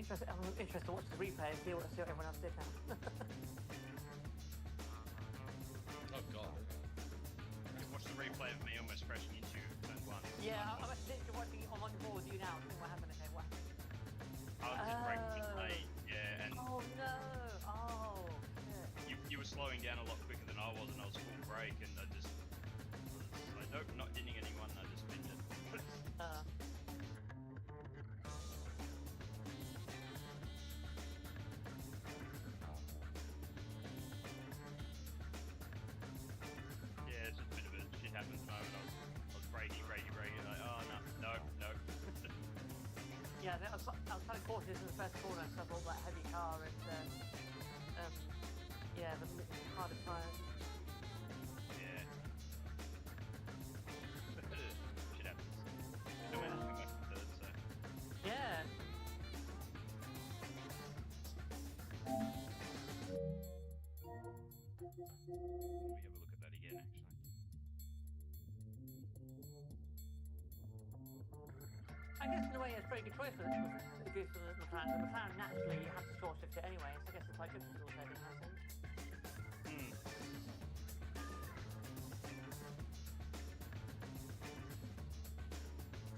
I'm interested to watch the replay and see what everyone else did now. Oh god. You can watch the replay of me almost crashing into turn one. Yeah, I'm actually literally watching it on the board with you now. Seeing what happened. Okay, what happened? I was just braking a bit late, yeah, and Oh no! Oh shit! you were slowing down a lot quicker than I was, and I was full brake, and I just like, nope, not hitting anyone, I just pinned it. Yeah, it's just a bit of a shit happens moment. I was braking, like, oh no. Yeah, I was kind of cautious in the first corner because I bought that heavy car and yeah, the harder tires. Yeah. Shit happens. Still managed to come back to third, so. Yeah. Let me have a look at that again, actually. I guess in a way it's a very good choice for the goose for the McLaren. The McLaren naturally you have to short shift it anyway, so I guess it's quite good for the head in that sense.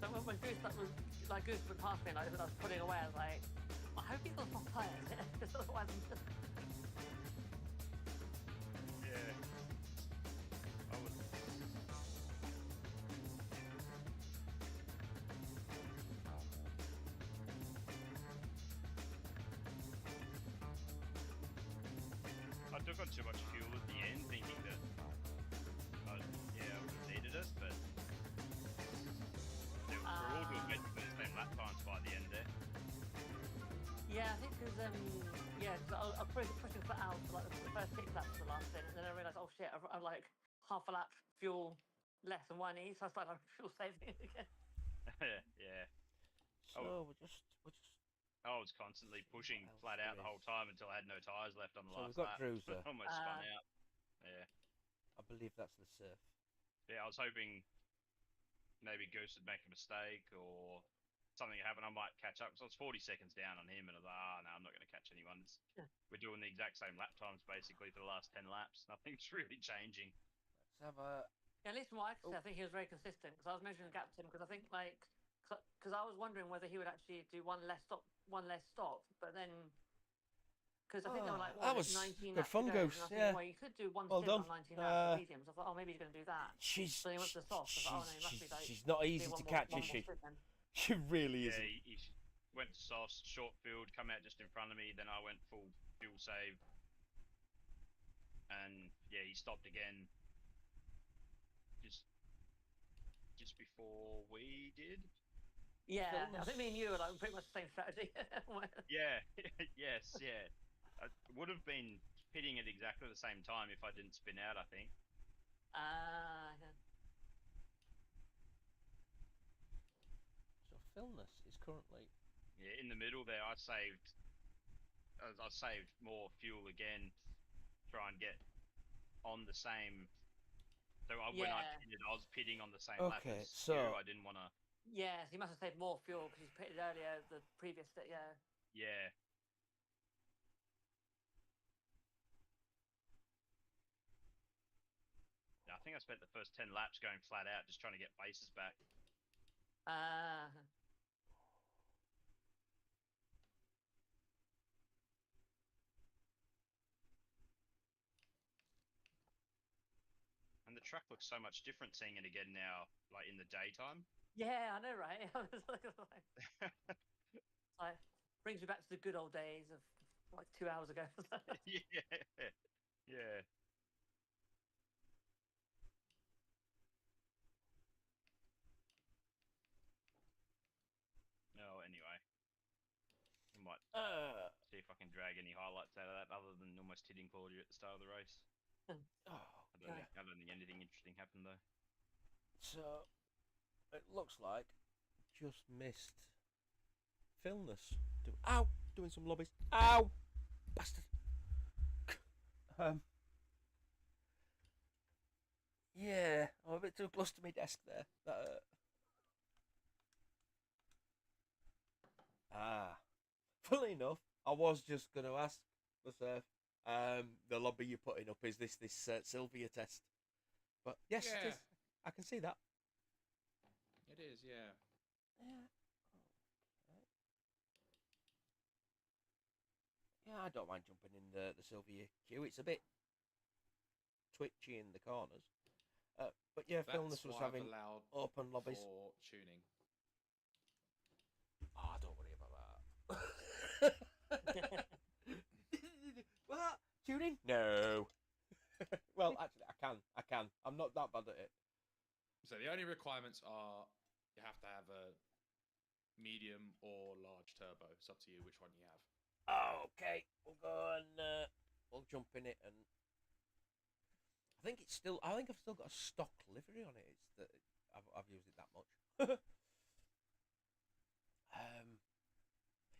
So when Goose went past me, like, when I was putting away, I was like, I hope he's got some tires, because otherwise I'm just... Yeah. I was. I took on too much fuel at the end, thinking that, I would have needed it, but they were all doing basically the same lap times by the end there. Yeah, I think because I was pushing flat out for like the first 6 laps of the last stint, and then I realised, oh shit, I'm like half a lap fuel less than 1E, so I started like fuel saving again. Yeah. So we're just. I was constantly pushing flat out the whole time until I had no tyres left on the So last we've got lap. Cruiser. Almost spun out. Yeah. I believe that's the surf. Yeah, I was hoping maybe Goose would make a mistake or something happened. I might catch up. So I was 40 seconds down on him, and I was like, no, I'm not going to catch anyone. We're doing the exact same lap times basically for the last 10 laps. Nothing's really changing. Let's have a. Yeah, at least from what I could say, I think he was very consistent, because I was measuring the gap to him, because I think like, because I was wondering whether he would actually do one less stop, but then. Because I think they were like, that what, was 19 good laps fun, to go, Goose, and I think, yeah. well, you could do one Well stint done. on 19 laps for mediums. I thought, oh, maybe he's going to do that. She's. So he went to the soft. I thought, oh no, he must be like. She's not easy do to one catch, more is she? stint then. She really Yeah, isn't. he went to soft, short field, come out just in front of me. Then I went full fuel save. And yeah, he stopped again. Just before we did. Yeah, I think me and you were like pretty much the same strategy. Yeah, yes, yeah. I would have been hitting at exactly the same time if I didn't spin out, I think. Yeah. So Philness is currently. Yeah, in the middle there, I saved more fuel again, try and get on the same. So when I Yeah. pitted, I was pitting on the same lap Okay, as so- you. I didn't want to. Yeah, so you must have saved more fuel because you pitted earlier the previous day. Yeah. Yeah. Yeah, I think I spent the first 10 laps going flat out, just trying to get bases back. And the track looks so much different seeing it again now, like in the daytime. Yeah, I know, right? I was like, brings me back to the good old days of like 2 hours ago. Yeah. Yeah. Oh, anyway. I might see if I can drag any highlights out of that other than almost hitting Claudia at the start of the race. I don't think anything interesting happened though. So it looks like just missed Philness. Doing some lobbies. Ow! Bastard. Yeah, I'm a bit too close to my desk there. That Funnily enough, I was just going to ask myself, the lobby you're putting up, is this Sylvia test? But yes, it Yeah. is. I can see that. It is, yeah. Yeah, I don't mind jumping in the Sylvia queue. It's a bit twitchy in the corners. But yeah, Philness was why I've having allowed open lobbies. for tuning. Oh, don't worry about that. What? Tuning? No. Well, actually, I can. I'm not that bad at it. So the only requirements are you have to have a medium or large turbo. It's up to you which one you have. Oh, okay. We'll go and we'll jump in it, and I think I've still got a stock livery on it. It's that I've used it that much.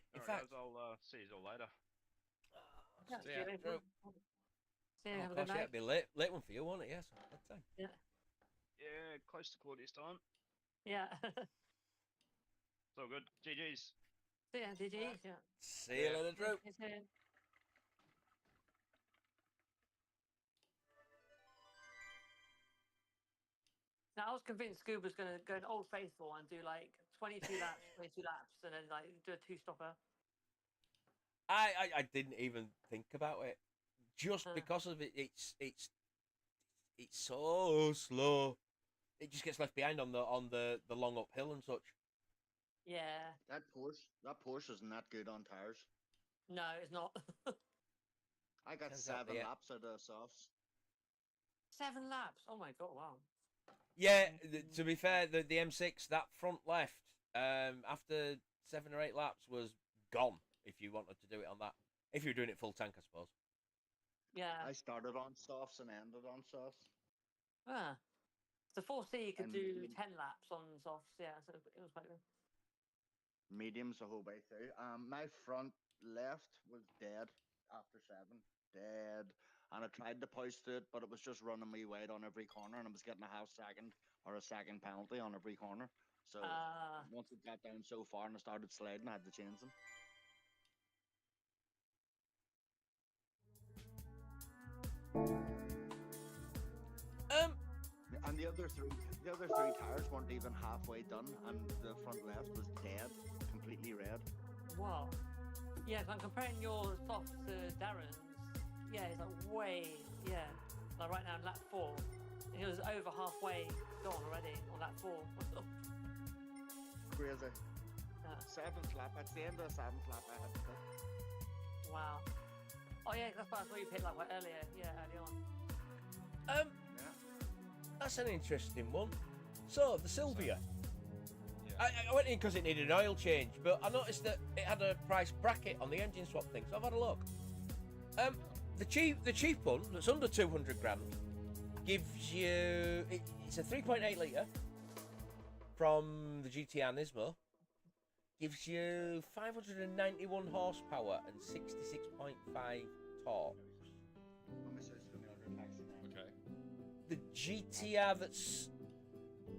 In Alright, fact, guys, I'll see you all later. Yeah, See ya. See you, have a of good course, yeah, night. it'd be late one for you, won't it? Yes, that time. Yeah. Yeah, close to Claudia's time. Yeah. It's all good. GG's. See ya, GG. Yeah. See you later, Drew. See ya. Now, I was convinced Scuba's going to go an Old Faithful and do like 22 laps, and then like do a two-stopper. I didn't even think about it, just Huh. because of it. It's so slow. It just gets left behind on the long uphill and such. Yeah. That Porsche is not good on tires. No, it's not. I got Turns out 7 they- laps out of softs. 7 laps. Oh my god! Wow. Yeah, to be fair, the M6, that front left, after 7 or 8 laps was gone. If you wanted to do it on that, if you were doing it full tank, I suppose. Yeah. I started on softs and ended on softs. Ah. So 4C you could And do me- 10 laps on softs. Yeah. So it was quite good. Mediums the whole way through. My front left was dead after 7. Dead. And I tried to push through it, but it was just running me wide on every corner, and I was getting a half second or a second penalty on every corner. So once it got down so far and I started sliding, I had to change them. And the other three tires weren't even halfway done, and the front left was dead, completely red. Wow. Yeah, so I'm comparing your soft to Darren's. Yeah, it's like way, like right now in lap 4. And he was over halfway gone already on lap 4. Crazy. Yeah. 7th lap, at the end of the 7th lap, I had to pit. Wow. Oh yeah, that's why I saw you pit like earlier. Yeah, earlier on. Yeah. That's an interesting one. So the Sylvia, Yeah. I went in because it needed an oil change, but I noticed that it had a price bracket on the engine swap thing, so I've had a look. The cheap one that's under 200 grand gives you it's a 3.8 litre from the GTR Nismo. Gives you 591 horsepower and 66.5 torque. Let me see, it's going to be under taxi now. the GTR that's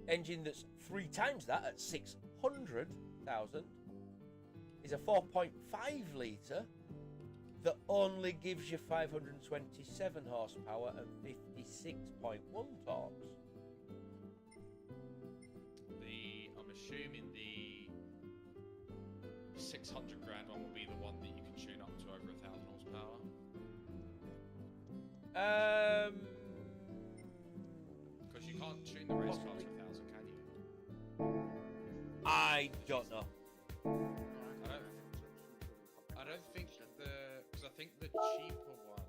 engine that's 3 times that at 600,000 is a 4.5 litre that only gives you 527 horsepower and 56.1 torques. I'm assuming the 600 grand one will be the one that you can tune up to over 1,000 horsepower. Because you can't tune the race car to 1,000, can you? I don't know. I don't think because I think the cheaper one,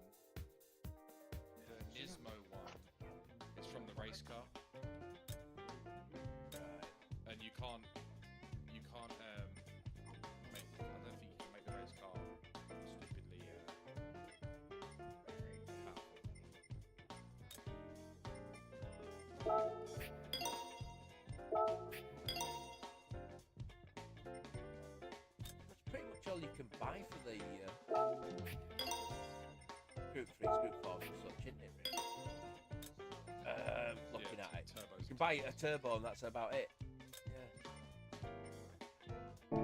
the Nismo one, is from the race car, and you can't make. I don't think you can make the race car stupidly powerful. That's pretty much all you can buy for the Group 3s, Group 4s and such, isn't it, really? Looking at it. Turbos. You can buy a turbo and that's about it. Yeah.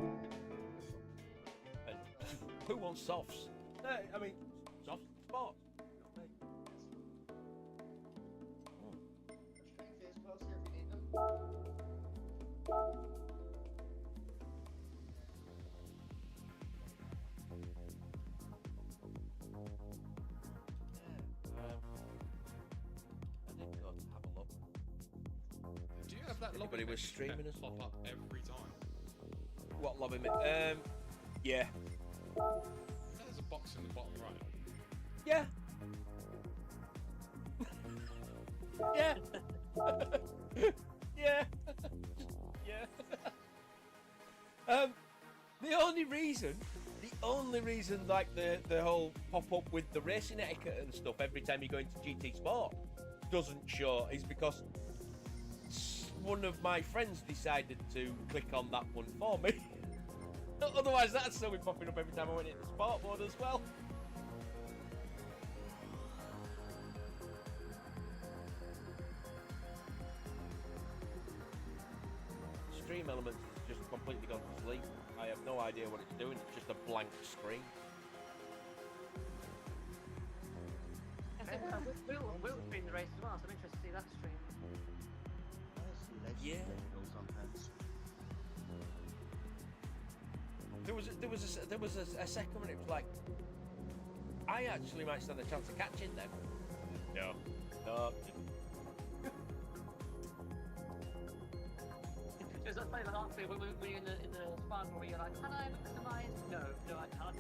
And who wants softs? No, I mean, soft sports. Do you have that Anybody lobby was menu streaming that us? pop up every time? What lobby? Yeah. There's a box in the bottom right. Yeah. Yeah. Yeah. Yeah. The only reason like the whole pop up with the racing etiquette and stuff every time you go into GT Sport doesn't show is because one of my friends decided to click on that one for me. Otherwise that'd still be popping up every time I went into sport mode as well. Stream Elements has just completely gone to sleep. I have no idea what it's doing. It's just a blank screen. We'll stream the race as well, so I'm interested to see that stream. Yeah. There was a second when it was like, I actually might stand a chance of catching them. No. No. It's like the last thing when you're in the span where you're like, can I maximize? No, I can't.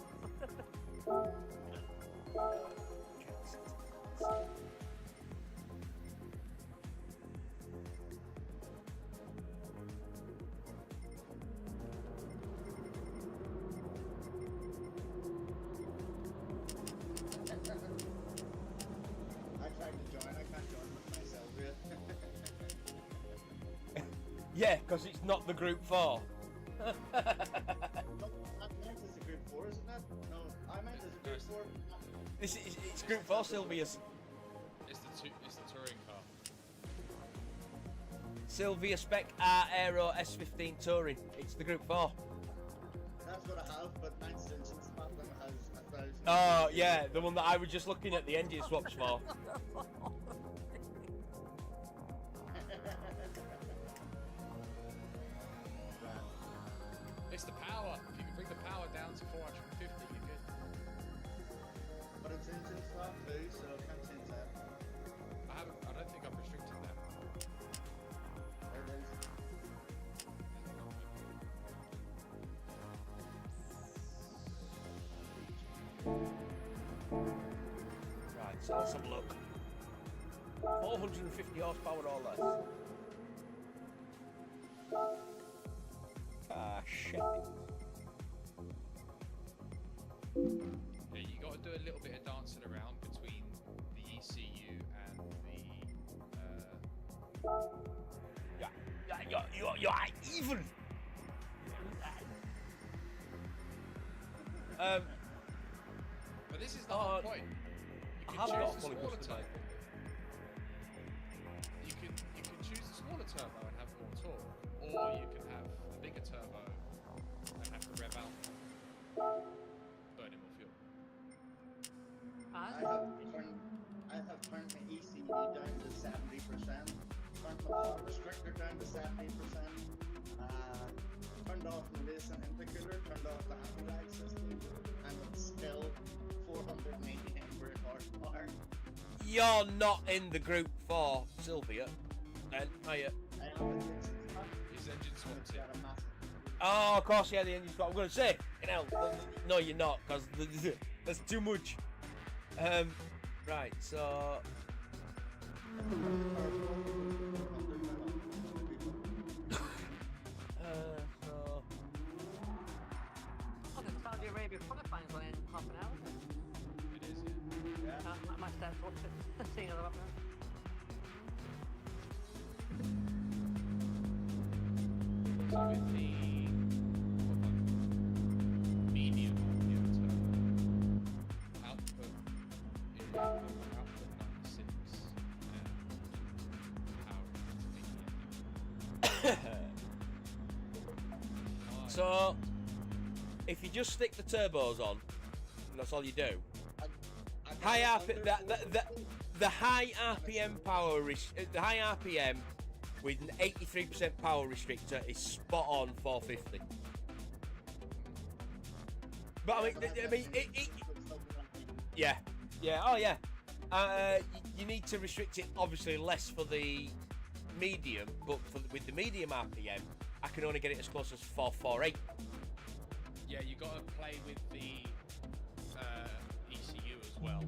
I tried to join, I can't join with myself yet. Yeah, because it's not the Group 4. No, I meant as a Group 4, isn't it? No, I meant as a Group 4. It's Group 4, Sylvia's. It's the touring car. Sylvia Spec R Aero S15 Touring. It's the Group 4. That's what I have, but mine's engine smuggling has 1,000. Oh, yeah, the one that I was just looking at the engine swaps for. It's the power. If you can bring the power down to 450, you're good. But it's engine swap too, so I can't change that. I don't think I've restricted that. There it is. Right, so let's have a look. 450 horsepower or less. Ah, shit. Yeah, you got to do a little bit of dancing around between the ECU and the. You're evil. But this is the whole point. You I can have choose got the fully smaller customized. turbo. turbo and have more torque, or you can have the bigger turbo and have the rev out, burning more fuel. I have turned my ECU down to 70%, turned my power restrictor down to 70%, turned off the racing intercooler, turned off the anti-lag system, and it's still 489 brake horsepower. You're not in the group for Sylvia, then, are you? His engine swapped it. Oh, of course, yeah, the engine swap. I'm going to say, you know, no, you're not, because that's too much. Right, so. So. I think Saudi Arabia qualifying is only in half an hour. It is, yeah. My stats watched it. Seeing other up there. So with the medium turbo, output is output 96 and power is 88. So, if you just stick the turbos on, that's all you do. High the high RPM power, the high RPM with an 83% power restrictor is spot on 450. But I mean, yeah, oh yeah. You need to restrict it obviously less for the medium, but with the medium RPM, I can only get it as close as 448. Yeah, you got to play with the ECU as well.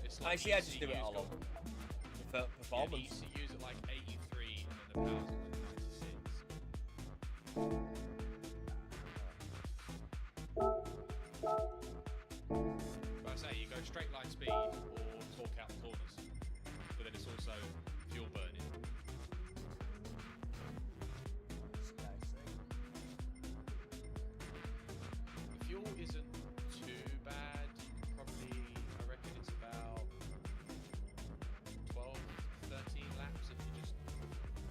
It's like I just do it all on for performance. Yeah, the ECU's at like 83 and then the power's at like 96. But I say you go straight line speed or torque out the corners, but then it's also fuel burning. The fuel isn't too bad. Probably, I reckon it's about 12, 13 laps if you're just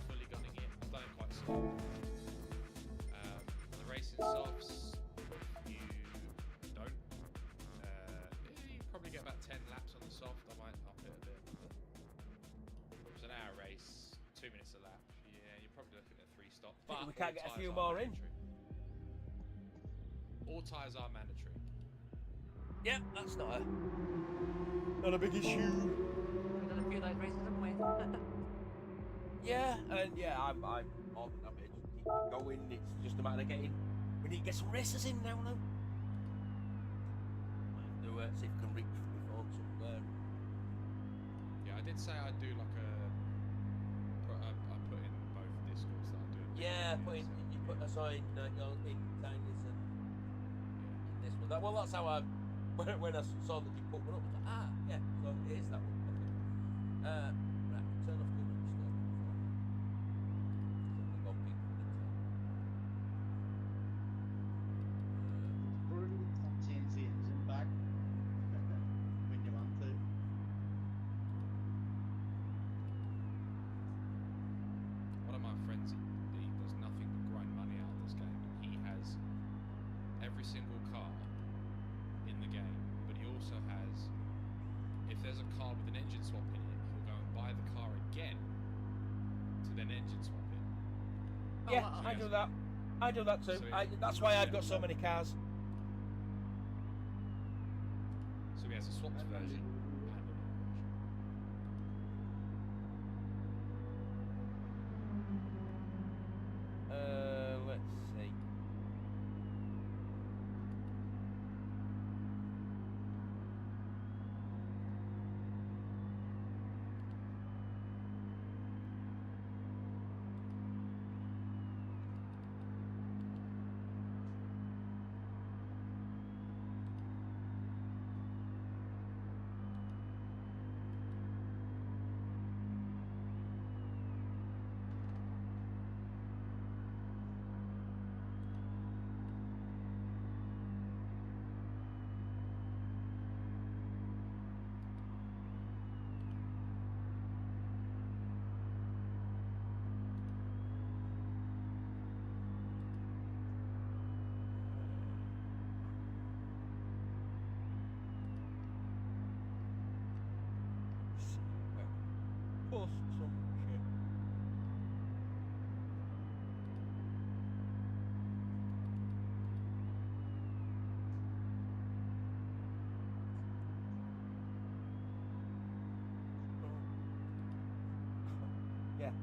fully gunning it. I've done it quite slow. The racing softs, you don't. You probably get about 10 laps on the soft. I might up it a bit. It's an hour race, 2 minutes a lap. Yeah, you're probably looking at 3 stops. But We can't get a all few tyres are more in. mandatory. All tyres are mandatory. Yeah, that's not a big issue. We've done a few of those races, haven't we? Yeah, and yeah, I'm more than happy to keep going. It's just a matter of getting. We need to get some races in now. To see if we can reach the phone somewhere. Yeah, I did say I'd do like I put in both discords that I'm doing. Yeah, you put us on in Tiny's and in this one. Well, that's how I when I saw that you put one up. I was like, yeah, so it is that one. Okay. Right, turn off the stuff. Change the engine back when you want to. One of my friends, he does nothing but grind money out of this game. He has every single car in the game, but he also has, if there's a car with an engine swap in it, he'll go and buy the car again to then engine swap it. Yeah, I do that. I do that too. So that's why I've got so many cars. So he has a swapped version and a normal version. Let's see.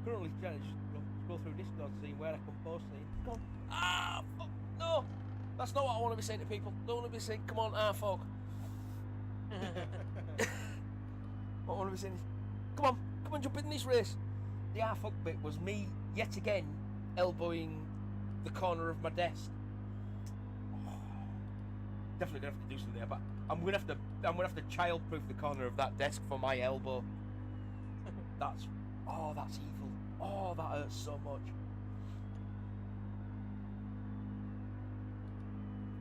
Currently trying to just go through Discord, seeing where I can post things. Come on. Fuck. No! That's not what I want to be saying to people. Don't want to be saying, come on, fuck. What I want to be saying is, come on, jump in this race. The fuck bit was me, yet again, elbowing the corner of my desk. Definitely gonna have to do something there, but I'm gonna have to child-proof the corner of that desk for my elbow. That's evil. Oh, that hurts so much.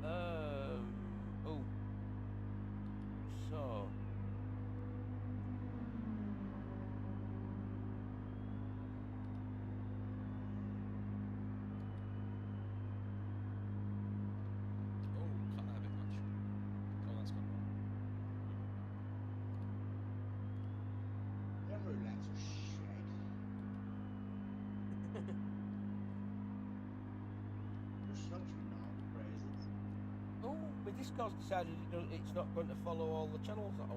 Oh. So. Oh, can't have it much. Oh, that's gone wrong. Them roulettes are shit. They're such non-phrases. Oh, my Discord's decided it's not going to follow all the channels that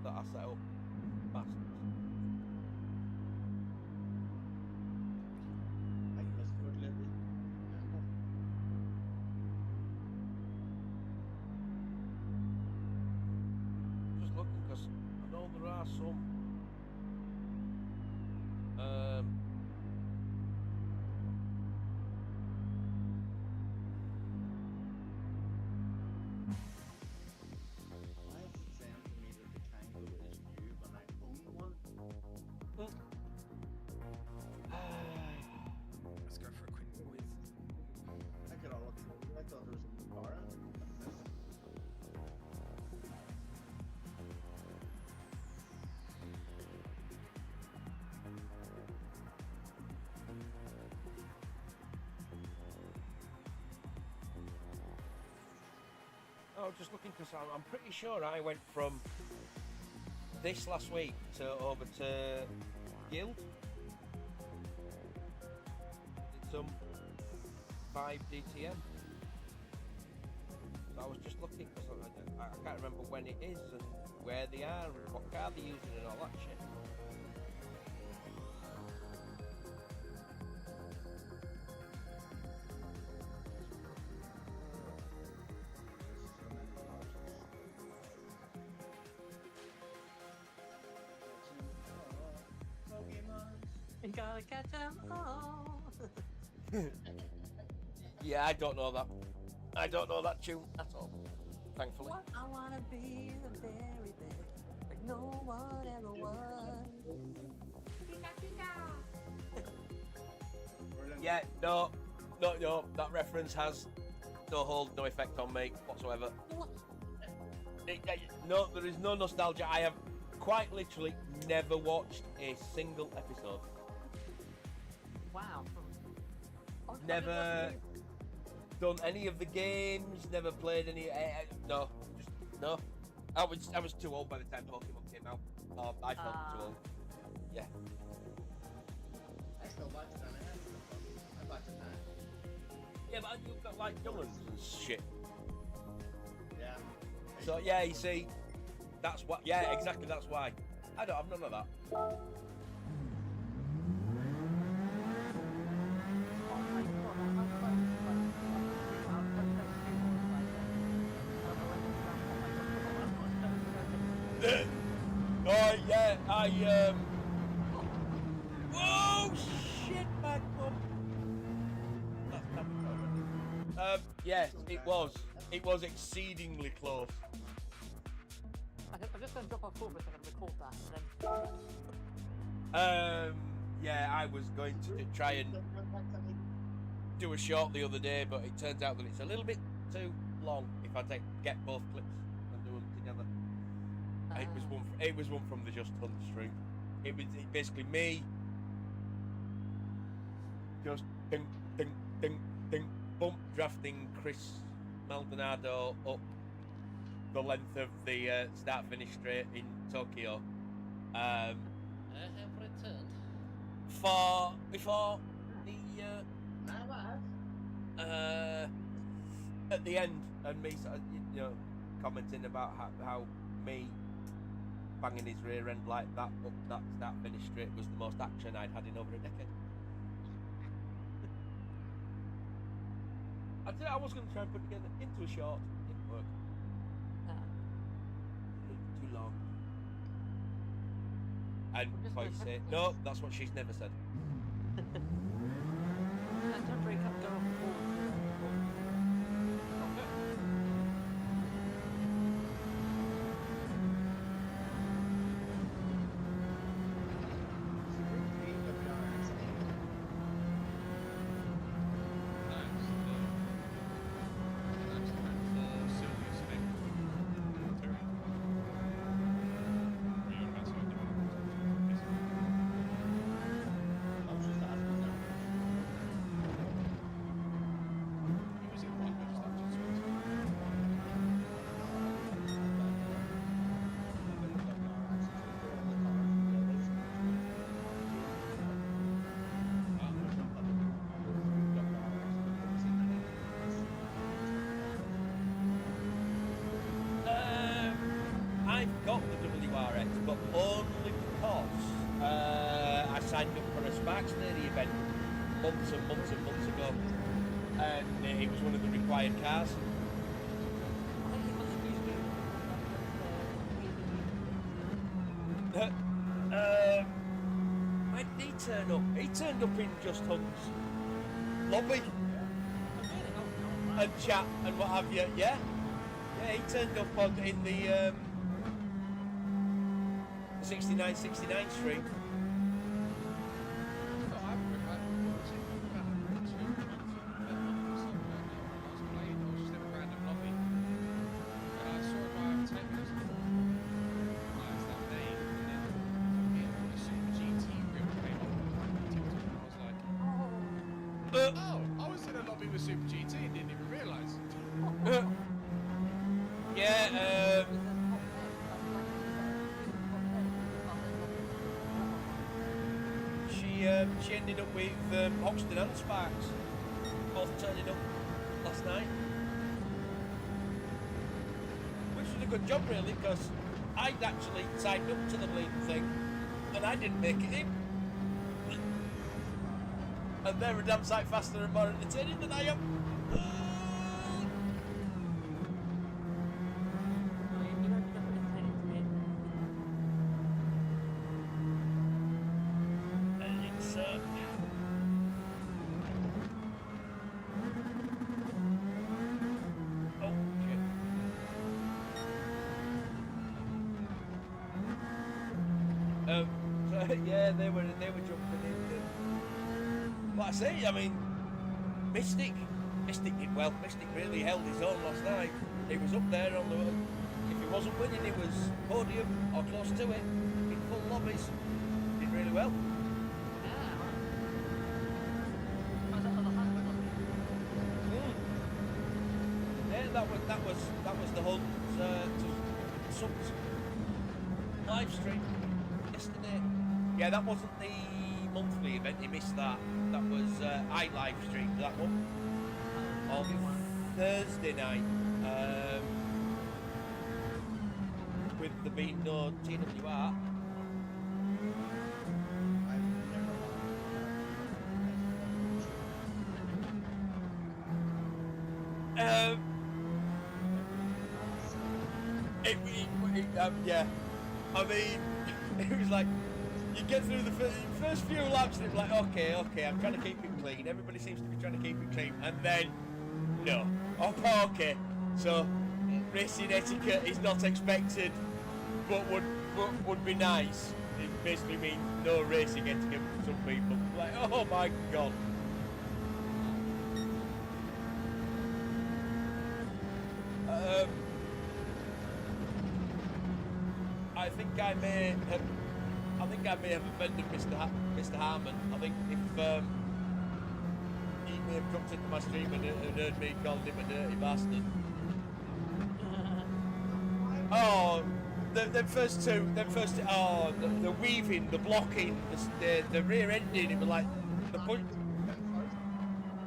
I set up. Bastards. Like Discord lately. Just looking because I know there are some. Why is it saying to me that the Kango is new when I own one? Let's go for a quick boys. I thought there was a new car in it. Oh, just looking because I'm pretty sure I went from this last week to over to Guild. Did some 5 DTM. So I was just looking because I can't remember when it is and where they are and what car they're using and all that shit. You gotta catch 'em all. Yeah, I don't know that. I don't know that tune at all. Thankfully. What I wanna be the very best, like no one ever was. Yeah, no. That reference has no hold, no effect on me whatsoever. No, there is no nostalgia. I have quite literally never watched a single episode. Wow. Never done any of the games. Never played any. No, just no. I was too old by the time Pokemon came out. I felt too old. Yeah. I still watch it on it. I watch it now. Yeah, but you've got like young'uns and shit. Yeah. So yeah, you see, that's what. Yeah, exactly. That's why. I don't have none of that. Oh yeah, Whoa, shit, man! Yes, it was. It was exceedingly close. I'm just going to drop off call for a second and record that, and then... Yeah, I was going to try and do a short the other day, but it turns out that it's a little bit too long if I get both clips and do them together. It was one from the Just Hunt stream. It was basically me just ding ding ding ding bump drafting Chris Maldonado up the length of the start finish straight in Tokyo. I have returned. Before the at the end, and me sort of, commenting about how me banging his rear end like that up that start finish straight was the most action I'd had in over a decade. I was going to try and put together into a short. It didn't work. Too long. And Poise say, no, that's what she's never said. Don't break up, go off the wall. I've got the WRX, but only because I signed up for a Sparks 30 event months and months and months ago, and it was one of the required cars. Where did he turn up? He turned up in Just Hunt's lobby and chat and what have you. Yeah, he turned up in the 69 stream. I was in a lobby with Super GT and didn't even realise. Yeah, she ended up with Hoxton and Sparks both turning up last night, which was a good job really, because I'd actually signed up to the bleeding thing and I didn't make it in, and they're a damn sight faster and more entertaining than I am. Yeah, they were jumping in. But I say, I mean, Mystic did well. Mystic really held his own last night. He was up there on the. If he wasn't winning, he was podium or close to it in full lobbies. Did really well. Yeah, that was the Hunt subs live stream yesterday. Yeah, that wasn't the monthly event, he missed that. That was, I live streamed that one on Thursday night, with there being no TWR. Yeah, I mean, it was like, you get through the first few laps and it's like, okay, I'm trying to keep it clean. Everybody seems to be trying to keep it clean. And then, no. Oh, okay. So, racing etiquette is not expected, but would be nice. It basically means no racing etiquette for some people. Like, oh my God. I think I may have offended Mr. Harmon. I think if he may have jumped into my stream and heard me calling him a dirty bastard. Oh, the first two, oh, the weaving, the blocking, the rear ending, it was like,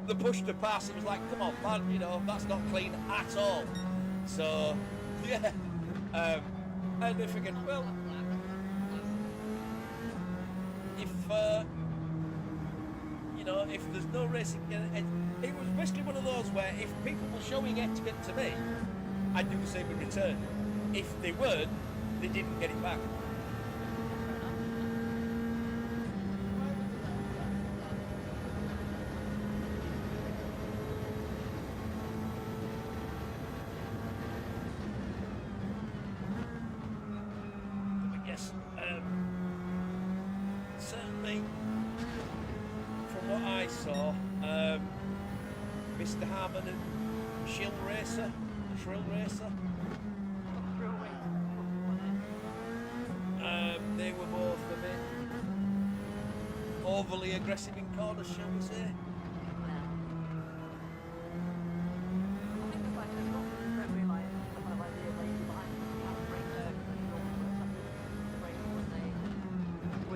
the push to pass, it was like, come on man, you know, that's not clean at all. So, yeah. And they figured, well, you know, if there's no racing, it was basically one of those where if people were showing etiquette to me, I'd do the same in return. If they weren't, they didn't get it back. But yes, certainly from what I saw, Mr. Harmon and Shrill Racer, they were both a bit overly aggressive in corners, shall we say?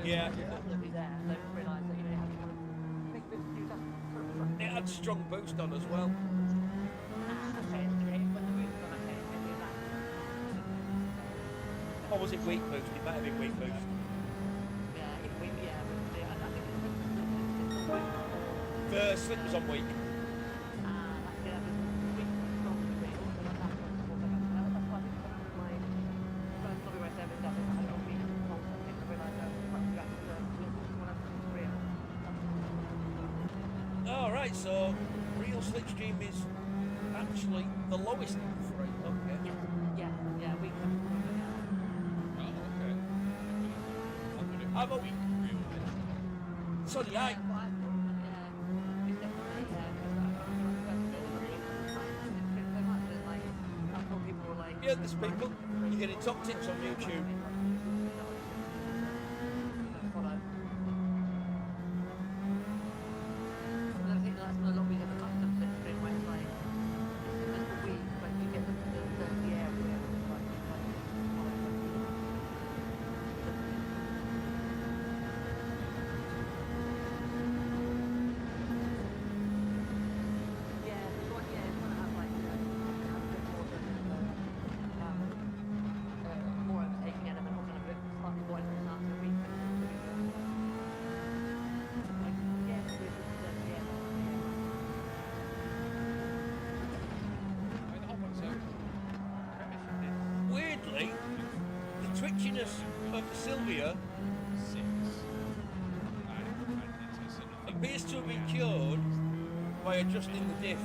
Yeah. It had strong boost on as well. Or was it weak boost? It might have been weak boost. The slip was on weak. Alright, so real slipstream is actually the lowest for it, okay? Yeah, we can. I've a so did I. Yeah, there's people. You're getting top tips on YouTube. Weirdly, the twitchiness of the Sylvia appears to have been cured by adjusting the diff.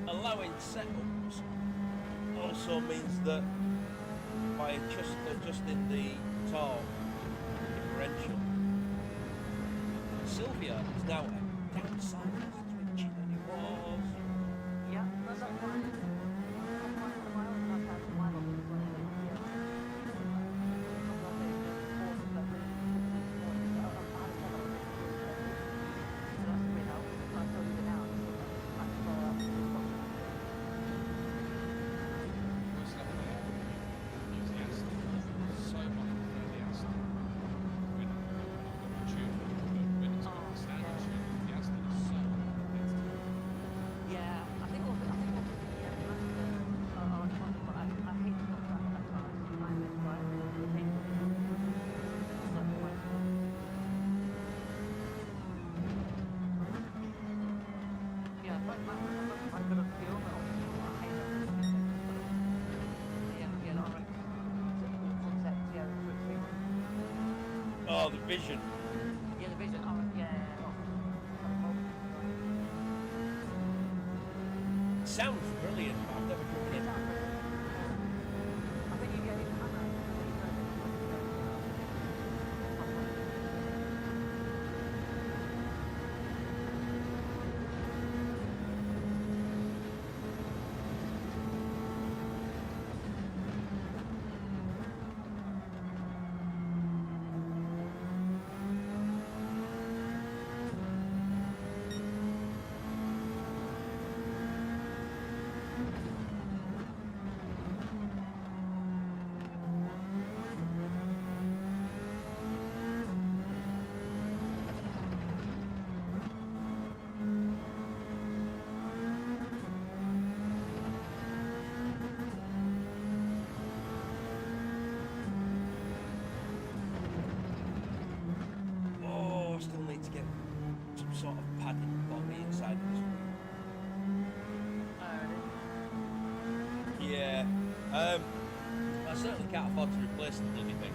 Allowing setups also means that by adjusting the torque differential, Sylvia is now a downside less twitchy than it was. Yeah, that's fine. Oh, the Vision. Yeah, the Vision. Oh, yeah. Sounds brilliant, but I've never driven it. I think you get it. Oh, I still need to get some sort of padding on the inside of this wheel. Yeah. I certainly can't afford to replace the bloody thing.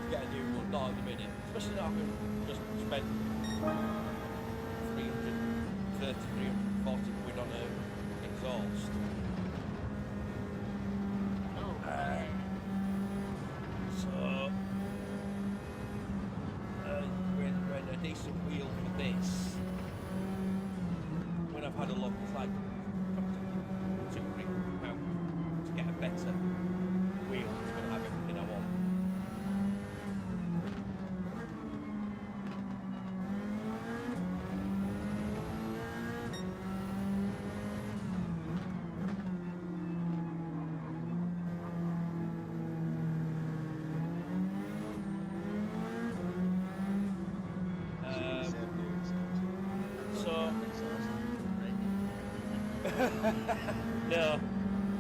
To get a new one, not at the minute. Especially not having just spent 330, 340 quid on a exhaust. So when a decent wheel for this, when I've had a look, it's like £200 to get a better wheel that's going to have everything I want.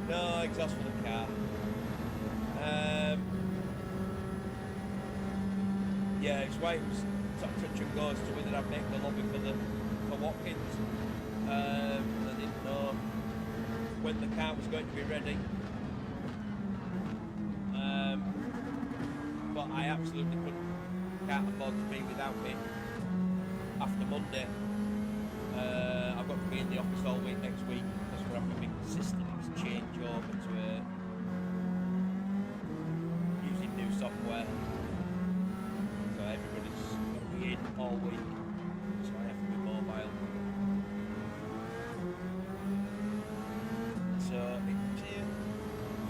No exhaust for the car. Yeah, it's why it was sort of touch and go as to whether I'd make the lobby for Watkins. I didn't know when the car was going to be ready. But I absolutely can't afford to be without it after Monday. I've got to be in the office all week next week because we're having a big systems change over to using new software. So everybody's going to be in all week, so I have to be mobile. So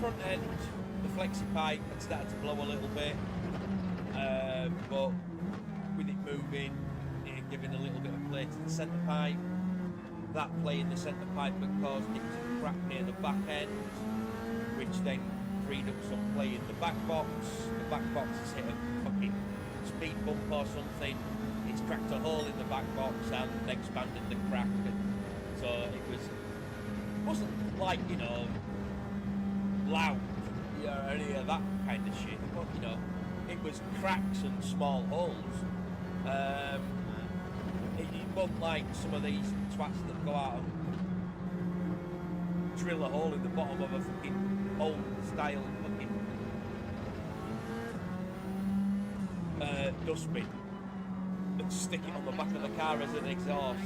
front end, the flexi pipe had started to blow a little bit, but with it moving, it giving a little bit of play to the centre pipe. That play in the centre pipe had caused it to crack near the back end, which then freed up some play in the back box. The back box has hit a fucking speed bump or something. It's cracked a hole in the back box and expanded the crack. So it wasn't like, you know, loud or any of that kind of shit. But, you know, it was cracks and small holes. It wasn't like some of these twats that go out and drill a hole in the bottom of a fucking old style fucking dustbin and stick it on the back of the car as an exhaust.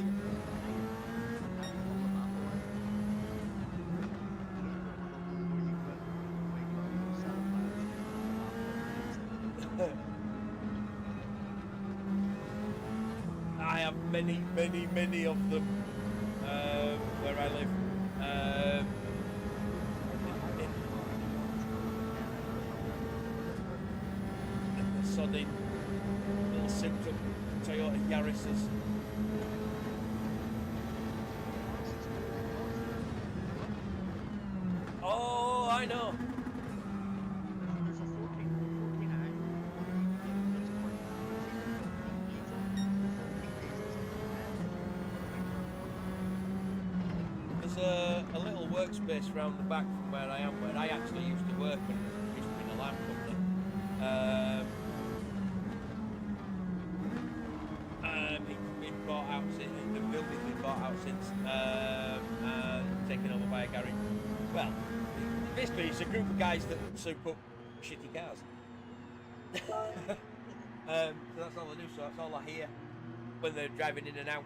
I have many of them where I live. The sodding little souped up Toyota Yaris's. Oh, I know. A little workspace round the back from where I am, where I actually used to work when I used to be in a alarm company. It's been bought out since, the building's been bought out since, and taken over by a garage. Well, basically it's a group of guys that soup up shitty cars. So that's all I do. So that's all I hear when they're driving in and out.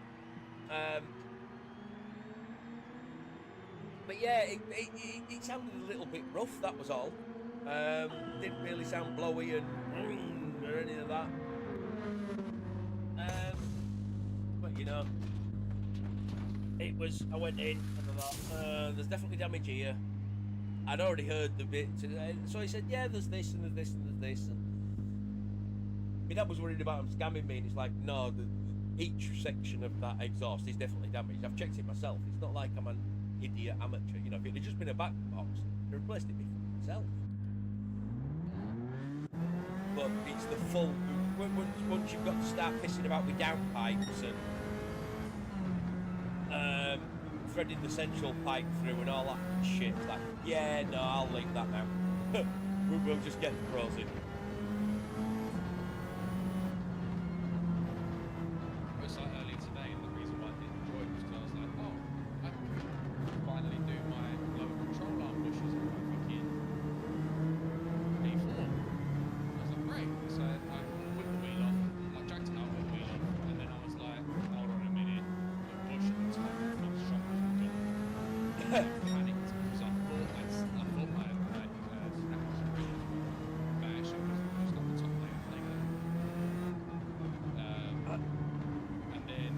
But yeah, it sounded a little bit rough. That was all. Didn't really sound blowy and or any of that. But you know, it was. I went in and I thought, there's definitely damage here. I'd already heard the bits, so he said, yeah, there's this and there's this and there's this. And my dad was worried about him scamming me, and it's like, no, each section of that exhaust is definitely damaged. I've checked it myself. It's not like I'm an idiot amateur. You know, if it had just been a back box, I replaced it myself. But it's the full. Once you've got to start pissing about with downpipes and threading the central pipe through and all that shit, it's like, yeah, no, I'll leave that now. We'll just get the pros in. It was like earlier today, and the reason why I didn't enjoy it was because I was like, oh, I can finally do my lower control arm bushes on my fucking A4. I was like, great. So I whipped the wheel off, I dragged it out with the wheel off, and then I was like, hold on a minute, the bush at the top of my shop was gone. I panicked because I thought I snapped the screw, but actually it was not the top layer thing. And then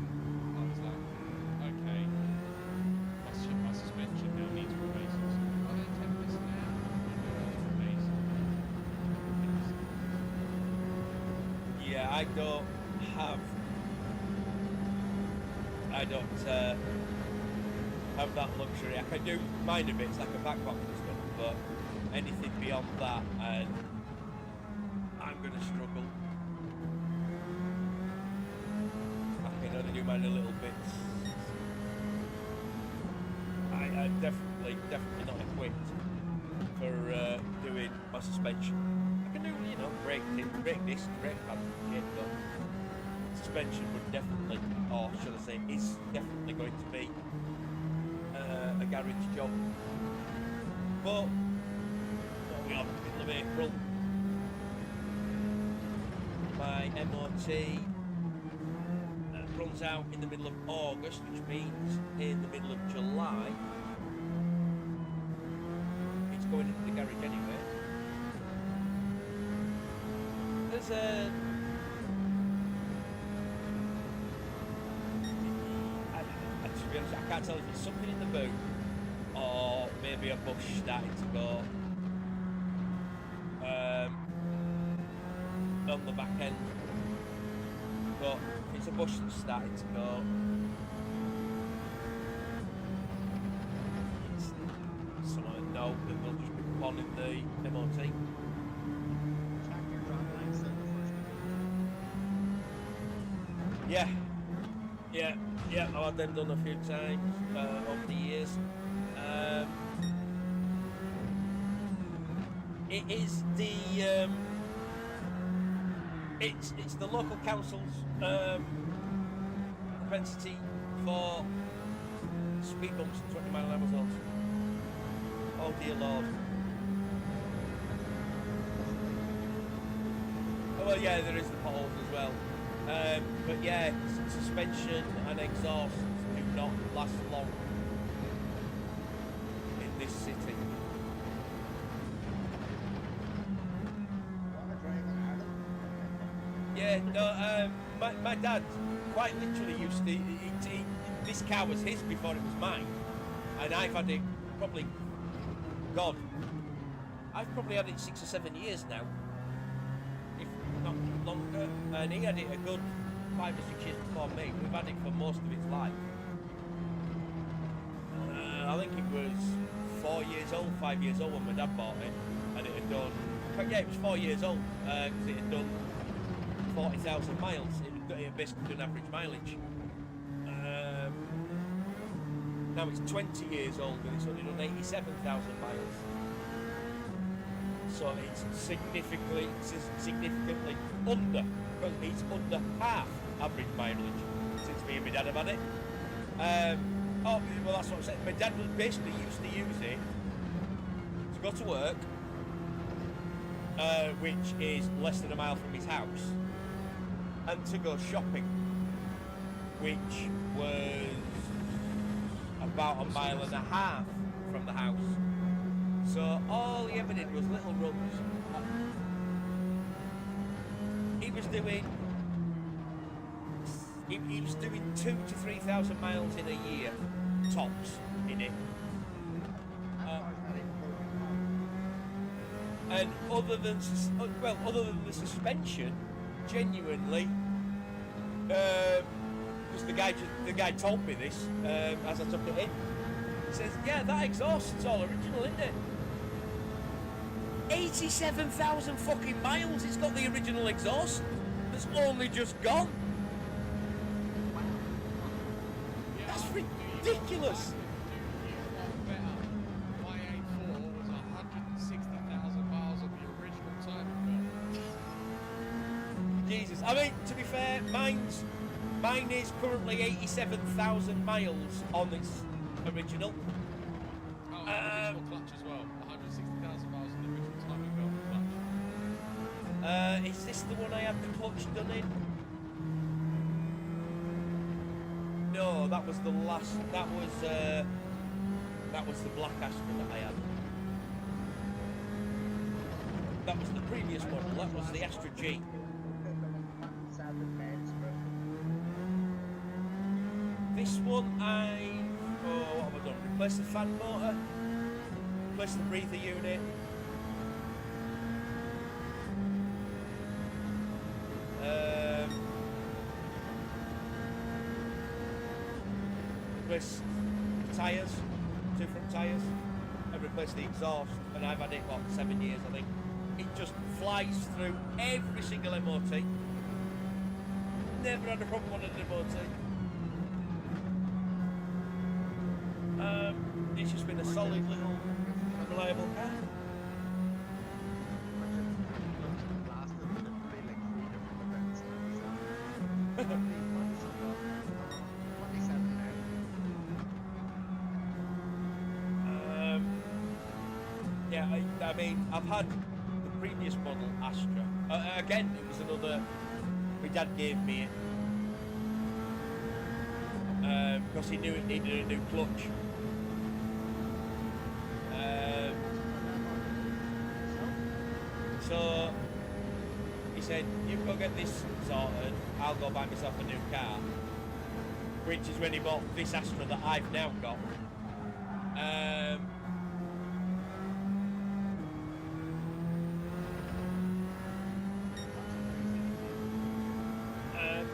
I was like, okay, my suspension now needs replacing. So why don't I take this now? Yeah, I don't have that luxury. I can do minor bits like a back box and stuff, but anything beyond that, and I'm gonna struggle. I can only do minor little bits. I'm definitely not equipped for doing my suspension. I can do, you know, brake disc, brake pads and shit, but suspension would definitely, or should I say, is definitely going to be a garage job. But we are in the middle of April. My MOT runs out in the middle of August, which means in the middle of July it's going into the garage anyway. There's a to be honest, I can't tell if it's something in the boot or maybe a bush starting to go on the back end. But if it's a bush that's starting to go, it's something I know, then they'll just be calling the MOT. Check your drop lines in the first Yeah, I've had them done a few times over the years. It is the it's the local council's propensity for speed bumps and 20 mile an hour zones. Oh dear Lord. Oh well, yeah, there is the potholes as well. But yeah, suspension and exhaust do not last long in this city. Yeah, no, my dad quite literally used to, this car was his before it was mine, and I've had it probably, God, I've probably had it 6 or 7 years now, if not longer, and he had it a good 5 or 6 years before me. We've had it for most of its life. I think it was 4 years old, 5 years old when my dad bought it, and it had done, yeah, it was 4 years old, because it had done 40,000 miles. It had basically done average mileage. Now it's 20 years old and it's only done 87,000 miles. So it's significantly under, because it's under half average mileage since me and my dad have had it. Oh, well, that's what I'm saying. My dad was basically used to use it to go to work, which is less than a mile from his house, and to go shopping, which was about a mile and a half from the house. So all he ever did was little runs. He was doing 2,000 to 3,000 miles in a year, tops, in it. And other than the suspension, genuinely, because the guy told me this as I took it in. He says, "Yeah, that exhaust, it's all original, isn't it?" 87,000 fucking miles. It's got the original exhaust. That's only just gone. That's ridiculous. Jesus, I mean, to be fair, mine is currently 87,000 miles on its original. Oh, original clutch as well. 160,000 miles on the original timing belt clutch. Is this the one I had the clutch done in? No, that was the last. That was the black Astra that I had. That was the previous model. That was the Astra G. This one what have I done? Replaced the fan motor, replaced the breather unit. Replaced the tyres, 2 front tyres, and replaced the exhaust, and I've had it, 7 years I think. It just flies through every single MOT. Never had a problem on an MOT. It's just been a solid little reliable car. Yeah, I mean, I've had the previous model Astra. Again, it was another. My dad gave me it because he knew it needed a new clutch. So he said, "You go get this sorted. I'll go buy myself a new car." Which is when he bought this Astra that I've now got.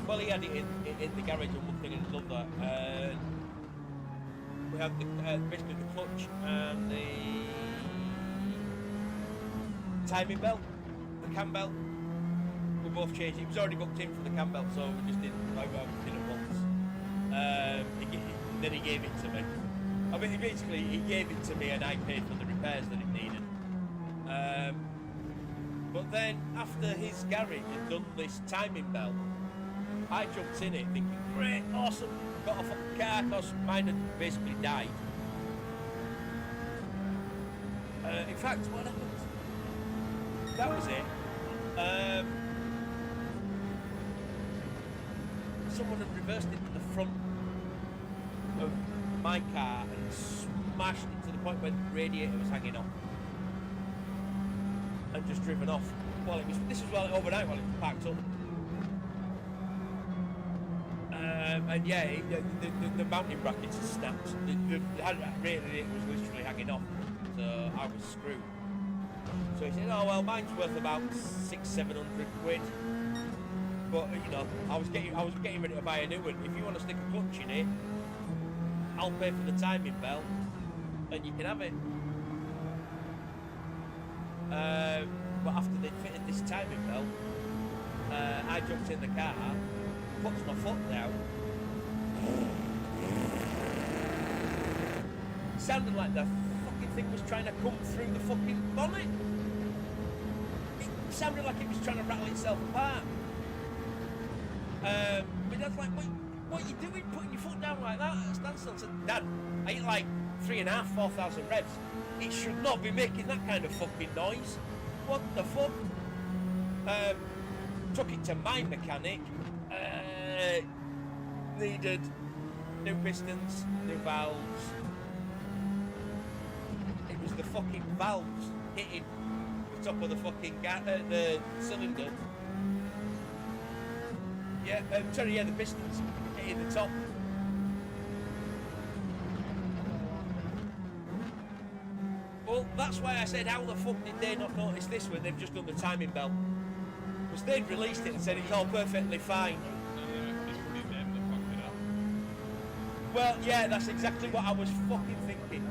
Well, he had it in the garage and one thing and another. We had basically the clutch and the timing belt, the cam belt. We both changed. It was already booked in for the cam belt, so we just did at once. Then he gave it to me. I mean, basically he gave it to me and I paid for the repairs that it needed. But then after his garage had done this timing belt, I jumped in it thinking, great, awesome, got off a car because mine had basically died. In fact, what happened? That was it. Someone had reversed into the front of my car and smashed it to the point where the radiator was hanging off. And just driven off. Well, this was overnight while it was packed up. And yeah, the mounting brackets had snapped. The radiator was literally hanging off, so I was screwed. So he said, "Oh well, mine's worth about 600-700 quid." But you know, I was getting ready to buy a new one. If you want to stick a clutch in it, I'll pay for the timing belt, and you can have it. But after they fitted this timing belt, I jumped in the car, puts my foot down. Sounded like the fucking thing was trying to come through the fucking bonnet. It sounded like it was trying to rattle itself apart. My dad's like, what are you doing putting your foot down like that at a standstill? I said, "Dad, I hit like 3,500-4,000 revs. It should not be making that kind of fucking noise." what the fuck? Took it to my mechanic. Needed new pistons, new valves. It was the fucking valves hitting the top of the fucking the cylinder. Yeah, sorry, yeah, the pistons hitting the top. Well, that's why I said, how the fuck did they not notice this when they've just done the timing belt? Because they'd released it and said it's all perfectly fine. It's probably them that fucked it up. Well, yeah, that's exactly what I was fucking thinking.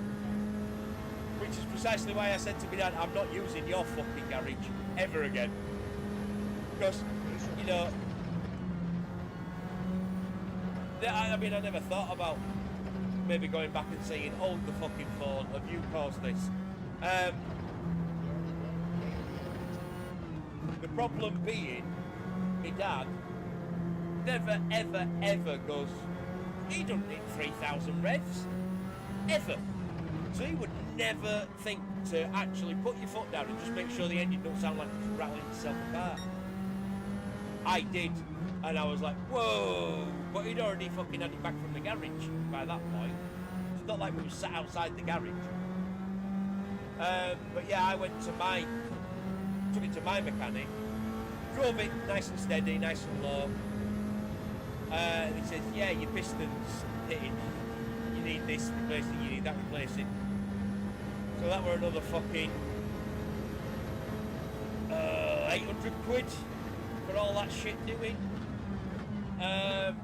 Which is precisely why I said to my dad, I'm not using your fucking garage ever again. Because, you know, I mean, I never thought about maybe going back and saying, hold the fucking phone, have you caused this? The problem being, my dad never, ever, ever goes, he doesn't need 3,000 revs. Ever. So he would never think to actually put your foot down and just make sure the engine don't sound like it's rattling itself apart. I did, and I was like, whoa! But he'd already fucking had it back from the garage by that point. It's not like we were sat outside the garage. But yeah, I took it to my mechanic, drove it nice and steady, nice and low. And he says, yeah, your piston's hitting. You need this replacing, you need that replacing. So that were another fucking 800 quid for all that shit doing. And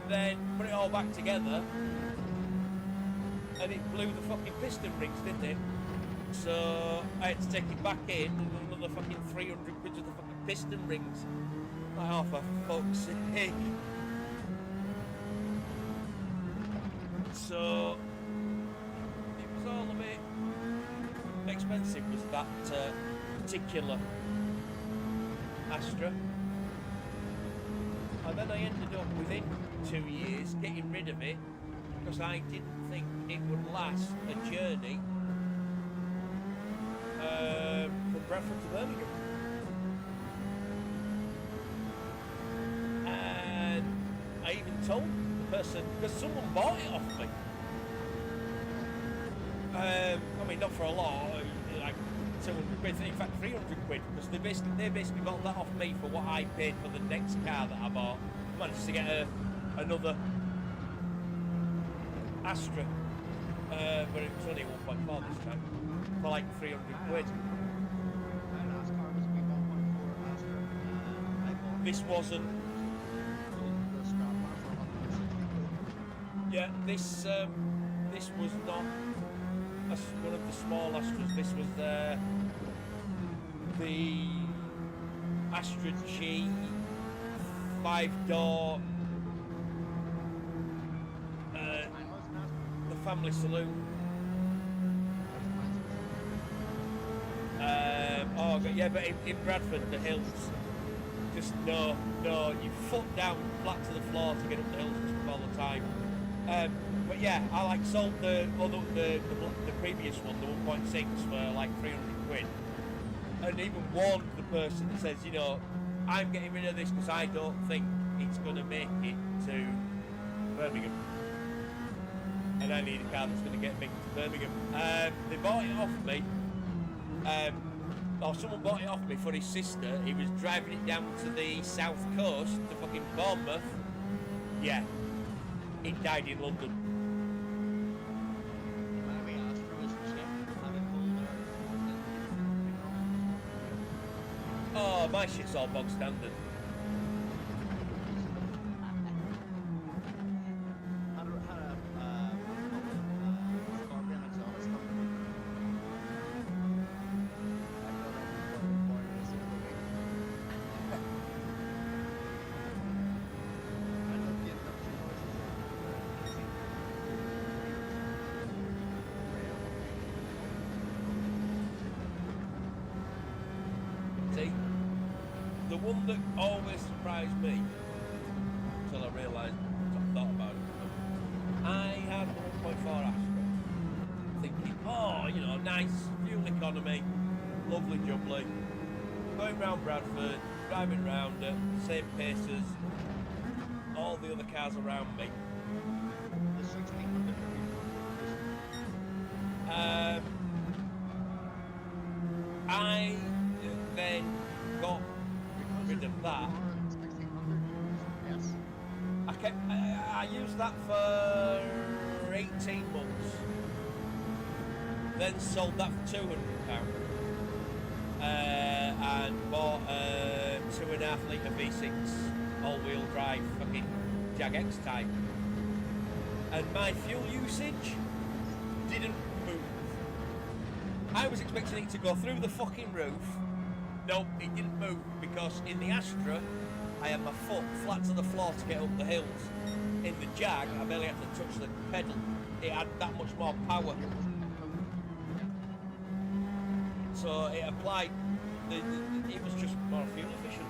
then put it all back together, and it blew the fucking piston rings, didn't it? So I had to take it back in, and another fucking 300 quid of the fucking piston rings. Like, oh, for fuck's sake. So it was all a bit expensive, was that particular Astra. And then I ended up within 2 years getting rid of it because I didn't think it would last a journey from Bradford to Birmingham. And I even told the person, because someone bought it off me. I mean, not for a lot, like 200 quid, in fact 300 quid, because they basically bought that off me for what I paid for the next car that I bought. Managed to get another Astra, but it was only 1.4 this time, for like 300 quid. This wasn't. Yeah, this was not one of the small Astras. This was the Astra G 5-door, the family saloon. Yeah, but in Bradford, the hills, just no, you foot down flat to the floor to get up the hills and stuff all the time. But yeah, I like sold the previous one, the 1.6, for like 300 quid, and even warned the person that says, you know, I'm getting rid of this because I don't think it's going to make it to Birmingham, and I need a car that's going to get me to Birmingham. They bought it off me, or someone bought it off me for his sister. He was driving it down to the south coast, to fucking Bournemouth. Yeah, it died in London. Oh, my shit's all bog standard. The one that always surprised me, until I realised, I thought about it, I had the 1.4 Astra, thinking, oh you know, nice fuel economy, lovely jubbly. Going round Bradford, driving round at the same pace as all the other cars around me. The 1600 I then got rid of that. 1600 yes. I used that for 18 months. Then sold that for £200. And bought a 2.5 litre V6 all-wheel drive fucking Jag X type. And my fuel usage didn't move. I was expecting it to go through the fucking roof. Nope, it didn't move because in the Astra I had my foot flat to the floor to get up the hills. In the Jag I barely had to touch the pedal. It had that much more power. So it applied, it was just more fuel efficient.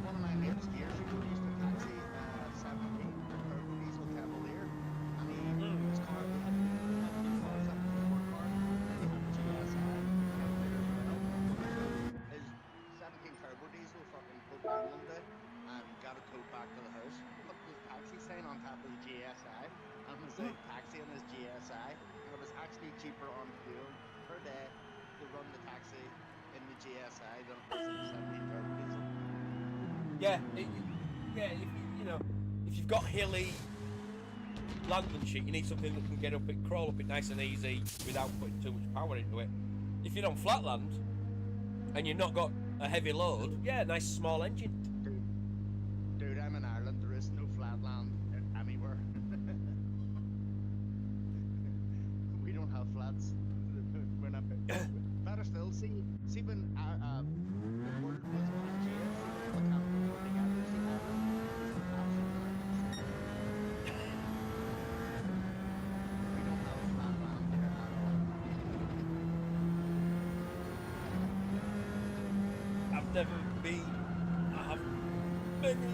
One of my mates years ago used to taxi 17 turbo diesel Cavalier, and his car, he had two cars, that was his work car, and he had a GSI Cavalier as well. So his 17 turbo diesel fucking broke down one day and got it towed back to the house. Put the taxi sign on top of the GSI and was out taxiing his GSI, and it was actually cheaper on fuel per day to run the taxi in the GSI than it was in the 17 turbo diesel. Yeah, you know, if you've got hilly land and shit, you need something that can get up it, crawl up it nice and easy without putting too much power into it. If you're on flatland and you've not got a heavy load, yeah, nice small engine. Dude, I'm in Ireland. There is no flatland anywhere. We don't have flats. We're not. Better still, see when the world was Pangea, see when all the campers were together, see Ireland is absolutely. We don't have flatland here at all. I've never been. I have many.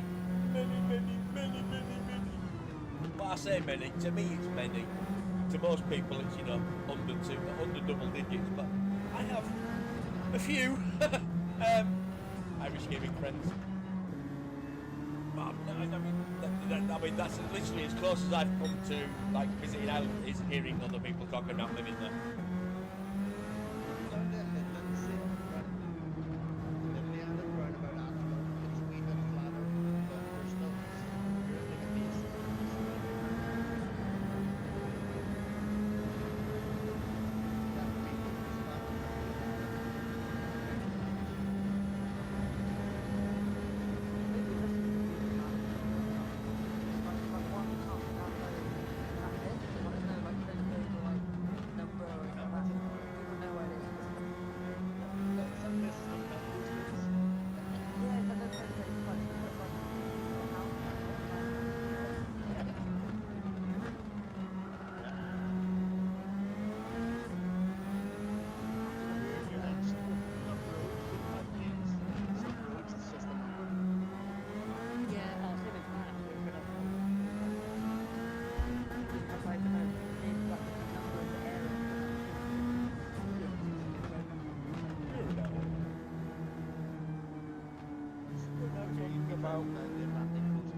But I say many. To me, it's many. To most people, it's, you know, under double digits. But I have a few Irish gaming friends. But I mean, that's literally as close as I've come to like visiting Ireland, is hearing other people talking about living there.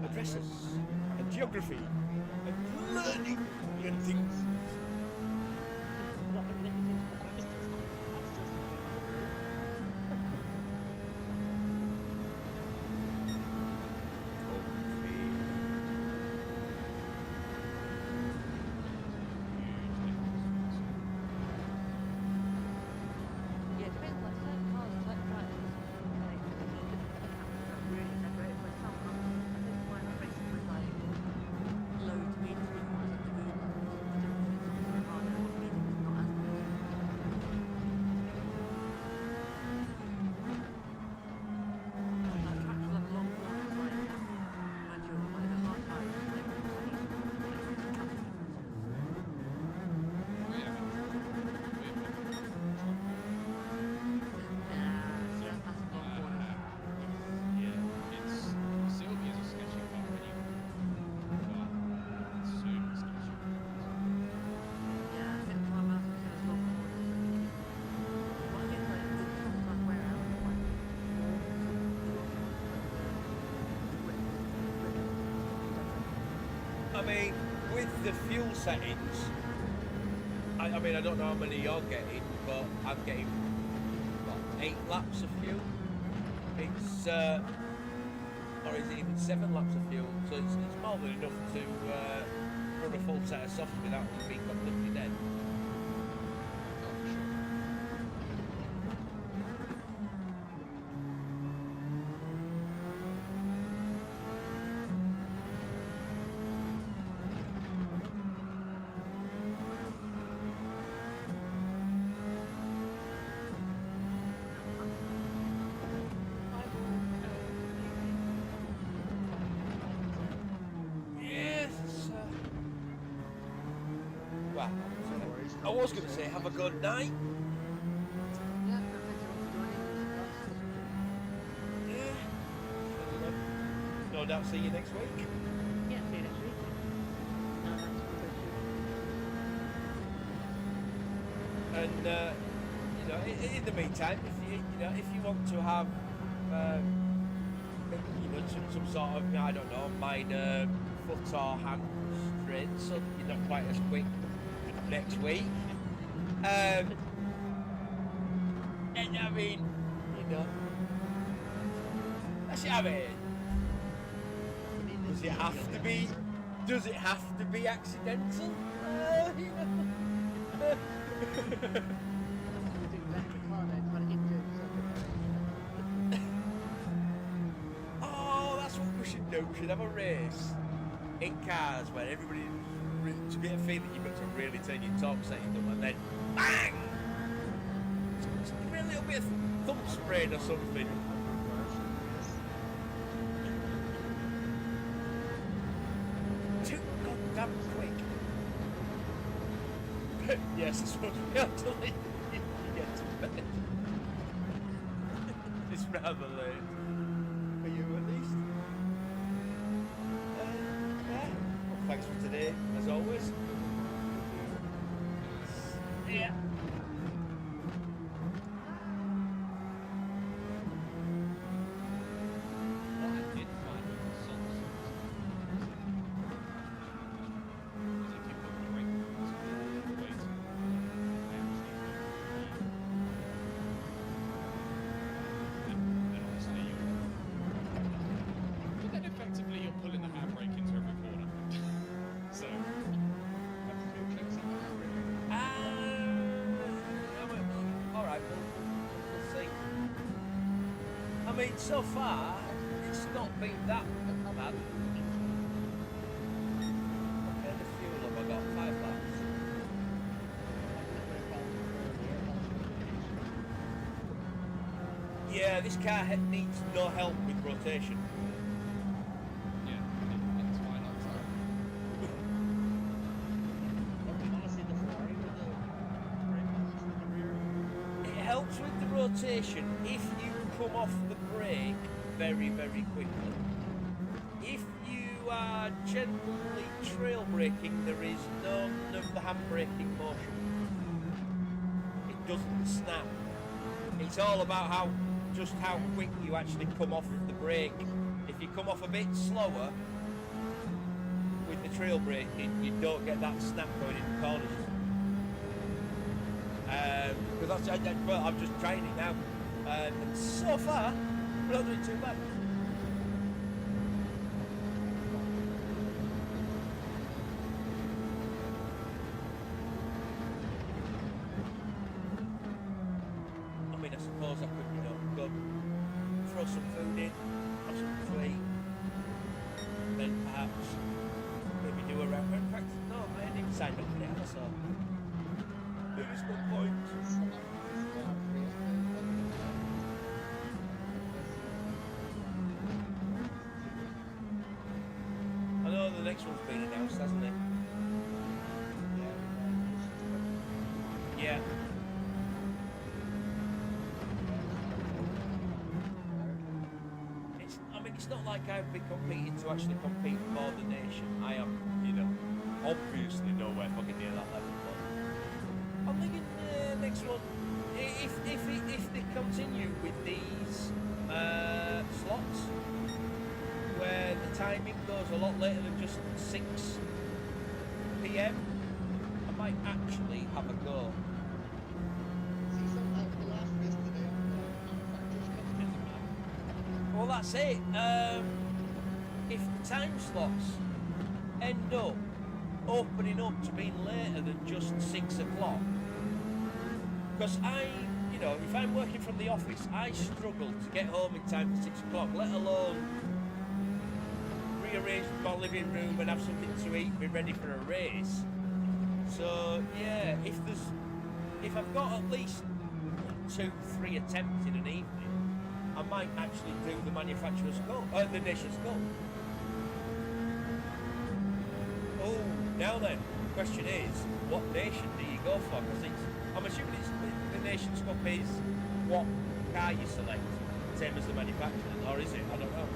Addresses and geography and learning and things. Yeah, it depends, like certain cars, certain drivers, like, really separated by some. I think mine are basically like mean, with the fuel settings, I mean, I don't know how many you're getting, but I'm getting, what, 8 laps of fuel? It's, or is it even 7 laps of fuel? So it's more than enough to run a full set of softs without being completely dead. Well, I was going to say have a good night. Yeah, thanks everyone for joining. Yeah. No doubt see you next week. Yeah, see you next week. No, that's good. And you know, in the meantime, if you want to have some sort of, I don't know, minor foot or hand strains, so you're not quite as quick next week. And I mean, that's it. I mean, does it have to be? Does it have to be accidental? Oh, that's what we should do. We should have a race in cars where everybody, to get a feeling you've got to really turn your top setting up, and then bang! Just give me a little bit of thumb spraying or something. Too goddamn quick. Yes, I suppose we have to leave you get to bed. It's rather late. For you at least. Yeah. Well, thanks for today, as always. Yeah. What I did find with the socks is if you put the brake pads all the way to then obviously but then effectively you're pulling the handbrake into every corner. So that's 2 clicks on the handbrake. Alright, we'll see. I mean, so far, it's not been that bad. Compared to fuel, have I got 5 laps? Yeah, this car needs no help with rotation. Yeah, that's why not. It helps with the rotation if you come off the brake very, very quickly. If you are gently trail braking, there is none of the hand braking motion. It doesn't snap. It's all about just how quick you actually come off the brake. If you come off a bit slower with the trail braking, you don't get that snap going in the corners. Because I'm just trying it now, and so far, we're not doing too bad. I mean, I suppose I could, go throw some food in, have something to eat, then perhaps maybe do a round. In fact, no, I hadn't even signed up for it, so maybe it's no point. I know the next one's been announced, hasn't it? Yeah. It's not like I've been competing to actually compete for the nation. I am, obviously nowhere fucking near that level. But I'm thinking next one, if they continue with these slots, where the timing goes a lot later than just 6 p.m., I might actually have a go. See something the last race today, manufacturers coming in. Well, that's it. If the time slots end up opening up to being later than just 6 o'clock, because you know, if I'm working from the office, I struggle to get home in time for 6 o'clock, let alone rearrange my living room and have something to eat, be ready for a race. So yeah, if I've got at least 2-3 attempts in an evening, I might actually do the manufacturer's cup, the nation's cup. Oh, now then, the question is, what nation do you go for? Because I'm assuming the nation's cup is what car you select, same as the manufacturer, or is it? I don't know.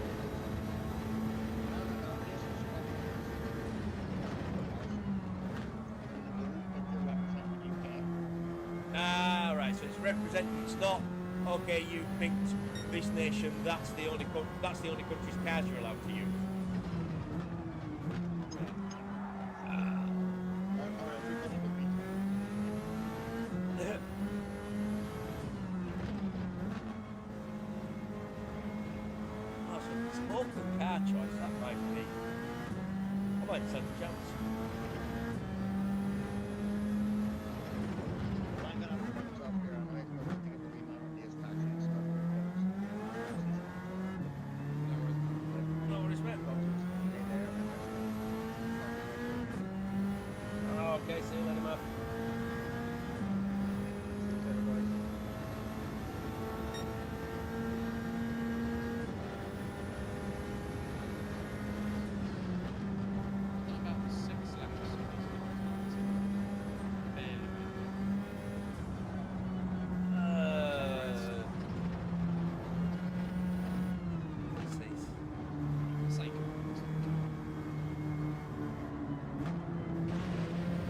Ah, right. So it's representing. It's not okay. You picked this nation. That's the only country's cars you're allowed to use. Local car choice, that might be. I might stand a chance. I'm gonna have to put this up here, and I think it'll be my days taxi and stuff. No worries, mate. Oh, okay, see you later, mate. About 6 laps. Barely. What's this? Sake of it.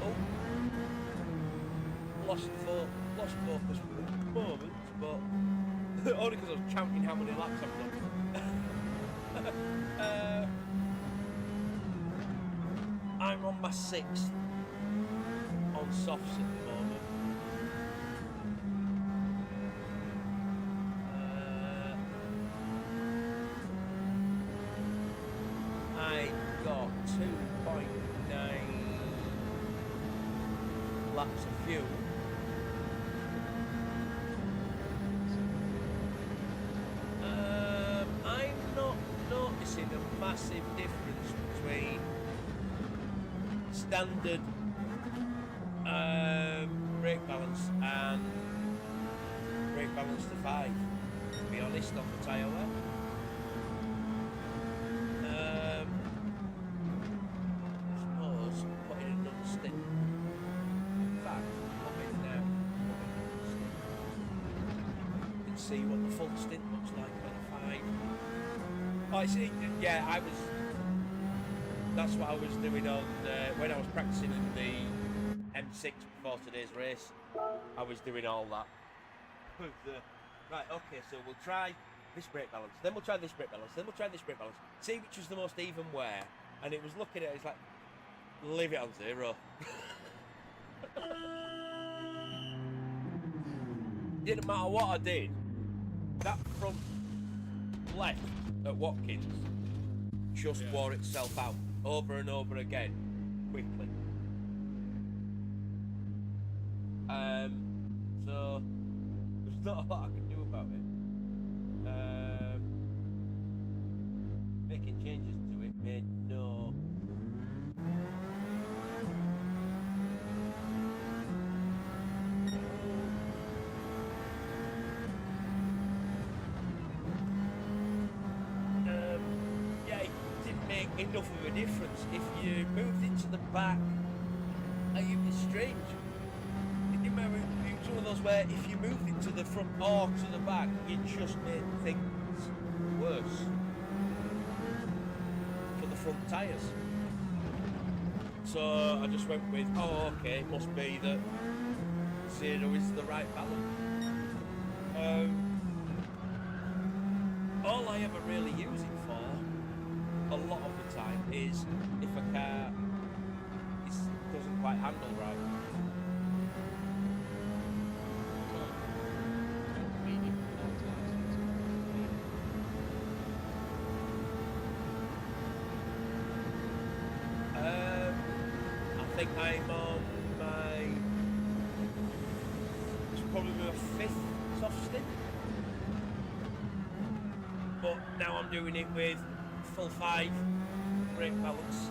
Oh, lost focus for a moment, but only because I was counting how many laps I've done. I'm on my 6th on softs at the moment. I got 2.9 laps of fuel. I'm not noticing a massive difference between standard brake balance and brake balance to 5, to be honest, on the tyre wear. I suppose putting another stint. In fact, pop it now. You can see what the full stint looks like on a 5. Oh, I see. Yeah, that's what I was doing on when I was practicing in the M6 before today's race. I was doing all that. Right, okay, so we'll try this brake balance, then we'll try this brake balance, then we'll try this brake balance. See which was the most even wear. And it was looking at it, it's like, leave it on 0. Didn't matter what I did, that front left at Watkins just wore itself out over and over again quickly. So there's not a lot I can do about it. Making changes to it made no enough of a difference. If you moved it to the back, it was strange. It didn't matter. It was one of those where if you moved it to the front or to the back, it just made things worse for the front tyres. So I just went with, oh okay, it must be that 0 is the right balance. All I ever really use it for a lot of the time is if a car doesn't quite handle right. I think I'm on it's probably my 5th soft stint. But now I'm doing it with full 5 brake balance.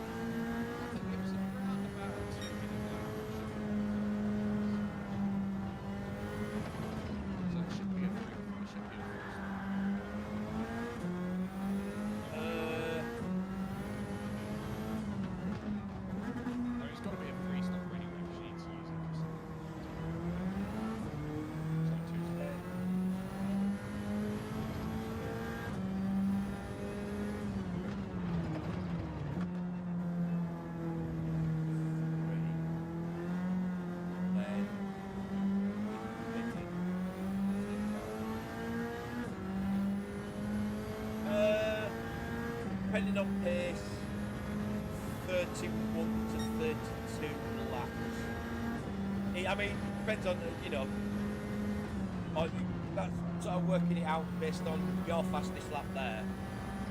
Depending on pace, 31 to 32 laps. I mean, depends on, you know, that's sort of working it out based on your fastest lap there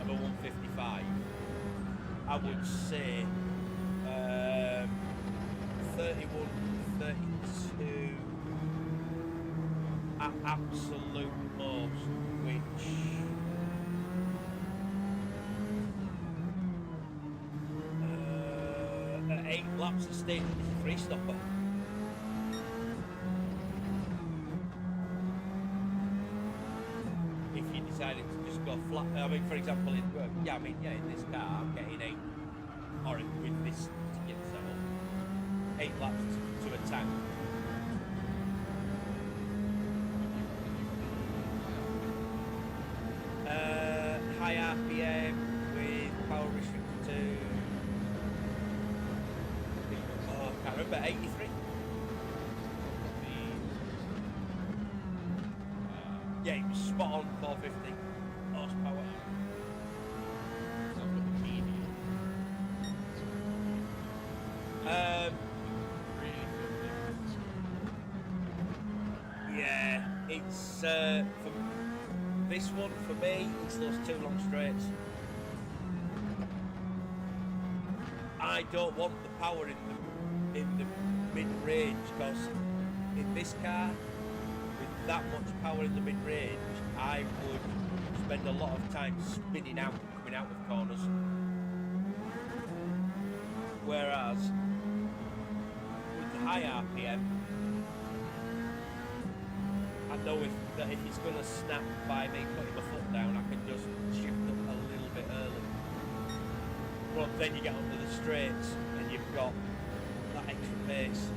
of a 155. I would say 31, 32 at absolute most, which at 8 laps a stint is a free stopper. If you decided to just go flat, I mean, for example, in this car, I'm getting 8, or with this ticket setup, 8 laps to a tank. High RPM with power restriction to, I can't remember, 83? Yeah, it was spot on 450 horsepower. Yeah, it's for this one for me. It's those 2 long straights. I don't want the power in the mid-range, because in this car, with that much power in the mid-range, I would spend a lot of time spinning out, coming out of corners. Whereas with the high RPM, I know that if it's going to snap by me putting my foot down, I can just shift up a little bit early. But then you get onto the straights and you've got that extra pace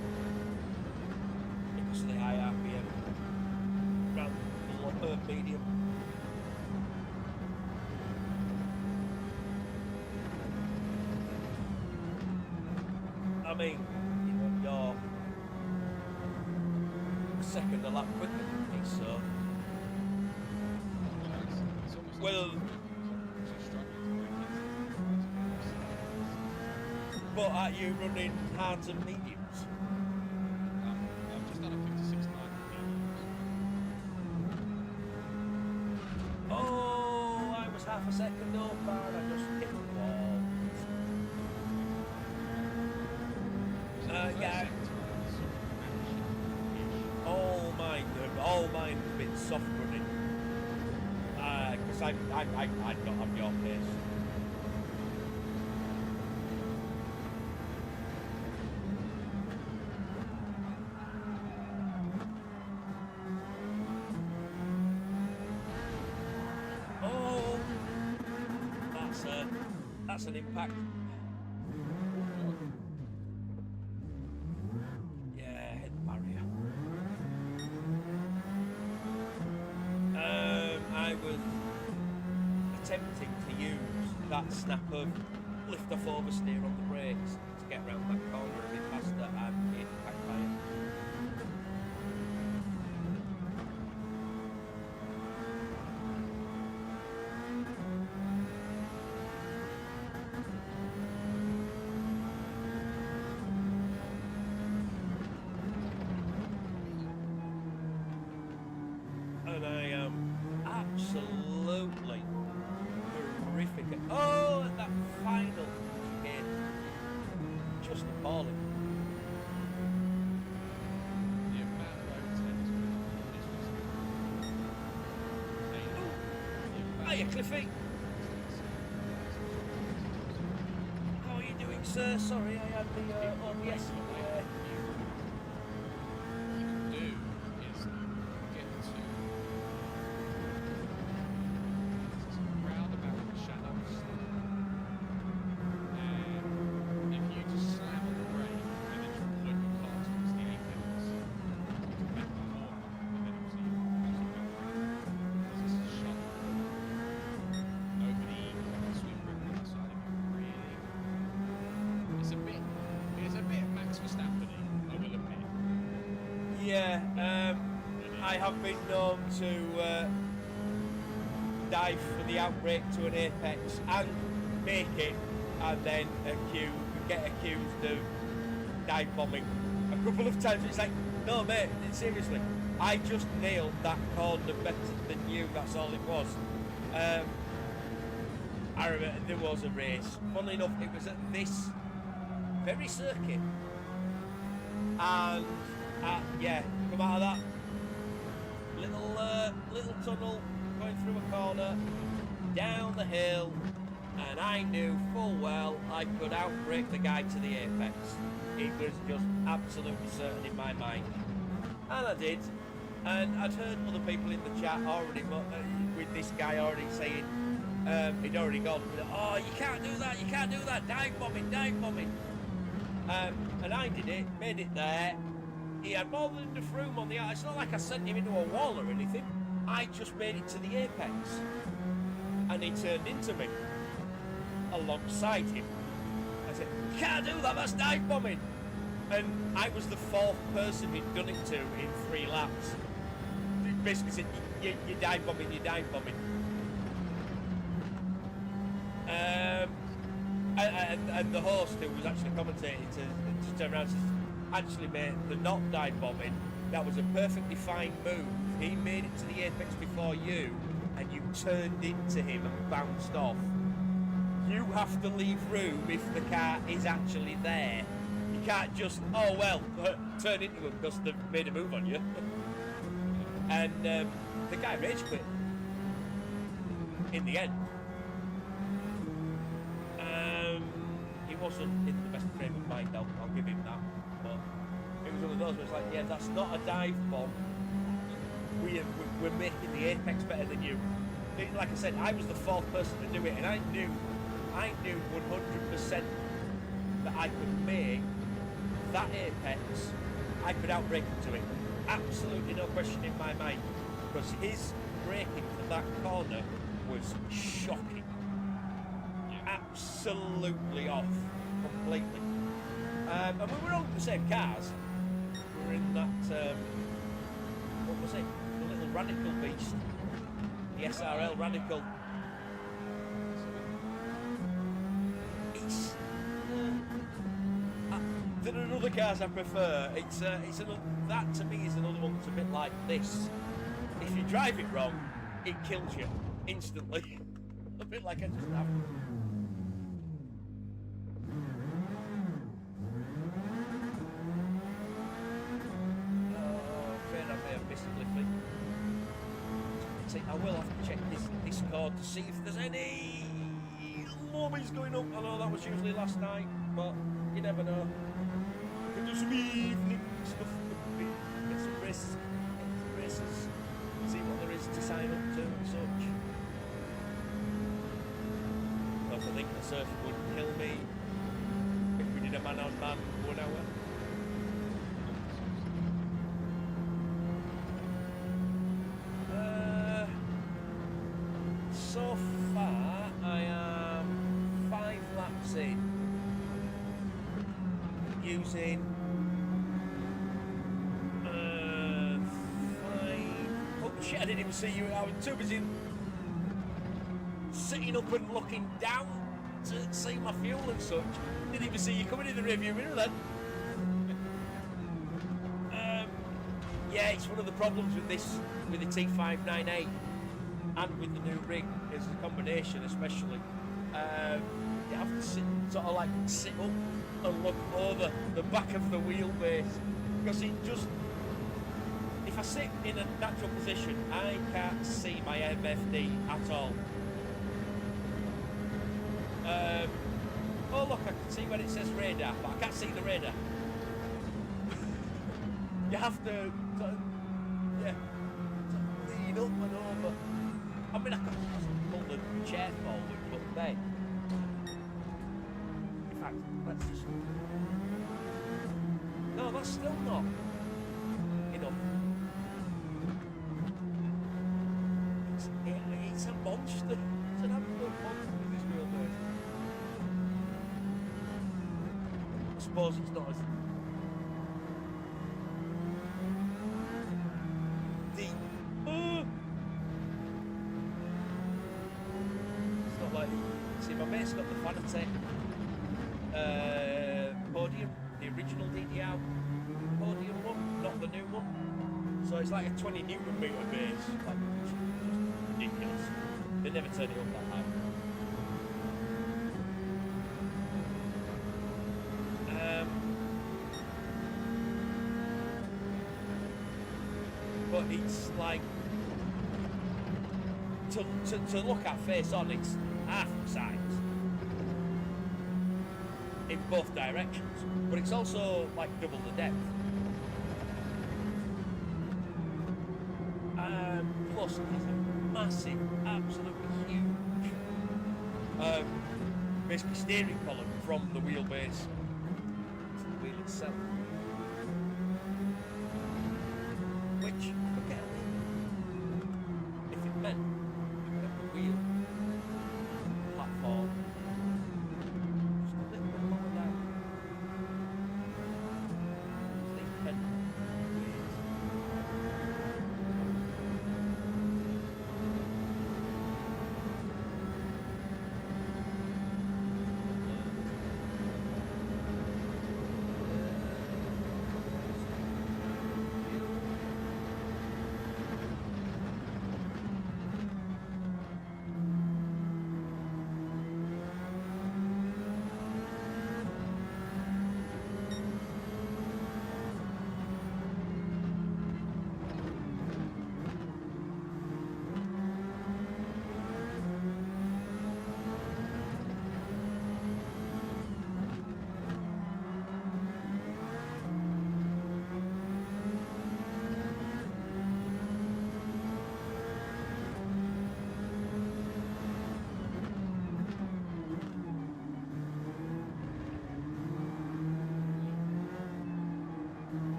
because of the high RPM rather than the medium. I mean, you know, you're second a lap quicker than me, so well. But are you running hards and mediums? I've just done a 56.9 mediums. Oh, I was half a second over and I just hit the wall. Yeah. All mine have been soft running. Because I don't have your pace. Oh, that's an impact. Yeah, hit the barrier. I was attempting to use that snap of lift off oversteer on the brakes to get round that corner a bit faster and hit backfire. Hiya, Cliffy. How are you doing, sir? Sorry, I had the OBS. You can do is get to roundabout the shadows, and if you just slam on the brake and then just point your car towards the apex, you can back the corner, and then obviously you can go through. This is shut over the swing rim on the side of it, really. It's a bit Max Verstappen-y, I will admit. Yeah, I have been known to dive for the outbreak to an apex and make it, and then get accused of dive bombing a couple of times. It's like, no mate, seriously, I just nailed that corner better than you, that's all it was. I remember there was a race, funnily enough, it was at this very circuit, and yeah, come out of that little tunnel, going through a corner, down the hill, and I knew full well I could outbrake the guy to the apex. It was just absolutely certain in my mind, and I did. And I'd heard other people in the chat already, with this guy already saying he'd already gone, oh, you can't do that, dive bombing. And I did it, made it there. He had more than enough room on the outside. It's not like I sent him into a wall or anything. I just made it to the apex. And he turned into me, alongside him. I said, you can't do that, that's dive bombing. And I was the fourth person he'd done it to in 3 laps. He basically said, you're dive bombing. And the host, who was actually commentating, to turn around and says, actually mate, they're not dive bombing. That was a perfectly fine move. He made it to the apex before you, and you turned into him and bounced off. You have to leave room if the car is actually there. You can't just, oh well, turn into him because they've made a move on you. And the guy rage quit in the end. He wasn't in the best frame of mind, I'll give him that. But it was one of those where it's like, yeah, that's not a dive bomb. We're making the apex better than you. Like I said, I was the fourth person to do it, and I knew 100% that I could make that apex. I could outbrake him to it. Absolutely no question in my mind, because his braking for that corner was shocking. Absolutely off, completely. And we were all in the same cars. We were in that, what was it? The little Radical beast. The SRL Radical. It's... there are other cars I prefer. It's another, that to me is another one that's a bit like this. If you drive it wrong, it kills you instantly. A bit like I just have. I will have to check this Discord to see if there's any lobbies going up. I know that was usually last night, but you never know. We can do some evening stuff, get some races, see what there is to sign up to and such. Because I think the surf would kill me if we did a man-on-man 1 hour. So far, I am 5 laps in, using 5. Oh shit! I didn't even see you. I was too busy sitting up and looking down to see my fuel and such. Didn't even see you coming in the rearview mirror then. Yeah, it's one of the problems with this, with the T598. And with the new rig, is the combination especially. You have to sit up and look over the back of the wheelbase, because it just, if I sit in a natural position, I can't see my MFD at all. Oh look, I can see when it says radar, but I can't see the radar. You have to sort of, yeah, sort of lean up and over. I mean, I could pull the chair forward, but then, in fact, let's just. No, that's still not enough. It's a monster. It's an absolute monster with this wheelbase. I suppose it's not as deep. It's not like, see, my mate's got the Fanatec podium, the original DDR podium one, not the new one. So it's like a 20 Newton meter base, like just ridiculous. They never turn it up that high. But it's like to look at face on, it's half the size in both directions, but it's also like double the depth. Plus, it's a massive, absolutely huge, basically steering column from the wheelbase to the wheel itself. Which, okay, if it meant you could have the wheel platform just a little bit lower down, so they can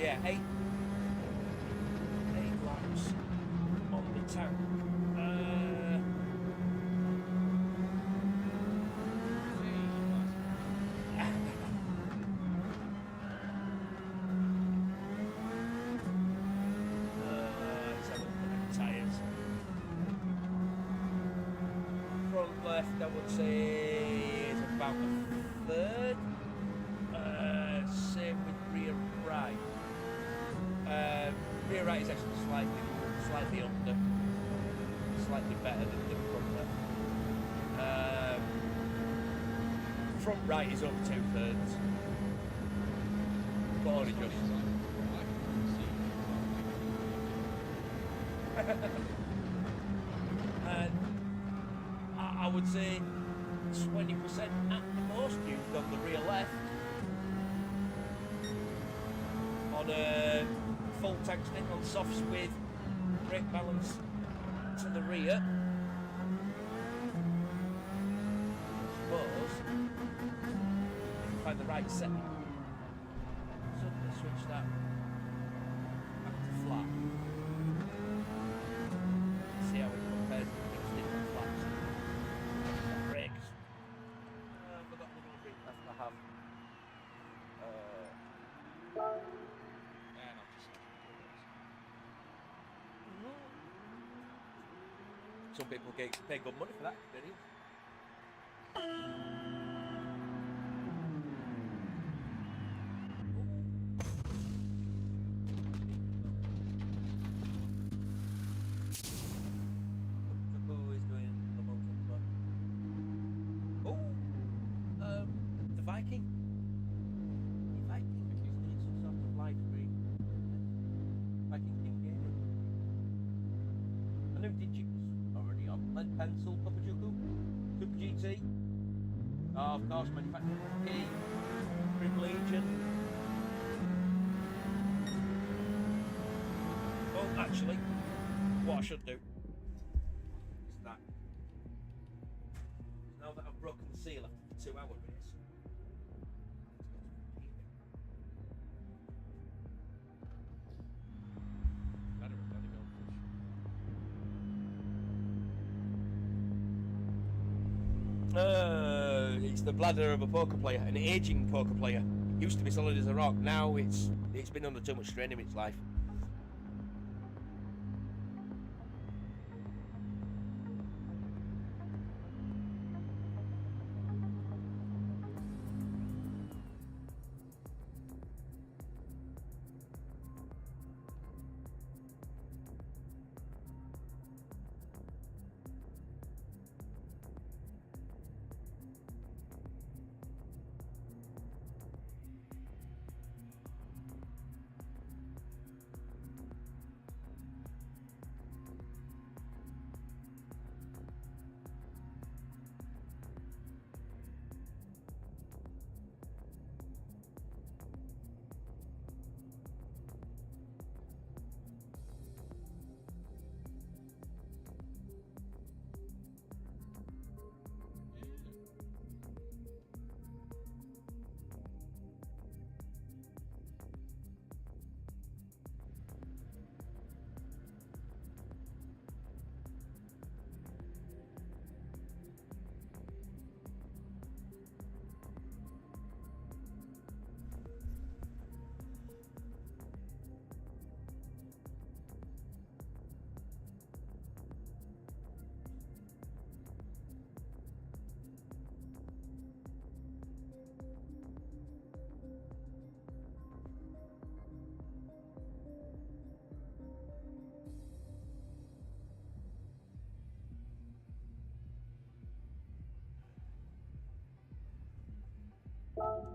yeah, eight laps on the tank. Let's have a look at the tyres. Front left, I would say, is about a third. Same with rear right. Rear right is actually slightly under, slightly better than the front left. Front right is up 2/3. But only just. And I would say 20% at the most used on the rear left. On a full tank stick on softs with brake balance to the rear. I suppose if you find the right setting, suddenly switch that back to flat. See how it compares to the different flats. Brakes. I've got another brake left I have. And I'm just Some people pay good money for that experience. new digits already on. Lead pencil, Papajuku, Super GT. Oh, of course, manufacturer key, Grim Legion. Oh, actually, what I should do is that. Now that I've broken the seal after the 2 hour race. Bladder of bloody goldfish. It's the bladder of a poker player, an aging poker player. Used to be solid as a rock. Now it's been under too much strain in its life. Oh.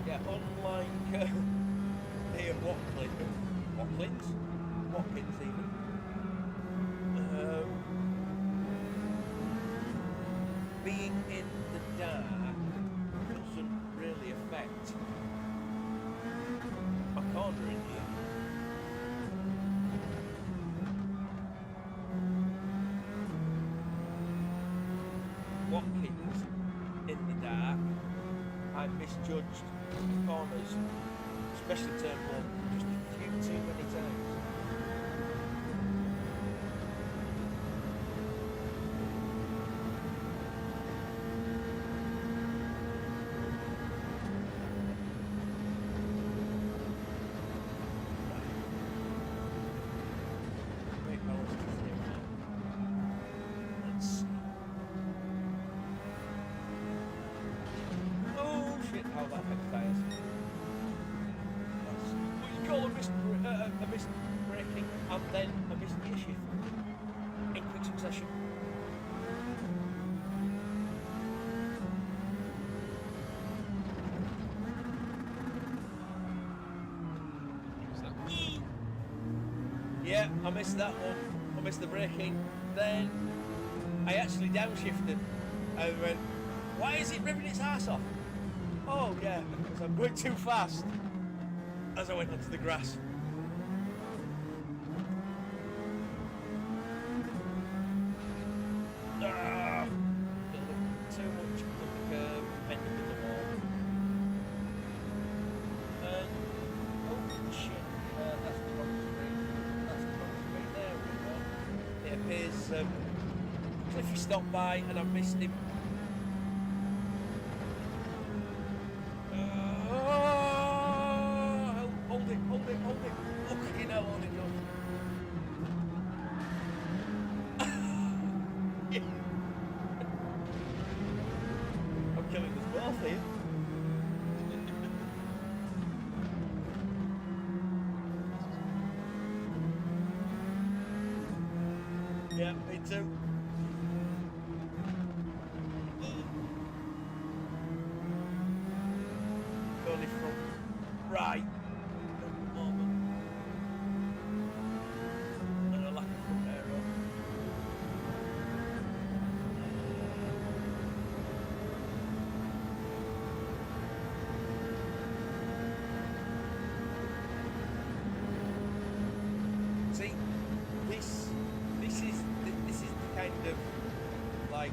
Yeah, unlike near Watkins even. Being in the dark doesn't really affect a corner in here. Watkins in the dark, I misjudged corners, especially turn one, just a few too many times. Great balance to see now. Let's see. Oh shit, how that affects tires. That's what you call a missed braking and then a missed gear shift in quick succession. Yeah, I missed that one. I missed the braking. Then I actually downshifted and went, why is it ripping its ass off? Oh yeah, because I'm going too fast as I went onto the grass. Ah, too much up the curb, ended with the wall. Oh shit, that's the wrong screen. That's the wrong screen there, we go. It appears Cliffy stopped by and I missed him. Help Yeah, me too. Only from right at the moment. And a lack of front aero. See, this is the kind of like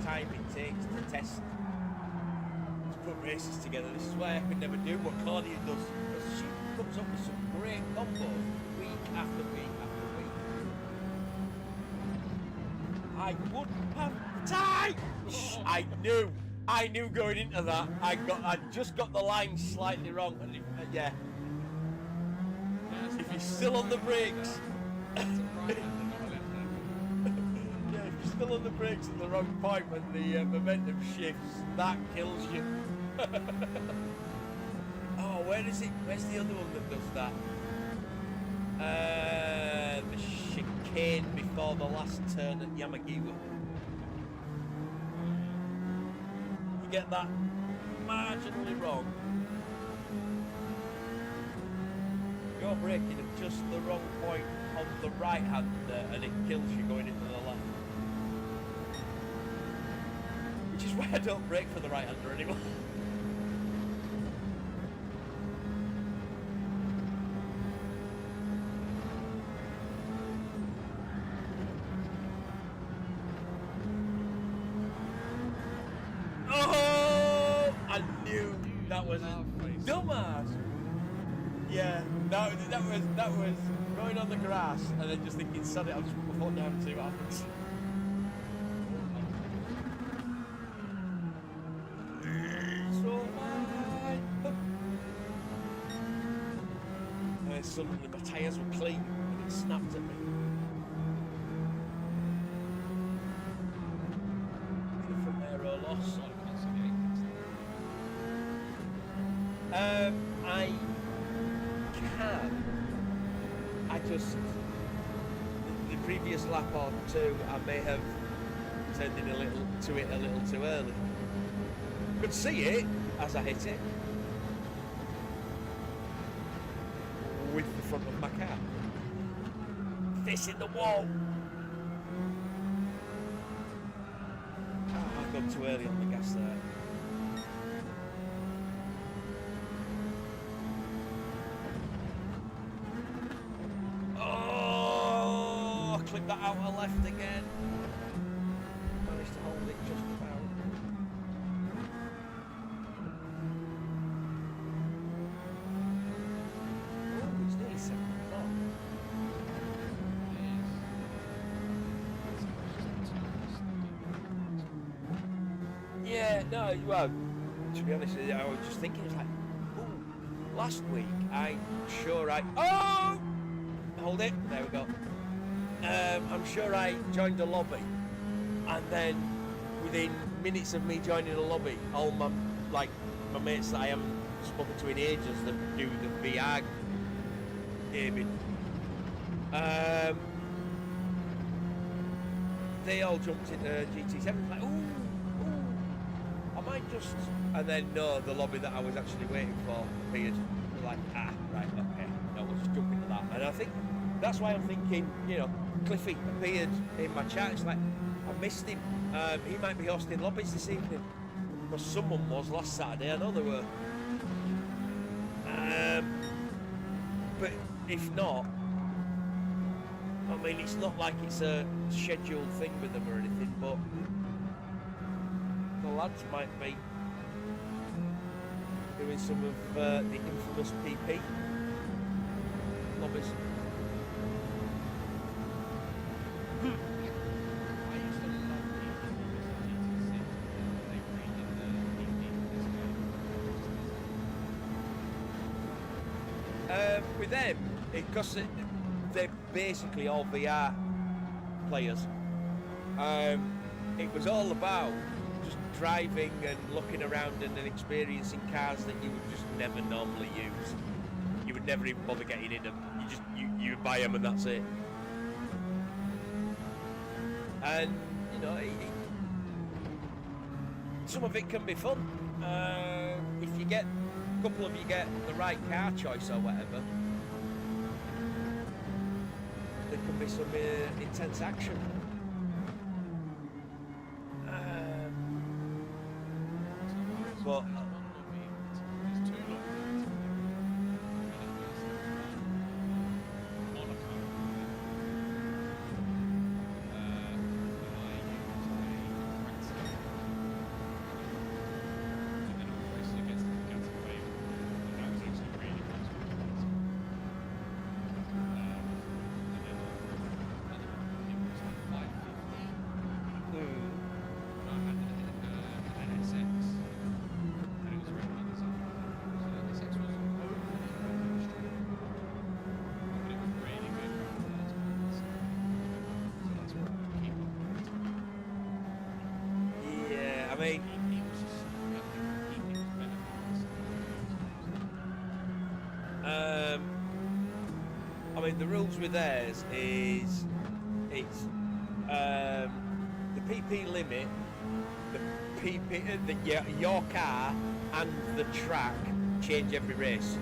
time it takes to test to put races together. This is why I could never do what Claudia does, because she comes up with some great combos week after week after week. I wouldn't have the time. I knew going into that. I just got the line slightly wrong, and yeah. If you're still on the brakes. Yeah, if you're still on the brakes at the wrong point when the momentum shifts, that kills you. Oh, where's the other one that does that? The chicane before the last turn at Yamagiwa. You get that marginally wrong. You're braking at just the wrong point on the right hand there, and it kills you going into the left. Which is why I don't brake for the right hander anymore. Oh! I knew that was a dumbass. Yeah, that was going on the grass and then just thinking, sod it, I'll just put my foot down and see what happens. So and suddenly my tyres were clean and it snapped at me. From aero loss. I can. I just the previous lap or two, I may have turned in a little too early. Could see it as I hit it with the front of my car facing the wall. Oh, I've gone too early on the gas there. Clip that outer left again. Managed to hold it just about. Oh, it's nearly 7 o'clock. Yeah, no, well, to be honest, I was just thinking, it's like, ooh, last week, oh! Hold it, there we go. I'm sure I joined a lobby, and then within minutes of me joining a lobby, all my mates that I haven't spoken to in ages that do the VR gaming, they all jumped into GT7. Like, ooh, I might just, and then no, the lobby that I was actually waiting for appeared. Like, right, okay, no, we'll just jump into that, and I think. That's why I'm thinking, Cliffy appeared in my chat. It's like, I missed him. He might be hosting lobbies this evening. Because someone was last Saturday, I know there were. But if not, I mean, it's not like it's a scheduled thing with them or anything, but the lads might be doing some of the infamous PP lobbies. With them, because they're basically all VR players, it was all about just driving and looking around and experiencing cars that you would just never normally use. You would never even bother getting in them. You buy them and that's it. and you know, some of it can be fun. If you get a couple of you get the right car choice or whatever, there can be some intense action. But there's two lobbies. Monaco. And I used a Prince. And then I was racing against the Nagase wave. And that was actually really close to the Prince. And then it was like 550. And I had an NSX. And it was written on the side. So the NSX was overly strong. But it was really good around the last months. So that's where I keep on it. yeah, I mean, He was just he was better I mean, the rules with theirs is it's the PP limit, the your car and the track change every race.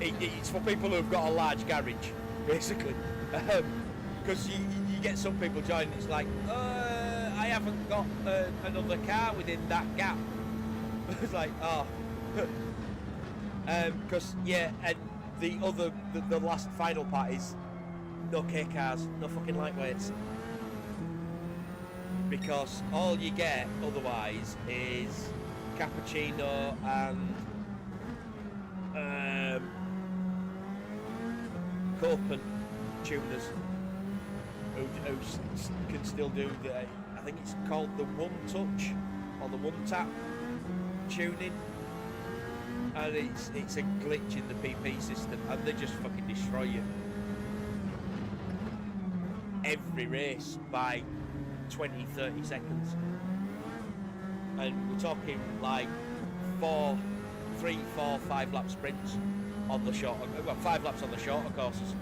It's for people who've got a large garage, basically, because you get some people joining. It's like, I haven't got another car within that gap. It's like, oh, because yeah, and the last final part is no K cars, no fucking lightweights. Because all you get otherwise is cappuccino and Copen tuners who can still do the, I think it's called the one touch or the one tap tuning, and it's a glitch in the PP system, and they just fucking destroy you every race by 20-30 seconds, and we're talking like 3, 4, 5 lap sprints on the shorter, well, 5 laps on the shorter courses.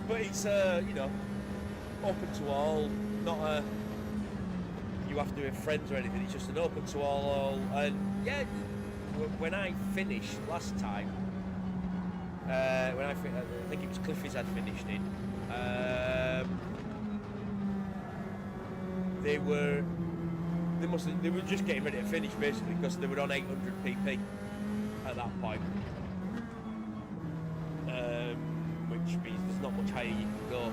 But it's you know, open to all, not a you have to do it with friends or anything. It's just an open to all, and yeah, when I finished last time. When I think it was Cliffy's had finished it. They were just getting ready to finish basically because they were on 800 PP at that point, which means there's not much higher you can go.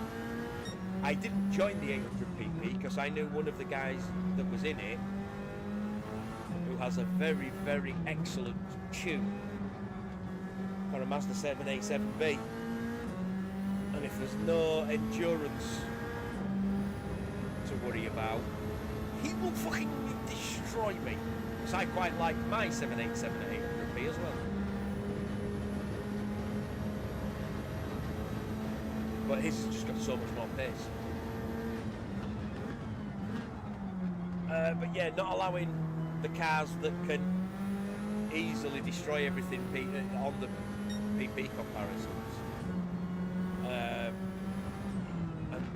I didn't join the 800 PP because I knew one of the guys that was in it who has a very, very excellent tune for a Mazda 787B, and if there's no endurance to worry about, he will fucking destroy me, because I quite like my 787 at 800B as well. But his has just got so much more pace. But yeah, not allowing the cars that can easily destroy everything on the PP comparisons,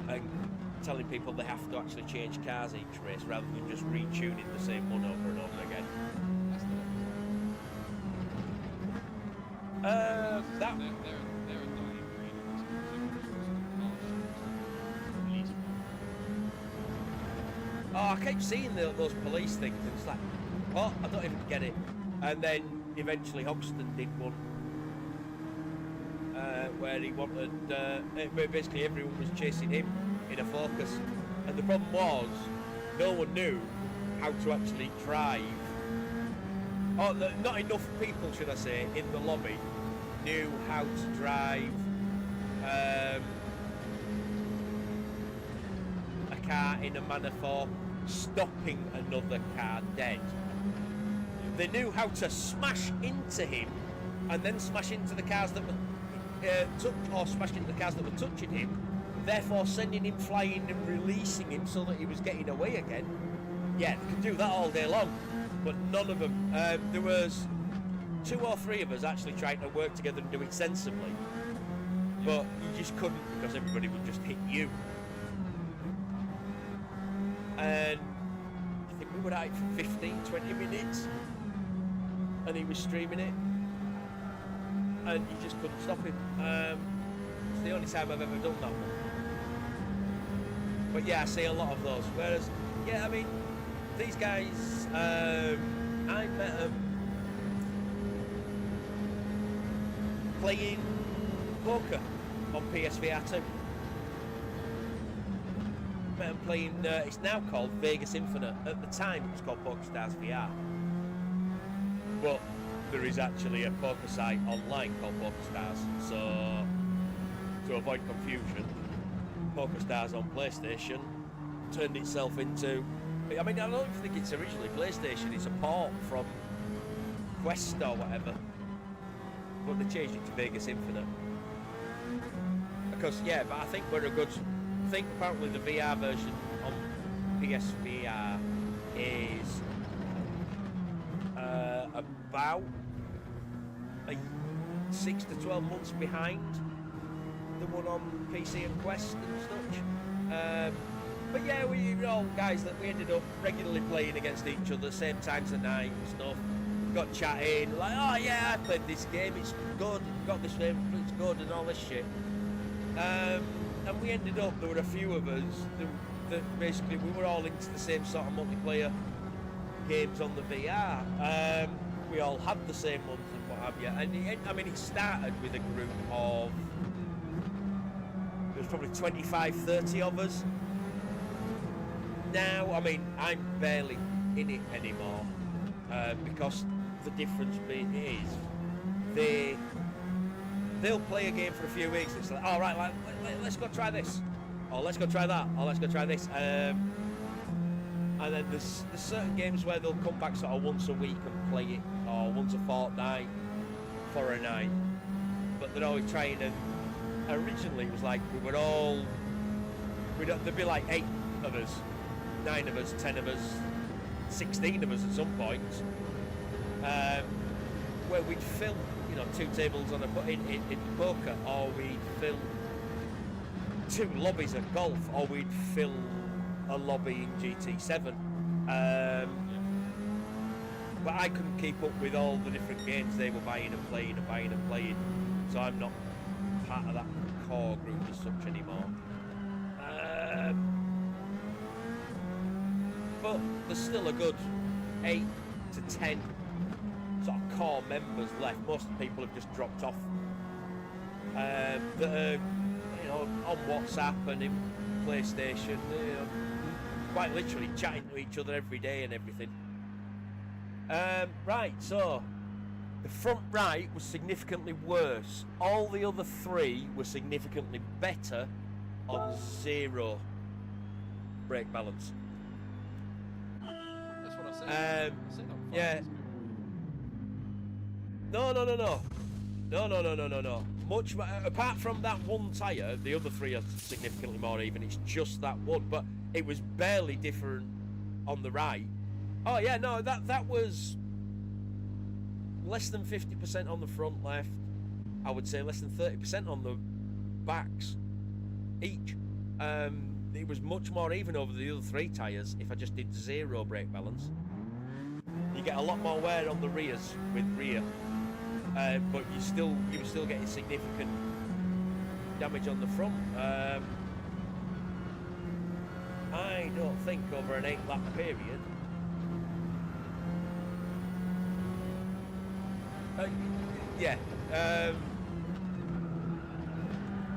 and telling people they have to actually change cars each race rather than just retuning the same one over and over again. They're a dying breed. Oh, I kept seeing those police things, and it's like, oh, I don't even get it. And then eventually Hoxton did one where he wanted, where basically everyone was chasing him in a Focus, and the problem was no one knew how to actually drive. Oh, not enough people, should I say, in the lobby knew how to drive a car in a manner for stopping another car dead. They knew how to smash into him and then smash into the cars that were smash into the cars that were touching him, therefore sending him flying and releasing him so that he was getting away again. Yeah, they could do that all day long, but none of them. There was 2 or 3 of us actually trying to work together and do it sensibly, but you just couldn't because everybody would just hit you. And I think we were at it for 15, 20 minutes, and he was streaming it, and you just couldn't stop him. It's the only time I've ever done that one. But yeah, I see a lot of those. Whereas, yeah, I mean, these guys, I met them playing poker on PSVR 2. Met them playing, it's now called Vegas Infinite. At the time it was called PokerStars VR. But there is actually a poker site online called PokerStars. So, to avoid confusion, PokerStars on PlayStation turned itself into, I mean, I don't think it's originally PlayStation, it's a port from Quest or whatever, but they changed it to Vegas Infinite. Because, yeah, but I think I think apparently the VR version on PSVR is about 6 to 12 months behind the one on PC and Quest and such. But yeah, we all guys that we ended up regularly playing against each other, same times at night and stuff. Got chatting, like, oh yeah, I played this game, it's good, got this game, it's good, and all this shit. And we ended up, there were a few of us that basically we were all into the same sort of multiplayer games on the VR. We all had the same ones and what have you. And I mean, it started with a group of, there's probably 25, 30 of us. Now, I mean, I'm barely in it anymore because the difference is they'll play a game for a few weeks. It's like, all right, like, let's go try this, or let's go try that, or let's go try this. And then there's certain games where they'll come back sort of once a week and play it, or once a fortnight for a night. But they're always trying, and originally it was like there'd be like 8 of us, 9 of us, 10 of us, 16 of us at some point, where we'd fill, 2 tables on in poker, or we'd fill 2 lobbies at golf, or we'd fill a lobby in GT7. But I couldn't keep up with all the different games they were buying and playing, so I'm not part of that core group as such anymore. But there's still a good 8 to 10 sort of core members left. Most people have just dropped off. That are, on WhatsApp and in PlayStation, quite literally chatting to each other every day and everything. Right, so the front right was significantly worse. All the other 3 were significantly better on 0 brake balance. That's what I said. I said on Yeah. No. Much apart from that one tyre, the other 3 are significantly more even. It's just that one, but it was barely different on the right. Oh yeah, no, that was less than 50% on the front left. I would say less than 30% on the backs each. It was much more even over the other 3 tyres if I just did 0 brake balance. You get a lot more wear on the rears with rear, but you were still getting significant damage on the front. I don't think over an 8-lap period.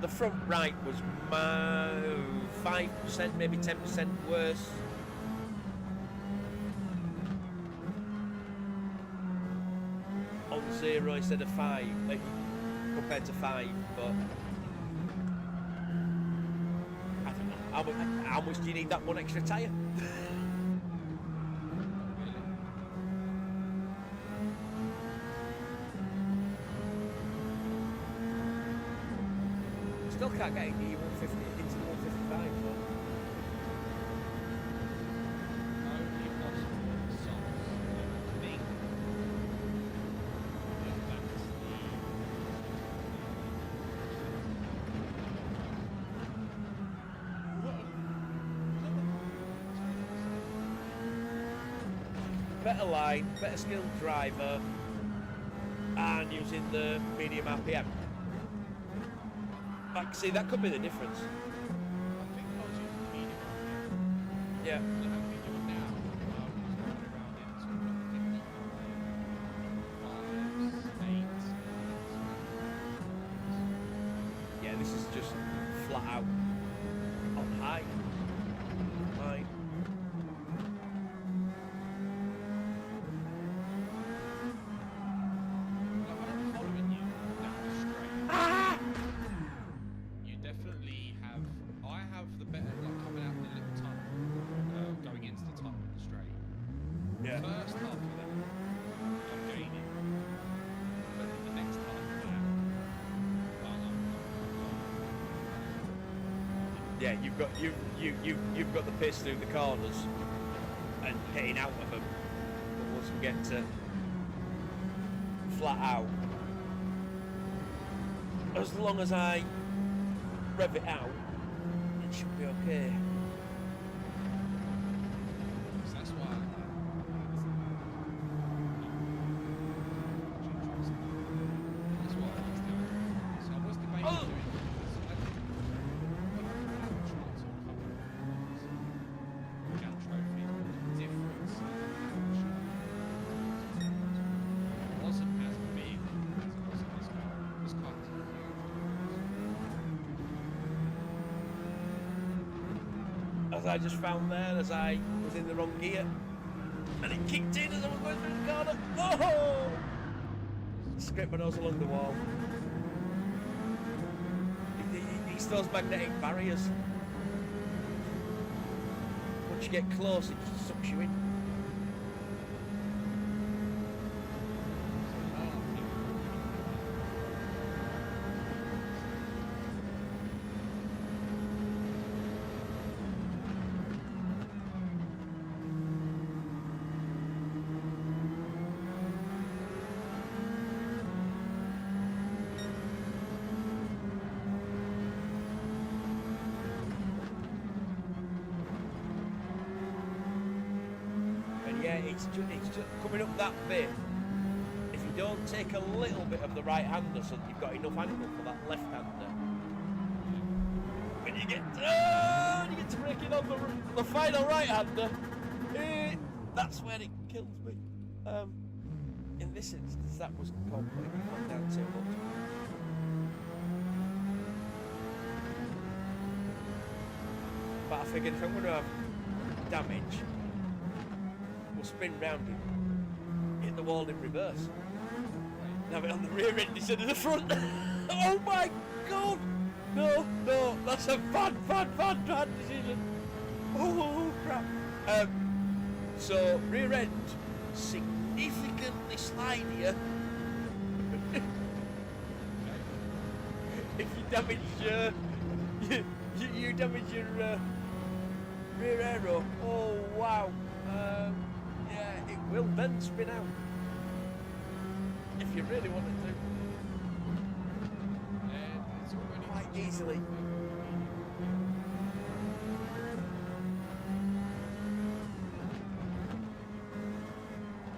The front right was 5%, maybe 10% worse. On 0 instead of 5, like, compared to 5, but I don't know. How much do you need that one extra tyre? Still can't get into 150, into 155. So. better line, better skilled driver, and using the medium RPM. Like, see, that could be the difference. I think I was using medium RPM. Yeah. How many do you now? I was running around in sort of like 55, 8. Yeah, this is just flat out on high. Line. Like when I'm following you down the straight, you definitely have. I have the better, like coming out in the little tunnel, going into the tunnel on the straight. Yeah. First half of that, I'm gaining, but the next half of that, Yeah, you've got the pace through the corners and getting out of them. But once we get to flat out, as long as I rev it out, it should be okay. so that's why. That's why I was doing. So I was debating doing it because I think when I tried to a couple of times, get trophies, but the difference in action wasn't as big as it was in this car. This car has a huge difference. As I just found there, as I was in the wrong gear, and it kicked in as I was going through the corner. Oh! Scraped my nose along the wall. It's those magnetic barriers. Once you get close, it just sucks you in. It's just coming up that bit. If you don't take a little bit of the right hander so that you've got enough angle for that left hander, when you get to breaking on the final right hander, that's when it kills me. In this instance, that was completely gone down too much. But I figured if I'm going to have damage, we'll spin round and hit the wall in reverse. And have it on the rear end instead of the front. Oh my god! No, that's a bad decision. Oh crap. So rear end significantly slidier. If you damage you damage your rear aero. Oh wow. Yeah, it will then spin out. If you really wanted to. It's already Quite easily.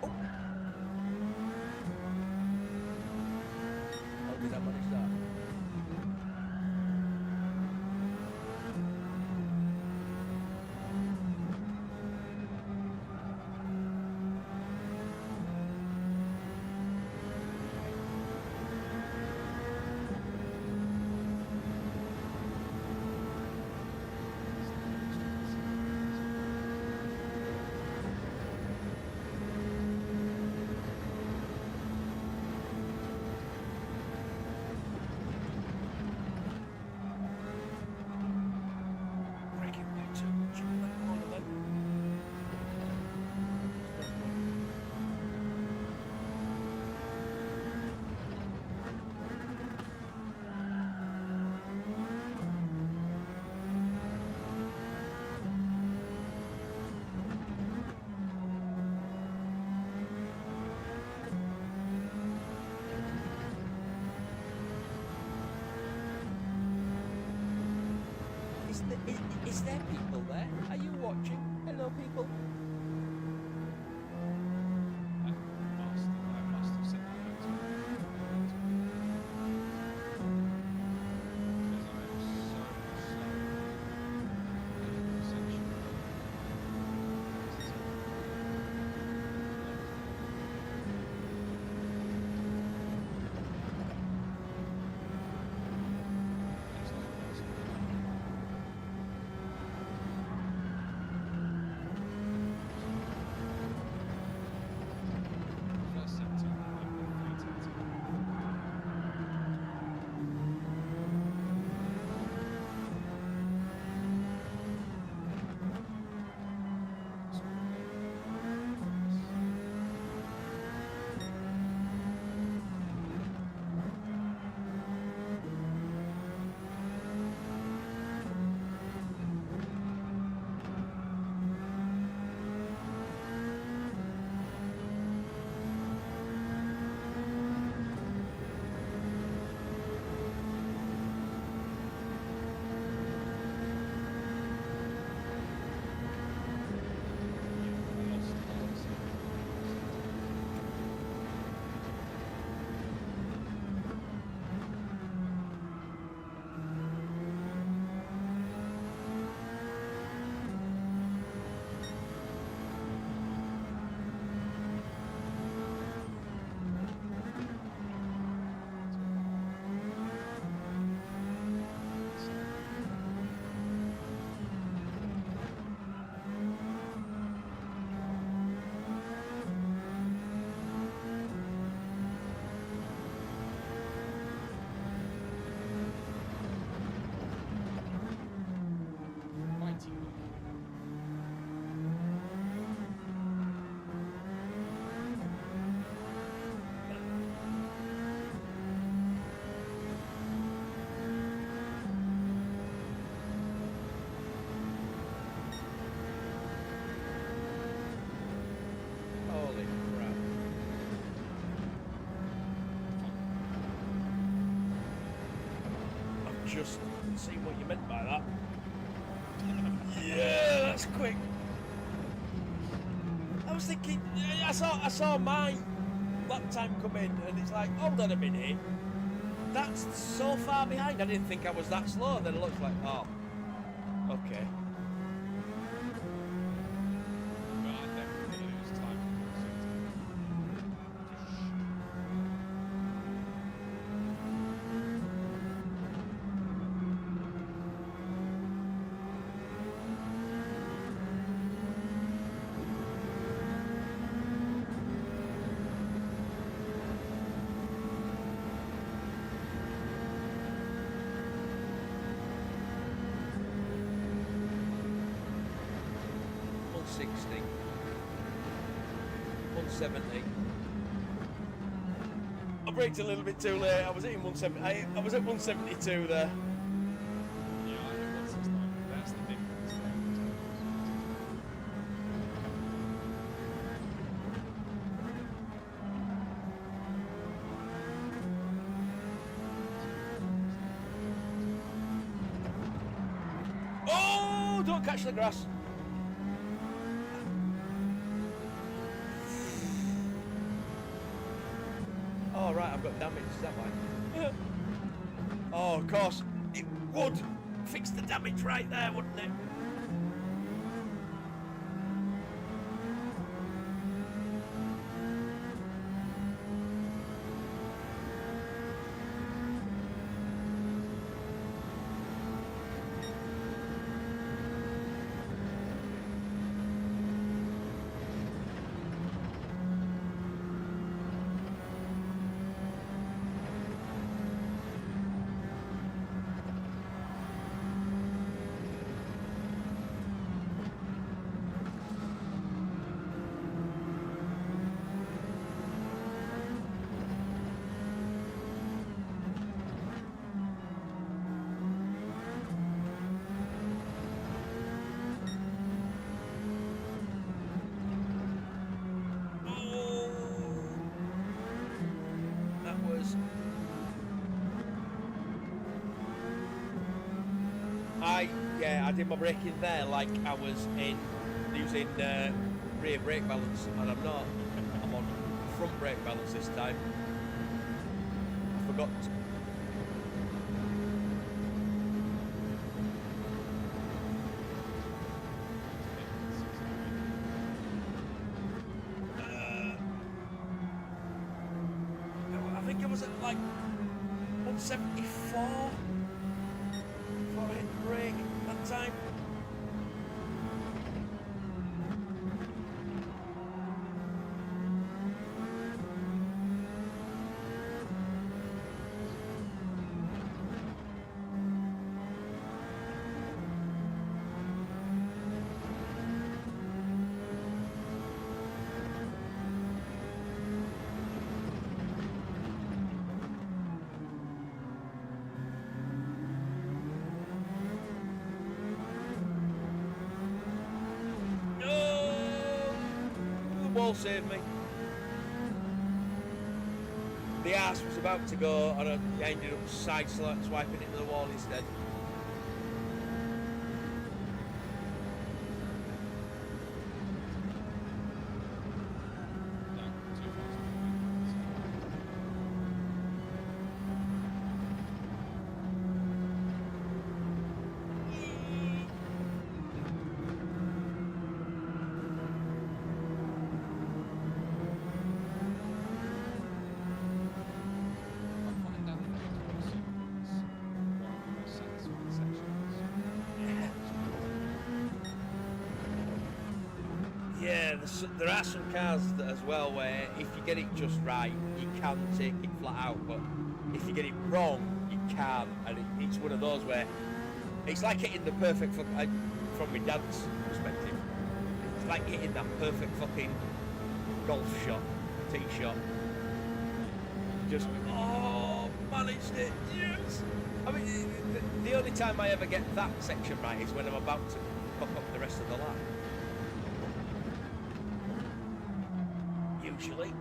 Oh. How did I manage that? Is there people there? Are you watching? Hello, people. just seeing what you meant by that. Yeah, that's quick. I was thinking, I saw my lap time come in, and it's like, hold on a minute, that's so far behind. I didn't think I was that slow. Then it looks like, oh, okay. But I definitely lose time. $160, $170. I braked a little bit too late. I was hitting 170. I was at 172 there. Yeah, I hit 169. That's the difference. Oh, don't catch the grass. Oh, right, I've got damage. Is that why? Oh, of course. It would fix the damage right there, wouldn't it? I did my braking there like I was in using rear brake balance, and I'm not. I'm on front brake balance this time. I forgot. I think it was at like 174 before I hit the brake that time. Saved me. The arse was about to go, and I ended up side swiping into the wall instead. There are some cars that as well where if you get it just right, you can take it flat out, but if you get it wrong, you can't. And it's one of those where it's like hitting the perfect from my dad's perspective. It's like hitting that perfect fucking golf shot, tee shot. Just managed it. Yes. I mean, the only time I ever get that section right is when I'm about to fuck up the rest of the lap. Usually.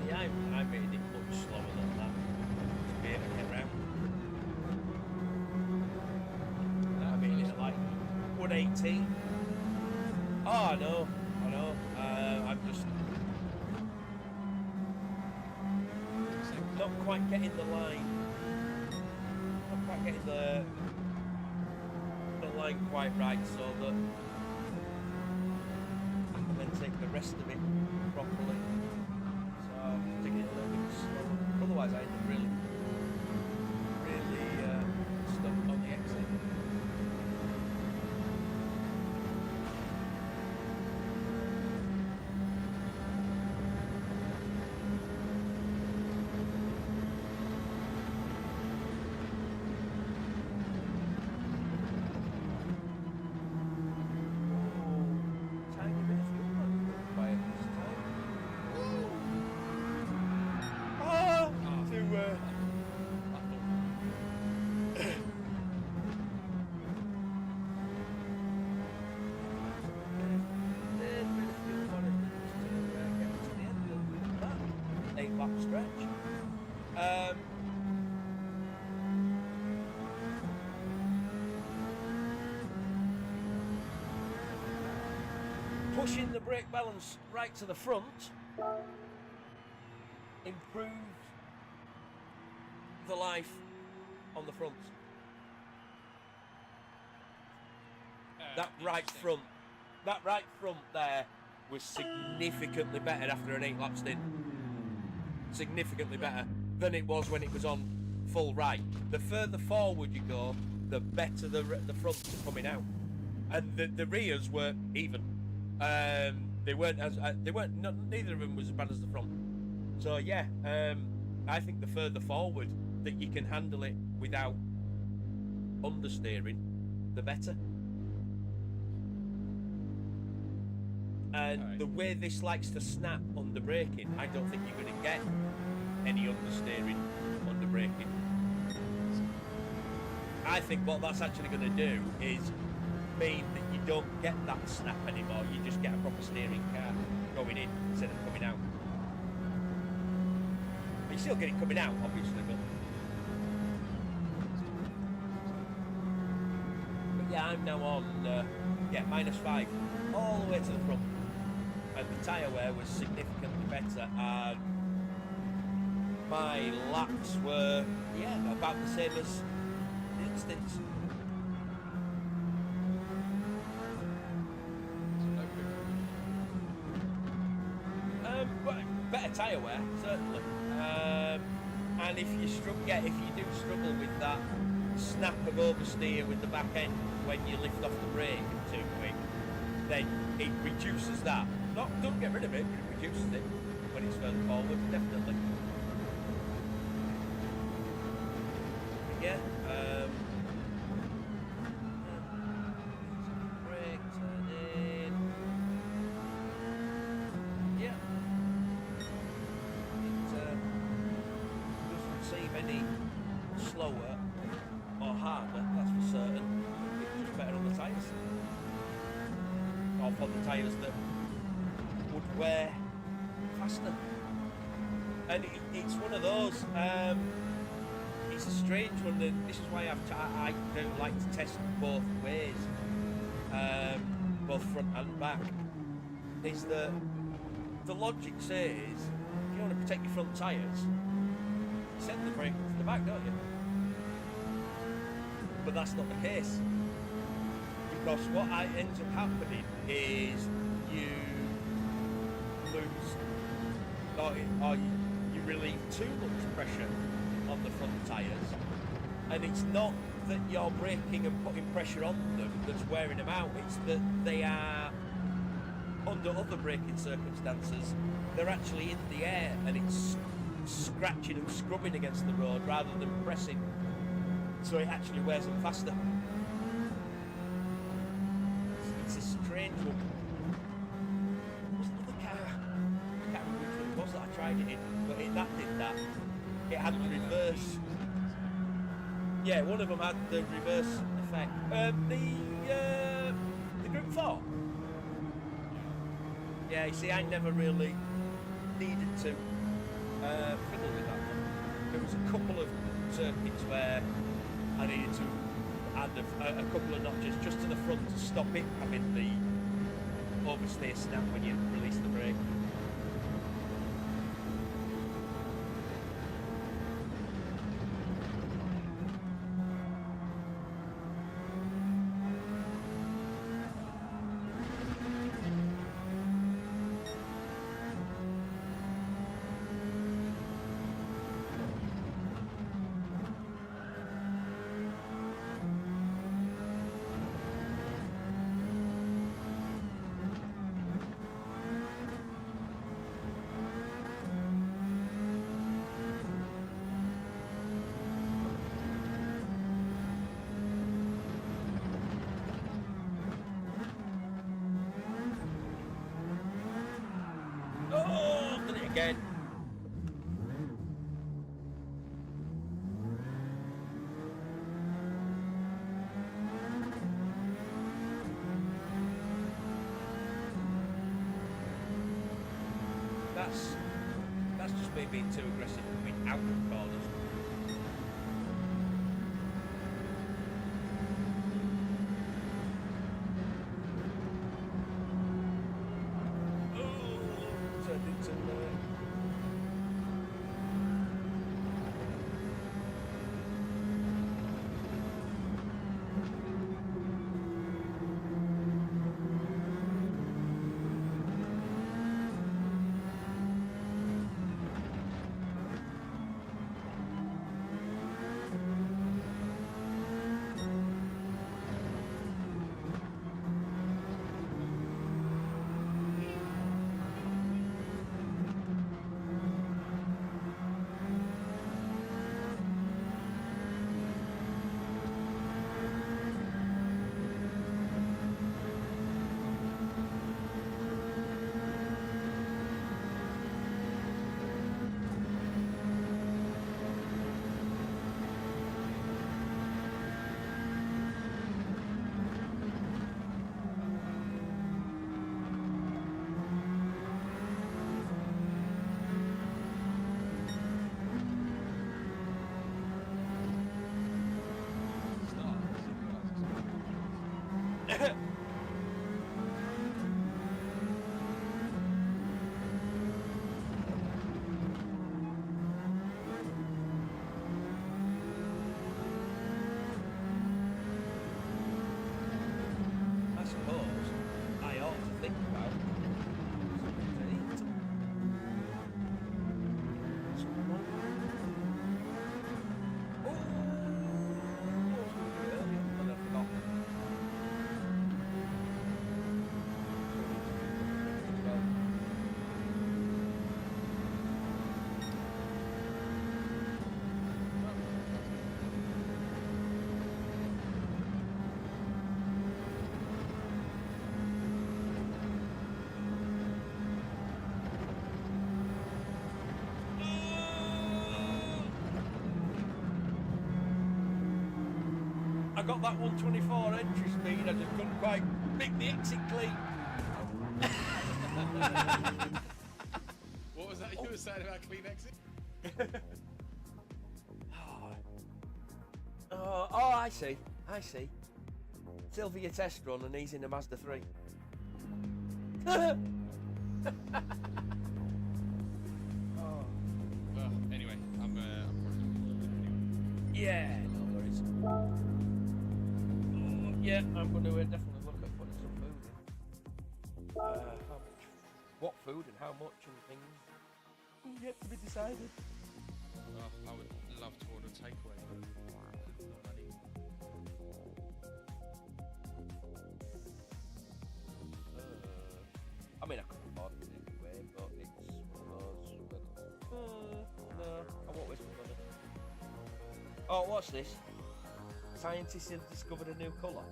See, I made it much slower than that to be able to get round. I made it at like 118. Oh, I know. I'm just not quite getting the line. Not quite getting the line quite right, so that I can then take the rest of it properly. So I'm taking it a little bit slower. Otherwise, I end up really stuck on the exit. Stretch. Pushing the brake balance right to the front improved the life on the front. That right front there was significantly better after an 8-lap stint. Significantly better than it was when it was on full right. The further forward you go, the better the fronts are coming out, and the rears were even. They weren't neither of them was as bad as the front. So yeah, I think the further forward that you can handle it without understeering, the better. And the way this likes to snap under braking, I don't think you're going to get any understeering under braking. I think what that's actually going to do is mean that you don't get that snap anymore. You just get a proper steering car going in instead of coming out. You still get it coming out, obviously, but yeah, I'm now on -5 all the way to the front. And the tyre wear was significantly better, and my laps were about the same as the instance. But better tyre wear, certainly. And if you do struggle with that snap of oversteer with the back end when you lift off the brake too quick, then it reduces that. Don't get rid of it, but it reduces it when it's further forward, definitely. Yeah, brake, turn in. Yeah. It doesn't seem any slower or harder, that's for certain. It's just better on the tyres. Or for the tyres that would wear faster. And it's one of those, it's a strange one, and this is why I don't like to test both ways, both front and back, is that the logic says if you want to protect your front tyres, send the brake to the back, don't you? But that's not the case, because what ends up happening is you lose or you relieve too much pressure on the front tyres, and it's not that you're braking and putting pressure on them that's wearing them out, it's that they are under other braking circumstances, they're actually in the air and it's scratching and scrubbing against the road rather than pressing, so it actually wears them faster. It's a strange one. There was another car, I can't remember which one it was that I tried it in, but that did that. It had the reverse. Yeah, one of them had the reverse effect. The Group 4. Yeah, you see, I never really needed to fiddle with that one. There was a couple of circuits where I needed to add a couple of notches just to the front to stop it having the oversteer snap when you release the brake. Oh, I've done it again. That's just me being too aggressive coming out of corners. Turned into I suppose I ought to think about something to eat. Someone. Oh, I was going to do it earlier, but I forgot. I got that 124 entry speed, I just couldn't quite make the exit clean. What was that you were saying about clean exit? Oh, I see. Sylvia test run and he's in a Mazda 3. Well, anyway, I'm Yeah, no worries. Yeah, I'm going to definitely look at putting some food in. How much? What food and how much and things yet to be decided. I would love to order takeaway. I mean, I could afford it anyway, but it's one of those. No, I won't waste my money. Oh, what's this? Scientists have discovered a new colour.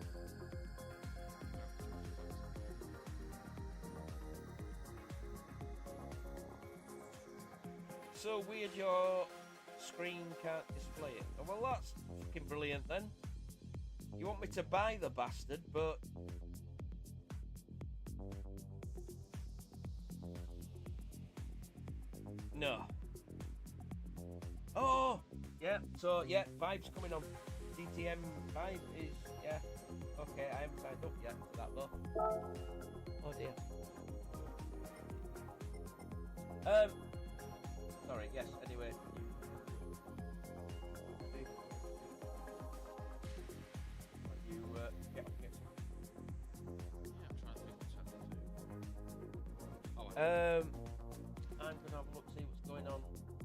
So weird your screen can't display it. Oh, well, that's fucking brilliant then. You want me to buy the bastard, but... No. Oh, yeah. So yeah, Vibe's coming on. DTM Vibe is Okay, I haven't signed up yet for that though. Oh dear. Sorry. Yes. Anyway. You get on it. Yeah, I'm trying to think what's happening to. Oh, I'm gonna have a look, see what's going on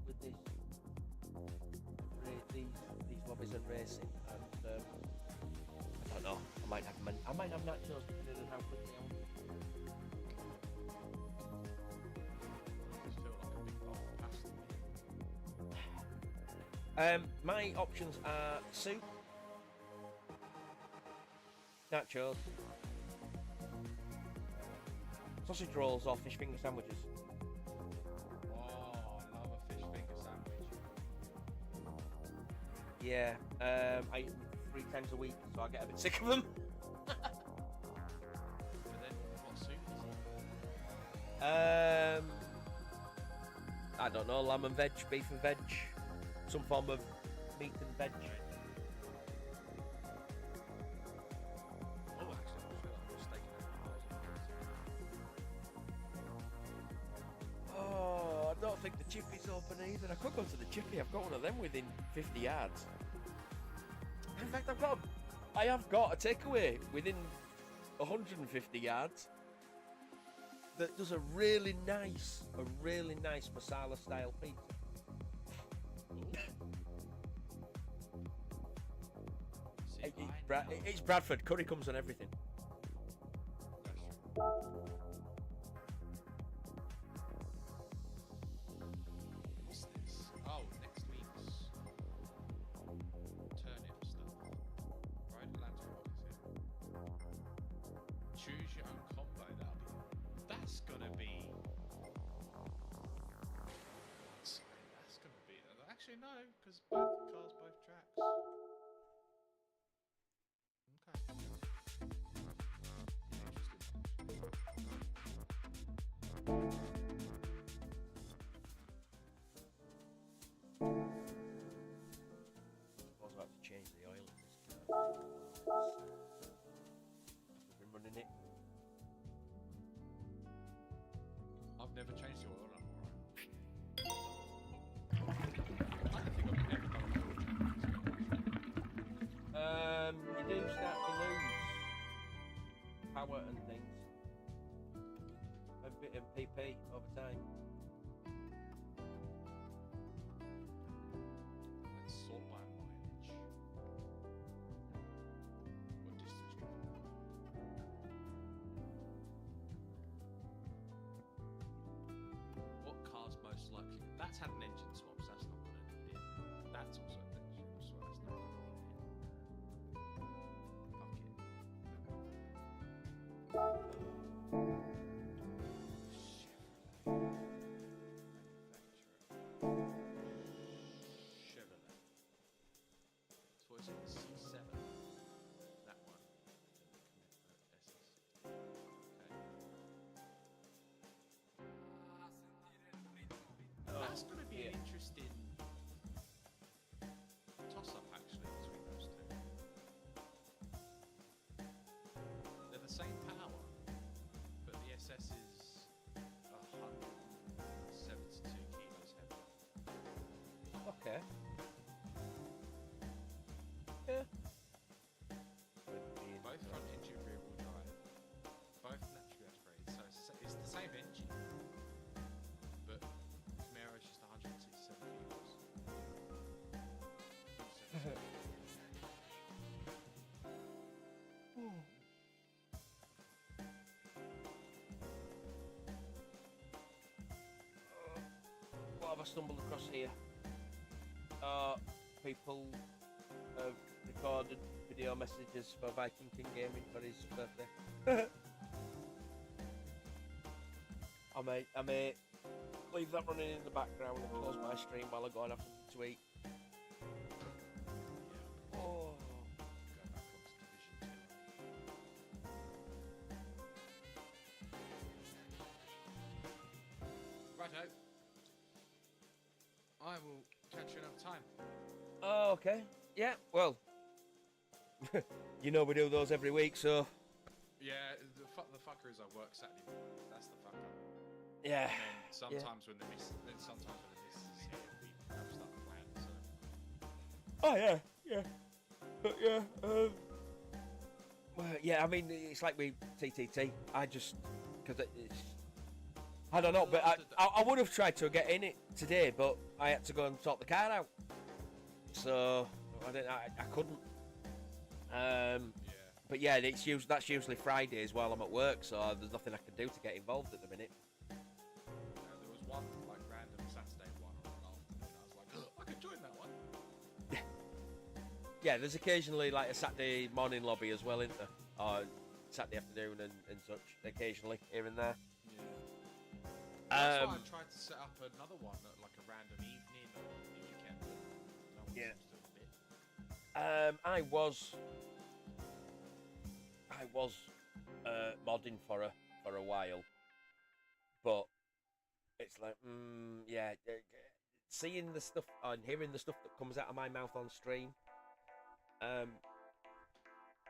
with this. These lobbies and racing, and I don't know. I might have nachos depending on how quickly I want. I just feel like a big bowl of pasta. My options are soup, nachos, sausage rolls, or fish finger sandwiches. Oh, I love a fish finger sandwich. Yeah, I eat them 3 times a week, so I get a bit sick of them. But then, what soup is it? I don't know, lamb and veg, beef and veg, some form of meat and veg. Oh, actually, I feel like I'm steak and Oh, I don't think the Chippy's open either. I could go to the Chippy. I've got one of them within 50 yards. In fact, I have got a takeaway within 150 yards that does a really nice masala style pizza. It's Bradford. Curry comes on everything. What's this? Oh, next week's turnip stuff. Right, Lanzarote is here. Choose your own combo. That's gonna be. That's gonna be. Actually, no, because both cars, both tracks. I was about to change the oil in this car. I've been running it. I've never changed the oil. I don't think I've ever done a full change. You do start to lose power and things. A bit of PP over time. Let's sort by mileage. What distance driven? What car's most likely? That's had an engine swap, so that's not going to need it. That's also an engine swap, so that's not going to need it. Fuck it. Chevrolet. So what is it? The C7. That one. And the SS. Okay. That's going to be an interesting toss-up actually between those two. They're the same power, but the SS is 172 kilos heavier. Okay. Yeah. Both front engine rear wheel drive, both naturally aspirated, so it's the same engine, but Camaro's just 167 kilos. What have I stumbled across here? People have recorded video messages for Viking King Gaming for his birthday. I may leave that running in the background and close my stream while I go and have something to eat. Oh. Go back onto Division 2. Righto. I will catch you another time. Oh, okay. Yeah. Well, you know we do those every week, so Yeah, the fucker is I work Saturday morning. That's the fucker. yeah. And then sometimes when the missus is here, we have stuff planned. So. Oh yeah, yeah. But yeah, well, yeah. I mean, it's like we TTT. I just because it's. I don't know, but I would have tried to get in it today, but I had to go and sort the car out, so I couldn't. Yeah. But yeah, that's usually Fridays while I'm at work, so there's nothing I can do to get involved at the minute. There was one like random Saturday one on an afternoon. I was like, I could join that one. Yeah, there's occasionally like a Saturday morning lobby as well, isn't there? Or Saturday afternoon and such, occasionally here and there. Yeah. That's why Um, I tried to set up another one at like a random evening or the weekend. But no one Yeah. seems to have bit. I was modding for a while, but it's like, yeah, seeing the stuff and hearing the stuff that comes out of my mouth on stream.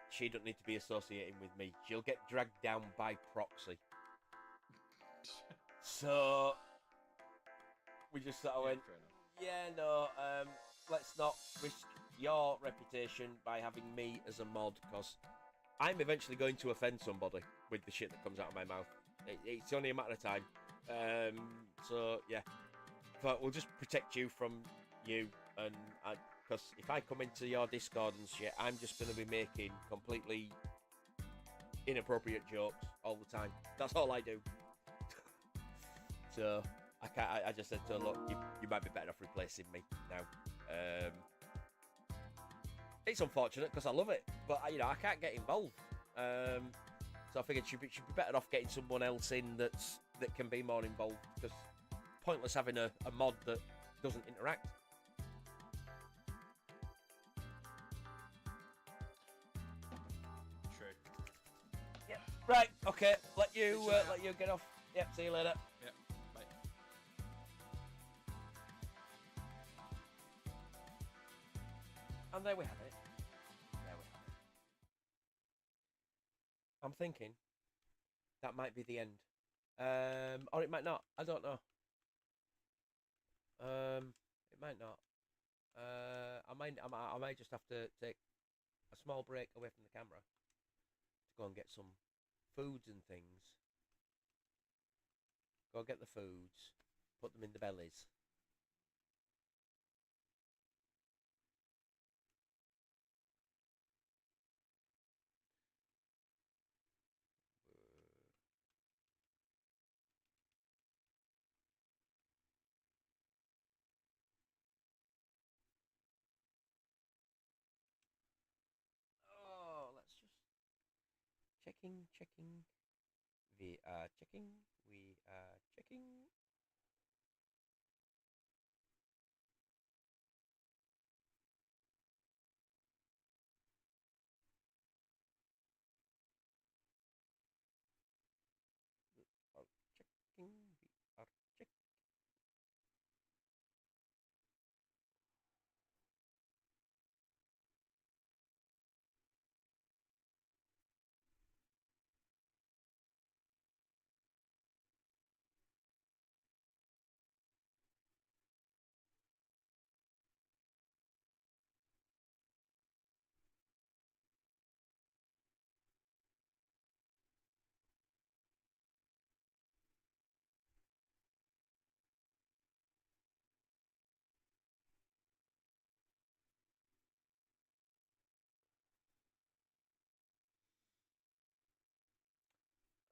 She don't need to be associating with me. She'll get dragged down by proxy. So we just sort of went, Fair enough. yeah, no, let's not risk your reputation by having me as a mod, because I'm eventually going to offend somebody with the shit that comes out of my mouth. It's only a matter of time. So yeah, but we'll just protect you from you, and because if I come into your Discord and shit, I'm just going to be making completely inappropriate jokes all the time. That's all I do. So I can't. I just said to her, look, you might be better off replacing me now. It's unfortunate because I love it, but I can't get involved. So I figured she'd be better off getting someone else in that can be more involved, because pointless having a mod that doesn't interact. True. Yep. Right. Okay. Let you get off. Yep. See you later. Yep. Bye. And there we have it. I'm thinking that might be the end. Or it might not. I don't know. It might not. I might just have to take a small break away from the camera to go and get some foods and things. Go get the foods, put them in the bellies. Oh, let's just checking. We are checking. Are checking. We are checking.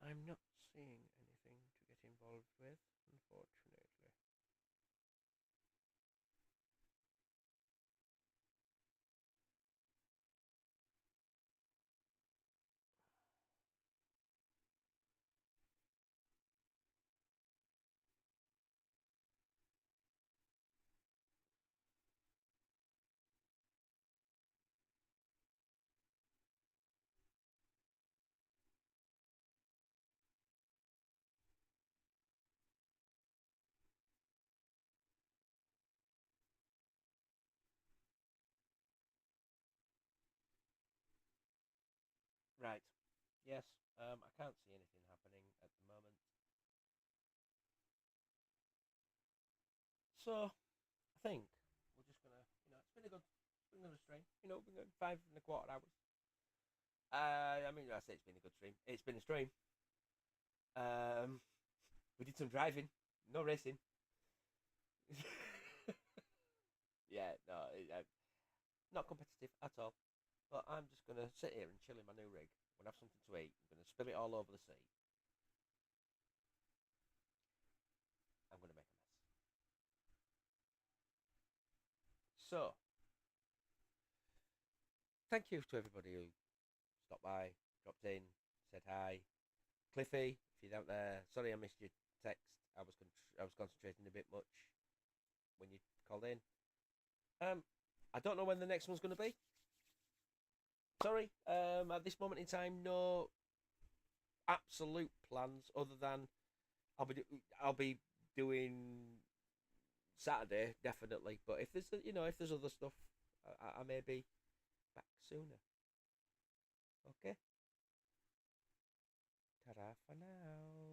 I'm not seeing anything to get involved with, unfortunately. Right. Yes. I can't see anything happening at the moment. So, I think we're just gonna, it's been a good stream. We've been going 5.25 hours. I mean, I say it's been a good stream. It's been a stream. We did some driving, no racing. Yeah, no, not competitive at all. But I'm just gonna sit here and chill in my new rig. I'm gonna have something to eat. I'm gonna spill it all over the seat. I'm gonna make a mess. So, thank you to everybody who stopped by, dropped in, said hi. Cliffy, if you're out there, sorry I missed your text. I was concentrating a bit much when you called in. I don't know when the next one's going to be. Sorry. At this moment in time, no absolute plans other than I'll be doing Saturday definitely. But if there's other stuff, I may be back sooner. Okay. Ta-da for now.